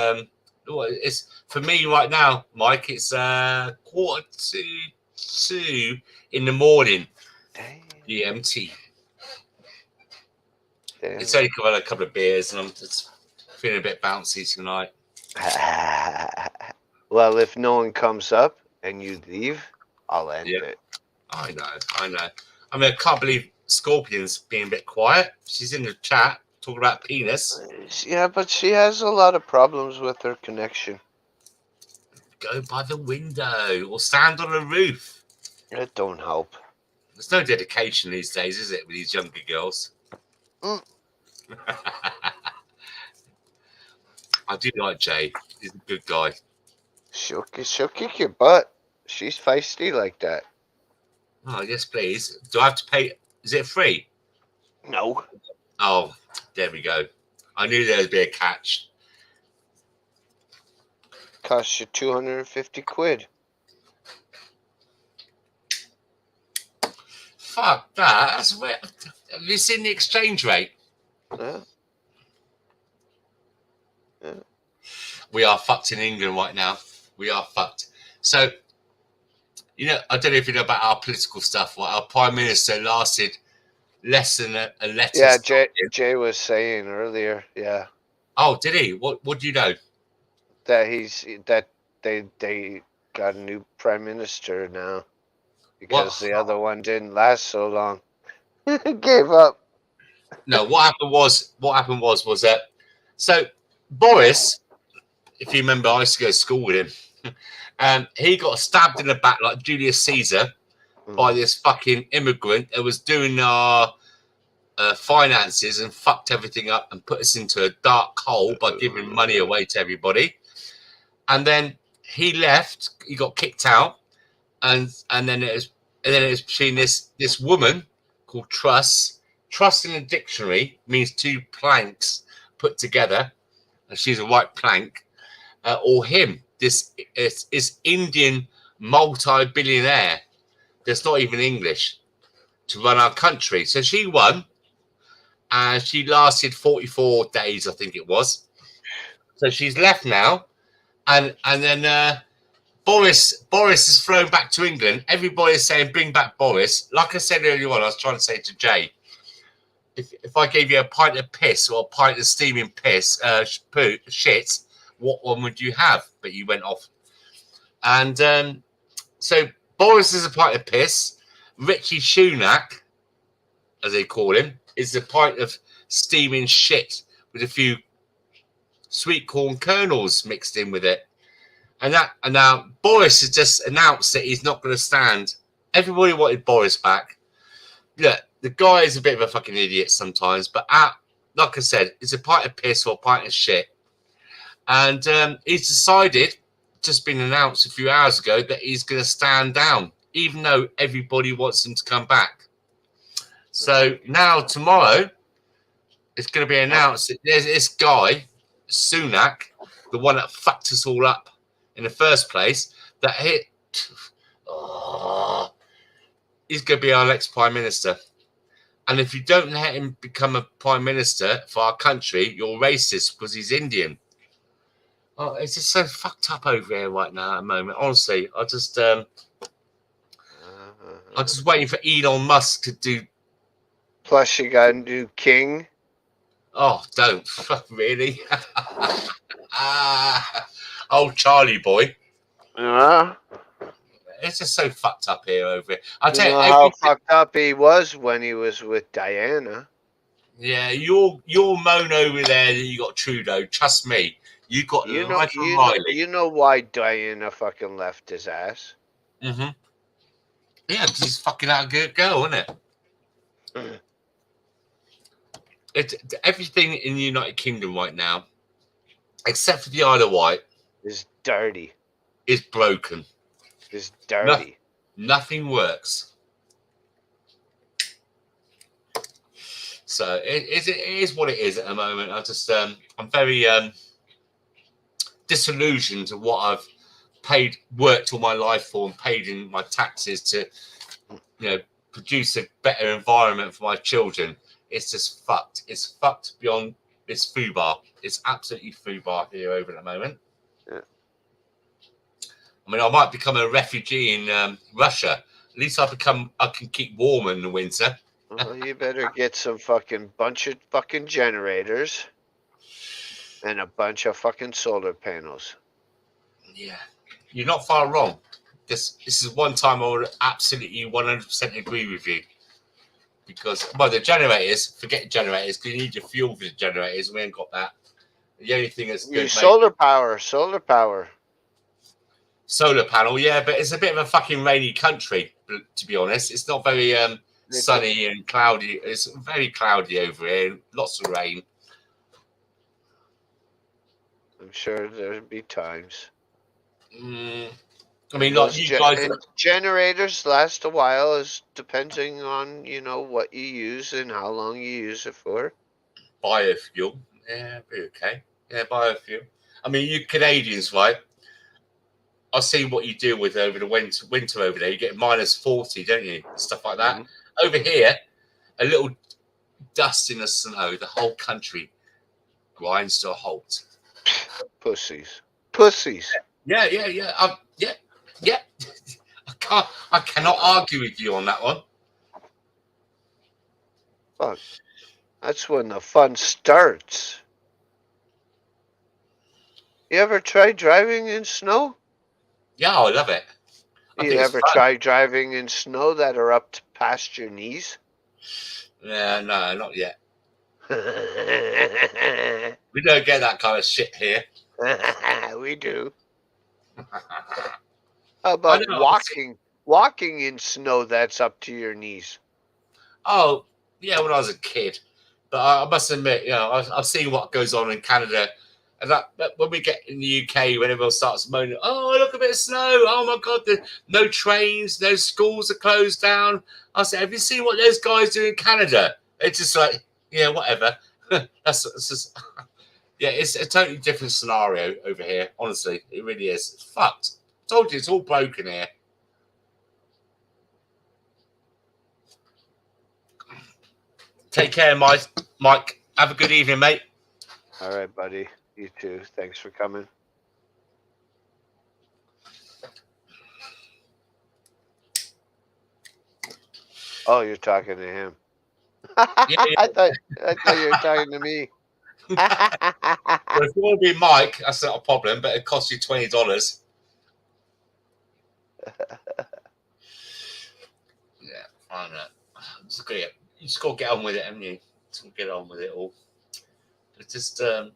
for me right now, Mike. It's 1:45 in the morning. Damn. GMT. Damn. It's only a couple of beers, and I'm just feeling a bit bouncy tonight. Well, if no one comes up and you leave, I'll end it. I know. I mean, I can't believe Scorpion's being a bit quiet. She's in the chat talking about penis. Yeah, but she has a lot of problems with her connection. Go by the window or stand on a roof. It don't help. There's no dedication these days, is it, with these younger girls? Mm. I do like Jay. He's a good guy. She'll kick your butt. She's feisty like that. Oh, yes, please. Do I have to pay? Is it free? No. Oh, there we go. I knew there would be a catch. Costs you 250 quid. fuck that. That's where. Have you seen the exchange rate? Yeah. Yeah. We are fucked in England right now. We are fucked. So, you know, I don't know if you know about our political stuff. Right? Our Prime Minister lasted less than a letter. Yeah, Jay was saying earlier. Yeah. Oh, did he? What do you know? That they got a new prime minister now because the other one didn't last so long. Gave up. No, what happened was that. So Boris, if you remember, I used to go to school with him. He got stabbed in the back like Julius Caesar by this fucking immigrant that was doing our finances and fucked everything up and put us into a dark hole by giving money away to everybody. And then he left. He got kicked out, and then it was between this woman called Truss. Truss in a dictionary means two planks put together, and she's a right plank, or him. This is Indian multi-billionaire that's not even English to run our country. So she won, and she lasted 44 days, I think it was. So she's left now. And then Boris is thrown back to England. Everybody is saying, bring back Boris. Like I said earlier on, I was trying to say to Jay, if I gave you a pint of piss or a pint of steaming piss, shit, what one would you have? But you went off. And so Boris is a pint of piss. Richie Sunak, as they call him, is a pint of steaming shit with a few sweet corn kernels mixed in with it. And now Boris has just announced that he's not going to stand. Everybody wanted Boris back. Look, the guy is a bit of a fucking idiot sometimes, but like I said, it's a pint of piss or a pint of shit. And he's decided, just been announced a few hours ago, that he's going to stand down, even though everybody wants him to come back. So now tomorrow, it's going to be announced that there's this guy, Sunak, the one that fucked us all up in the first place, that he's going to be our next prime minister. And if you don't let him become a prime minister for our country, you're racist because he's Indian. Oh, it's just so fucked up over here right now at the moment. Honestly, I'm just waiting for Elon Musk to do. Plus, you got a new king. Oh, don't. Really? Old Charlie boy. Yeah. It's just so fucked up here over here. I'll tell you how fucked up he was when he was with Diana. Yeah, your moan over there that you got Trudeau. Trust me, you got Riley. You know why Diana fucking left his ass? Mm-hmm. Yeah, because he's fucking out a good girl, isn't it? It's everything in the United Kingdom right now, except for the Isle of Wight, is dirty. Is broken. Is dirty. Nothing works. So it is what it is at the moment. I just I'm very disillusioned to what I've worked all my life for and paid in my taxes to, produce a better environment for my children. It's just fucked. It's fucked beyond. It's foobar. It's absolutely foobar here over at the moment. Yeah. I mean, I might become a refugee in Russia. At least I can keep warm in the winter. Well, you better get some bunch of fucking generators and a bunch of fucking solar panels. Yeah, you're not far wrong. This is one time I would absolutely 100% agree with you. Because, the generators, forget generators, because you need your fuel for the generators. We ain't got that. The only thing that's good, solar power. Solar panel, yeah, but it's a bit of a fucking rainy country, to be honest. It's not very sunny and cloudy. It's very cloudy over here. Lots of rain. I'm sure there'll be times. I mean, like you guys. Generators last a while, is depending on what you use and how long you use it for. Biofuel, yeah, be okay. Yeah, biofuel. I mean, you Canadians, right? I see what you deal with over the winter over there. You get -40, don't you? Stuff like that. over here, a little dust in the snow, the whole country grinds to a halt. Pussies. Yeah. Yeah. I cannot argue with you on that one. Fuck. That's when the fun starts. You ever try driving in snow? Yeah, I love it. You ever try driving in snow that are up to past your knees? Yeah, no, not yet. We don't get that kind of shit here. We do. How about walking in snow that's up to your knees? Oh, yeah, when I was a kid. But I must admit, you know, I've seen what goes on in Canada. And that when we get in the UK, when everyone starts moaning, oh, look, a bit of snow. Oh, my God, no trains, no schools are closed down. I said, have you seen what those guys do in Canada? It's just like, yeah, whatever. That's just, yeah, it's a totally different scenario over here. Honestly, it really is. It's fucked. I told you, it's all broken here. Take care, Mike. Have a good evening, mate. All right, buddy. You too. Thanks for coming. Oh, you're talking to him. Yeah. I thought you were talking to me. Well, if you want to be Mike, that's not a problem, but it costs you $20. Yeah, I know. It's great. You just got to get on with it, haven't you? Just got to get on with it all. It's just the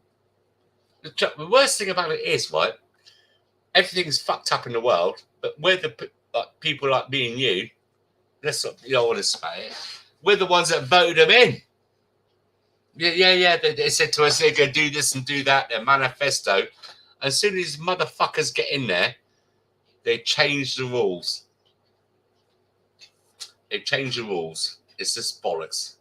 worst thing about it is, right? Everything's fucked up in the world, but we're the people like me and you. Let's not be honest about it. We're the ones that voted them in. Yeah. They said to us they're going to do this and do that. Their manifesto. As soon as motherfuckers get in there, they change the rules. They change the rules. It's just bollocks.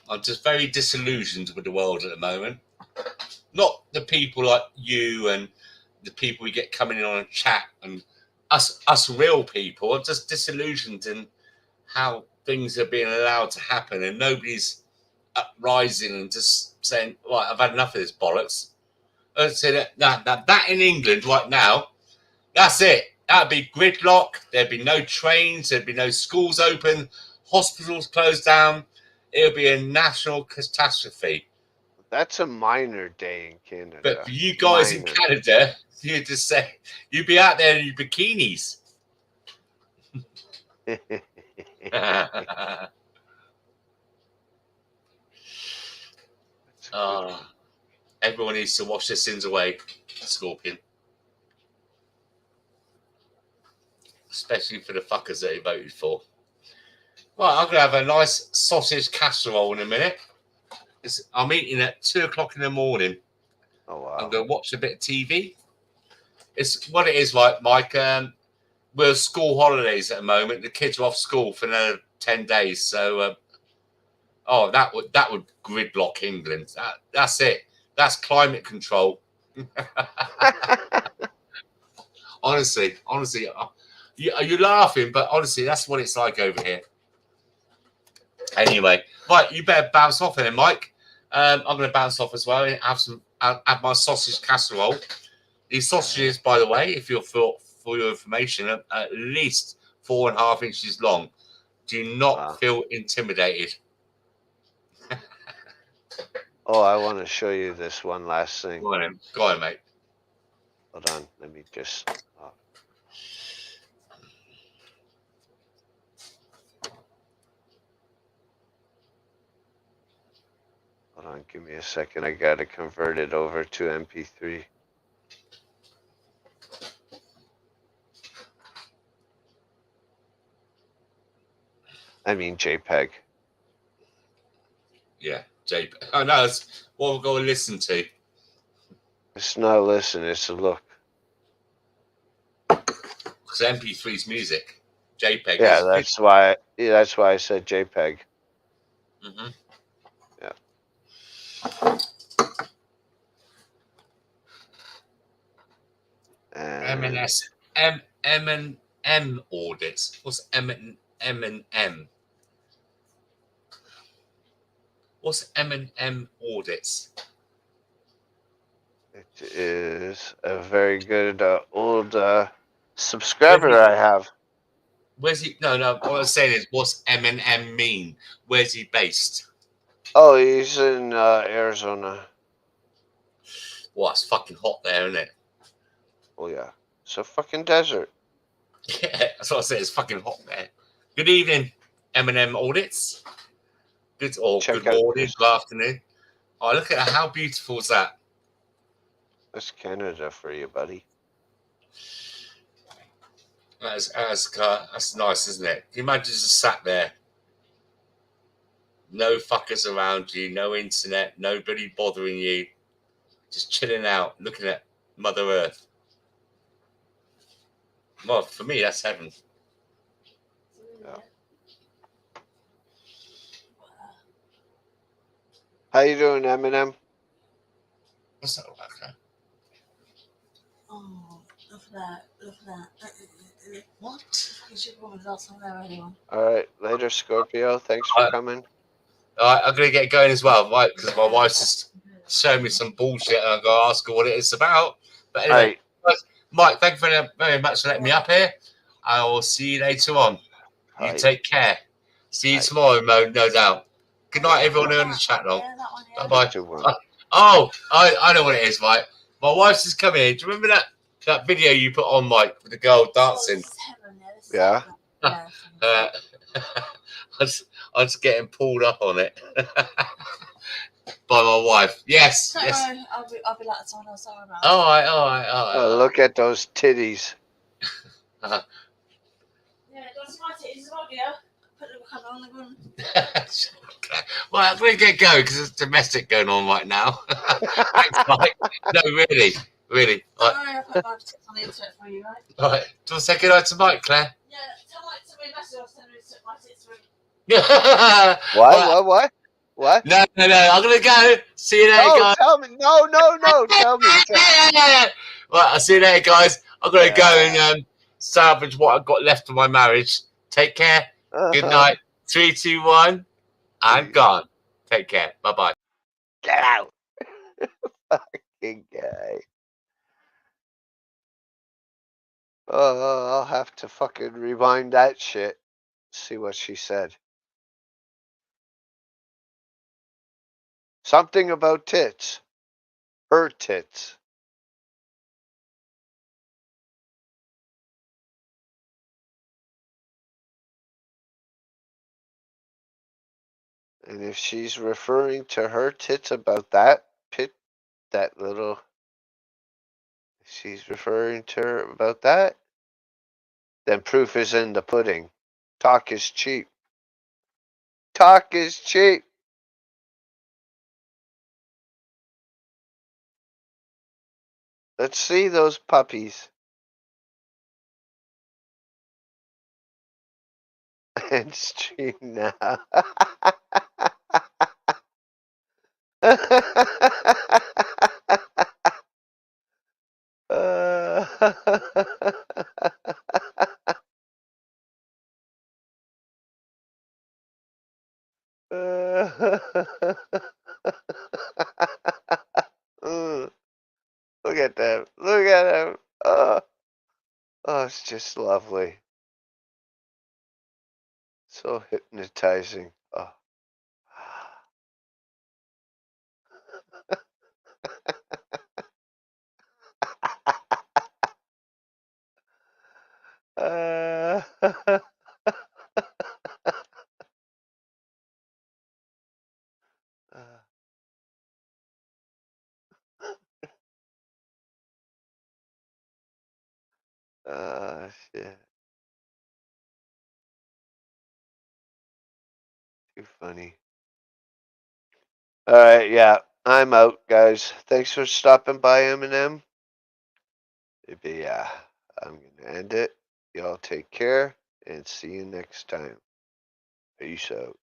I'm just very disillusioned with the world at the moment. Not the people like you and the people we get coming in on a chat and us real people. I'm just disillusioned in how things are being allowed to happen and nobody's uprising and just saying, right, I've had enough of this bollocks. I'd say that in England right now, that's it. That'd be gridlock. There'd be no trains. There'd be no schools open. Hospitals closed down. It would be a national catastrophe. That's a minor day in Canada. But for you guys in Canada, you just say you'd be out there in your bikinis. Everyone needs to wash their sins away, Scorpion. Especially for the fuckers that he voted for. Well, I'm going to have a nice sausage casserole in a minute. I'm eating at 2 o'clock in the morning. Oh, wow. I'm going to watch a bit of TV. It's what it is like, Mike. We're school holidays at the moment. The kids are off school for another 10 days. So, that would gridlock England. That's it. That's climate control. honestly, you're laughing, but honestly, that's what it's like over here. Anyway, right, you better bounce off then, Mike. I'm going to bounce off as well and have my sausage casserole. These sausages, by the way, if you're for your information, are at least 4.5 inches long. Do not feel intimidated. Oh, I want to show you this one last thing. Go on, mate. Hold on. Let me just... Hold on. Give me a second. I got to convert it over to MP3. I mean JPEG. Yeah, JPEG. Oh, no, that's what we're going to listen to. It's not a listen, it's a look. Because MP3 is music. JPEG Yeah, is that's why I said JPEG. Mm-hmm. Yeah. And M&S. M audits. What's M and M? What's M&M audits? It is a very good old subscriber I have. Where's he? No. What I was saying is, what's M&M mean? Where's he based? Oh, he's in Arizona. Well, it's fucking hot there, isn't it? Oh yeah, it's a fucking desert. Yeah, that's what I said. It's fucking hot there. Good evening, M&M audits. Good Check good out morning, this. good afternoon. Oh, look at how beautiful is that? That's Canada for you, buddy. That's nice, isn't it? Can you imagine just sat there? No fuckers around you, no internet, nobody bothering you. Just chilling out, looking at Mother Earth. Well, for me, that's heaven. Yeah. How you doing, Eminem? What's that about? Okay. Oh, look at that. Look at that. What? All right, later, Scorpio. Thanks for coming. All right, I'm gonna get going as well, right? Because my wife's just showing me some bullshit, and I'm gonna ask her what it is about. But anyway, Mike, thank you very much for letting me up here. I will see you later on. You take care. See you tomorrow, Mo, no doubt. Good night, everyone in the chat log. Bye bye. Oh, I know what it is, Mike. My wife's just come in. Do you remember that video you put on, Mike, with the girl dancing? Yeah. I'm just getting pulled up on it by my wife. Yes. Don't Yes. worry, I'll be like the time I was sorry about. All right. Oh, look at those titties. Yeah, don't smart it. It's not here. Put the cover on the ground. Well, I'm going to get going because there's domestic going on right now. Thanks, Mike. No, really. Don't worry, I'll put my tips on the internet for you, right? All right. Do you want to say good night to Mike, Claire? Yeah, tell Mike to me a message. I'll send him my tips for him. What? No. I'm going to go. See you later, guys. Tell me. No. Tell me. Right, I'll see you later, guys. I'm going to go and salvage what I've got left of my marriage. Take care. Good night. 3, 2, 1. I'm gone. Take care. Bye-bye. Get out. Fucking guy. I'll have to fucking rewind that shit. See what she said. Something about tits. Her tits. And if she's referring to her tits about that little, if she's referring to her about that, then proof is in the pudding. Talk is cheap. Talk is cheap. Let's see those puppies. And stream now. Look at them. Look at them. Oh, it's just lovely. So hypnotizing. Oh. Shit. Too funny. All right, yeah, I'm out, guys. Thanks for stopping by, Eminem. Maybe, I'm gonna end it. Y'all take care and see you next time. Peace out.